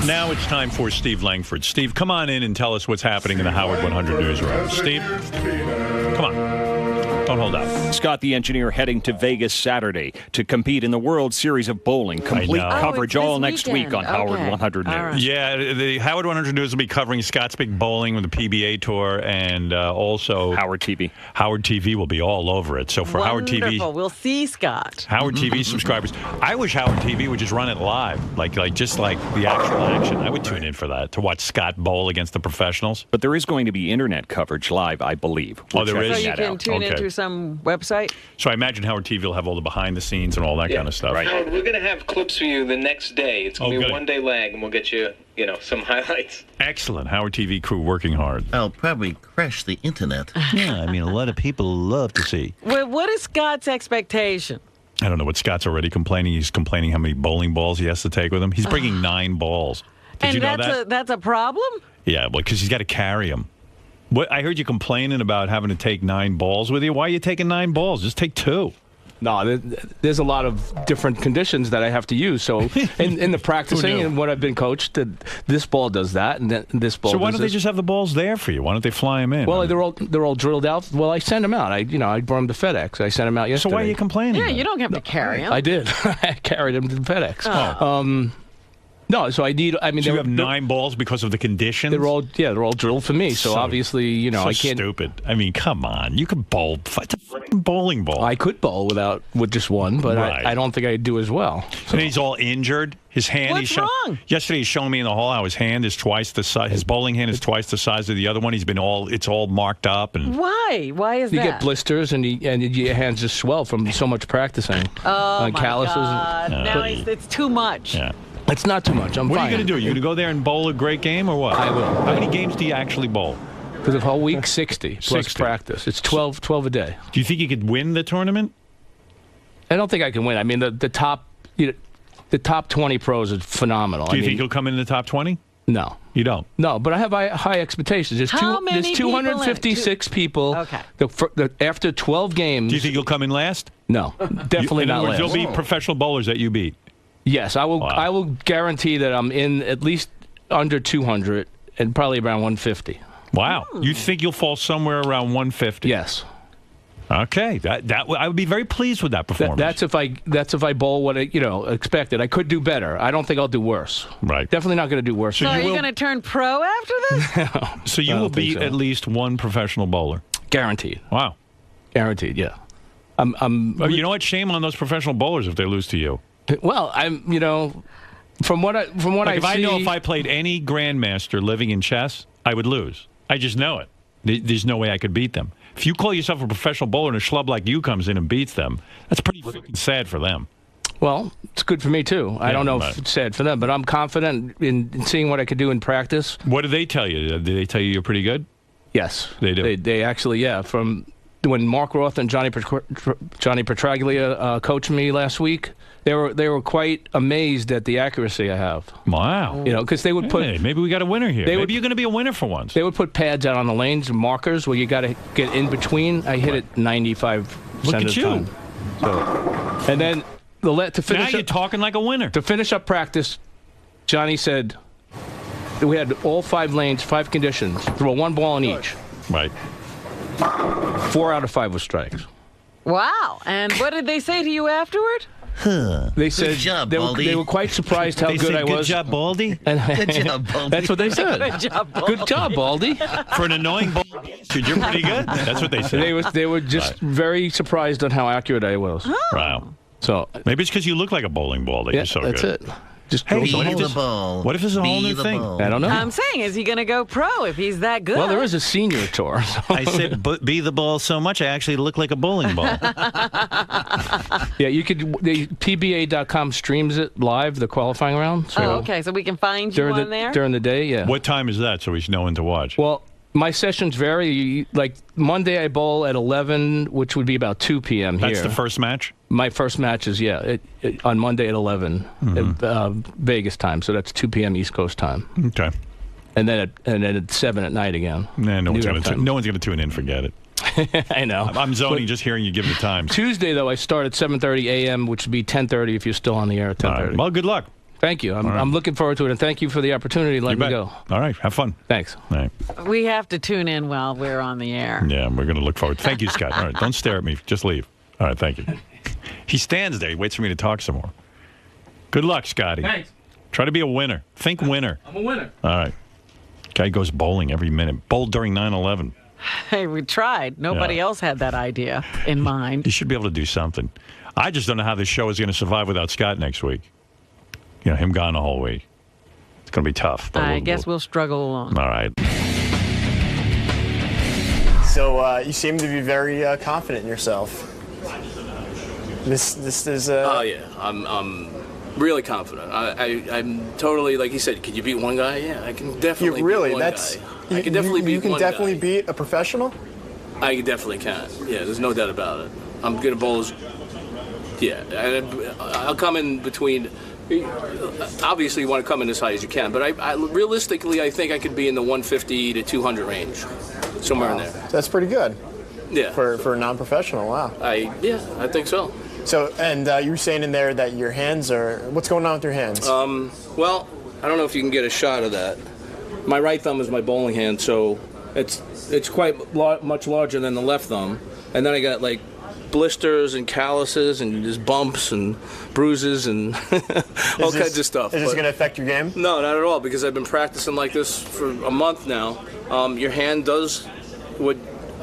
Now it's time for Steve Langford. Steve, come on in and tell us what's happening in the Howard 100 newsroom. Steve, come on. Don't hold out. Scott, the engineer, heading to Vegas Saturday to compete in the World Series of Bowling. Complete coverage all next week on Howard 100 News. Right. Yeah, the Howard 100 News will be covering Scott's Big Bowling with the PBA Tour, and also Howard TV. Howard TV will be all over it. So for Howard TV, we'll see Scott. Howard TV subscribers. I wish Howard TV would just run it live, like just like the actual action. I would tune in for that to watch Scott bowl against the professionals. But there is going to be internet coverage live, I believe. Oh, there is. So you can tune into some website. So I imagine Howard TV will have all the behind the scenes and all that kind of stuff. Right. Howard, we're going to have clips for you the next day. It's going to be a one-day lag, and we'll get you, some highlights. Excellent. Howard TV crew working hard. I'll probably crash the internet. Yeah, I mean, a lot of people love to see. Well, what is Scott's expectation? I don't know what Scott's already complaining. He's complaining how many bowling balls he has to take with him. He's bringing 9 balls. Did you know that? That's a problem? Yeah, well, because he's got to carry them. What, I heard you complaining about having to take 9 balls with you. Why are you taking 9 balls? Just take 2. No, there's a lot of different conditions that I have to use. So in the practicing and what I've been coached, this ball does that, and then this ball. So why does don't they just have the balls there for you? Why don't they fly them in? Well, they're all drilled out. Well, I send them out. I brought them to FedEx. I sent them out yesterday. So why are you complaining? Yeah, you don't have to carry them. I did. I carried them to FedEx. Oh. No, so I need. I mean, so you have 9 balls because of the conditions. They're all drilled for me. So obviously, I can't. Stupid. I mean, come on. You could bowl. It's a freaking bowling ball. I could bowl with just one, but I don't think I'd do as well. So. And he's all injured. His hand. What's wrong? Yesterday, he's showing me in the hall how his hand is twice the size. His bowling hand is twice the size of the other one. It's all marked up and. Why? Why is you that? You get blisters and your hands just swell from so much practicing. Oh my calluses. God! Now it's too much. Yeah. It's not too much. What are you going to do? You going to go there and bowl a great game or what? I will. How many games do you actually bowl? For the whole week, 60 plus practice. It's 12 a day. Do you think you could win the tournament? I don't think I can win. I mean, the top the top 20 pros are phenomenal. Do you think you'll come in the top 20? No. You don't? No, but I have high expectations. There's, there's 256 people. Okay. After 12 games. Do you think you'll come in last? No, definitely not last. There'll be professional bowlers that you beat. Yes, I will. Wow. I will guarantee that I'm in at least under 200 and probably around 150. Wow, you think you'll fall somewhere around 150? Yes. Okay, I would be very pleased with that performance. That's if I bowl what I expected. I could do better. I don't think I'll do worse. Right. Definitely not going to do worse. So are you going to turn pro after this? So you will beat at least one professional bowler. Guaranteed. Wow. Guaranteed. Yeah. You know what? Shame on those professional bowlers if they lose to you. Well, from what I see, I know if I played any grandmaster living in chess, I would lose. I just know it. There's no way I could beat them. If you call yourself a professional bowler and a schlub like you comes in and beats them, that's pretty freaking sad for them. Well, it's good for me too. I don't know if it's sad for them, but I'm confident in seeing what I could do in practice. What do they tell you? Do they tell you you're pretty good? Yes, they do. They actually, yeah. From when Mark Roth and Johnny Petraglia coached me last week, They were quite amazed at the accuracy I have. Wow. You know, because they would put. Hey, maybe we got a winner here. Maybe you're going to be a winner for once. They would put pads out on the lanes, markers where you got to get in between. I hit it 95% Look of at the you. time. So, and then to finish. Now you're talking like a winner. To finish up practice, Johnny said we had all 5 lanes, 5 conditions. Throw one ball in each. Right. 4 out of 5 was strikes. Wow. And what did they say to you afterward? They said Good job, they Baldy. were quite surprised how They good said, I was. Good job, Baldy. And Good job, Baldy. That's what they said. Good job, Baldy. Good job, Baldy. For an annoying Baldy, you're pretty good. That's what they said. They were just very surprised on how accurate I was. Wow. So maybe it's because you look like a bowling ball that yeah, you're so that's good. it. Just Hey, go what if for this- it. What if this is a whole new thing? I don't know. I'm saying, is he going to go pro if he's that good? Well, there is a senior tour. So. I said be the ball so much I actually look like a bowling ball. Yeah, you could. PBA.com streams it live, the qualifying round. So okay, so we can find you on there? during the day, yeah. What time is that so we should know when to watch? Well, my sessions vary. Like Monday, I bowl at 11, which would be about 2 p.m. here. That's the first match? My first match is, on Monday at 11, at, Vegas time. So that's 2 p.m. East Coast time. Okay. And then at 7 at night again. Nah, no New one's York going time. to tune in. Forget it. I know. I'm zoning But just hearing you give the times. Tuesday, though, I start at 7:30 a.m., which would be 10:30 if you're still on the air at 10:30. All right. Well, good luck. Thank you. I'm looking forward to it, and thank you for the opportunity to let me go. All right. Have fun. Thanks. All right. We have to tune in while we're on the air. Yeah, we're going to look forward. Thank you, Scott. All right. Don't stare at me. Just leave. All right. Thank you. He stands there. He waits for me to talk some more. Good luck, Scotty. Thanks. Try to be a winner. Think winner. I'm a winner. All right. Guy goes bowling every minute. Bowled during 9/11. Hey, we tried. Nobody else had that idea in mind. You should be able to do something. I just don't know how this show is going to survive without Scott next week. You know, him gone the whole week. It's going to be tough. But I guess we'll struggle along. All right. So you seem to be very confident in yourself. This is. Oh yeah, I'm really confident. I'm totally, like he said. Could you beat one guy? Yeah, I can definitely. Really? beat one That's. guy. I can definitely beat You can one definitely guy. beat a professional. I definitely can. Yeah, there's no doubt about it. I'm good at bowls. Yeah, and I'll come in between. Obviously, you want to come in as high as you can, but I realistically, I think I could be in the 150 to 200 range, somewhere in there. That's pretty good. Yeah. For a non-professional, wow. I think so. So, and you were saying in there that your hands are. What's going on with your hands? Well, I don't know if you can get a shot of that. My right thumb is my bowling hand, so it's quite much larger than the left thumb. And then I got like blisters and calluses and just bumps and bruises and all kinds of stuff. Is this going to affect your game? No, not at all, because I've been practicing like this for a month now. Your hand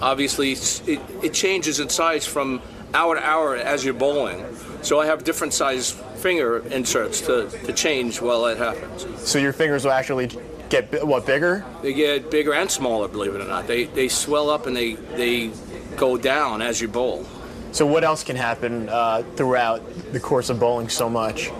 obviously it changes in size from hour to hour as you're bowling. So I have different size finger inserts to change while that happens. So your fingers will actually get bigger? They get bigger and smaller, believe it or not. They swell up and they go down as you bowl. So what else can happen throughout the course of bowling so much?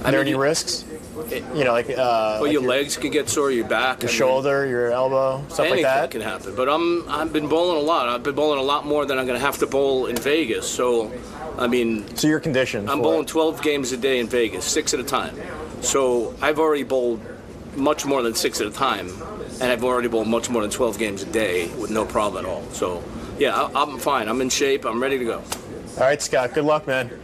Are there any risks? Well, your legs can get sore, your back, your shoulder, your elbow, stuff like that. Anything can happen. But I've been bowling a lot. I've been bowling a lot more than I'm going to have to bowl in Vegas. So, I mean. So you're conditioned. I'm bowling 12 games a day in Vegas, 6 at a time. So I've already bowled much more than 6 at a time, and I've already bowled much more than 12 games a day with no problem at all. So, yeah, I'm fine. I'm in shape. I'm ready to go. All right, Scott. Good luck, man.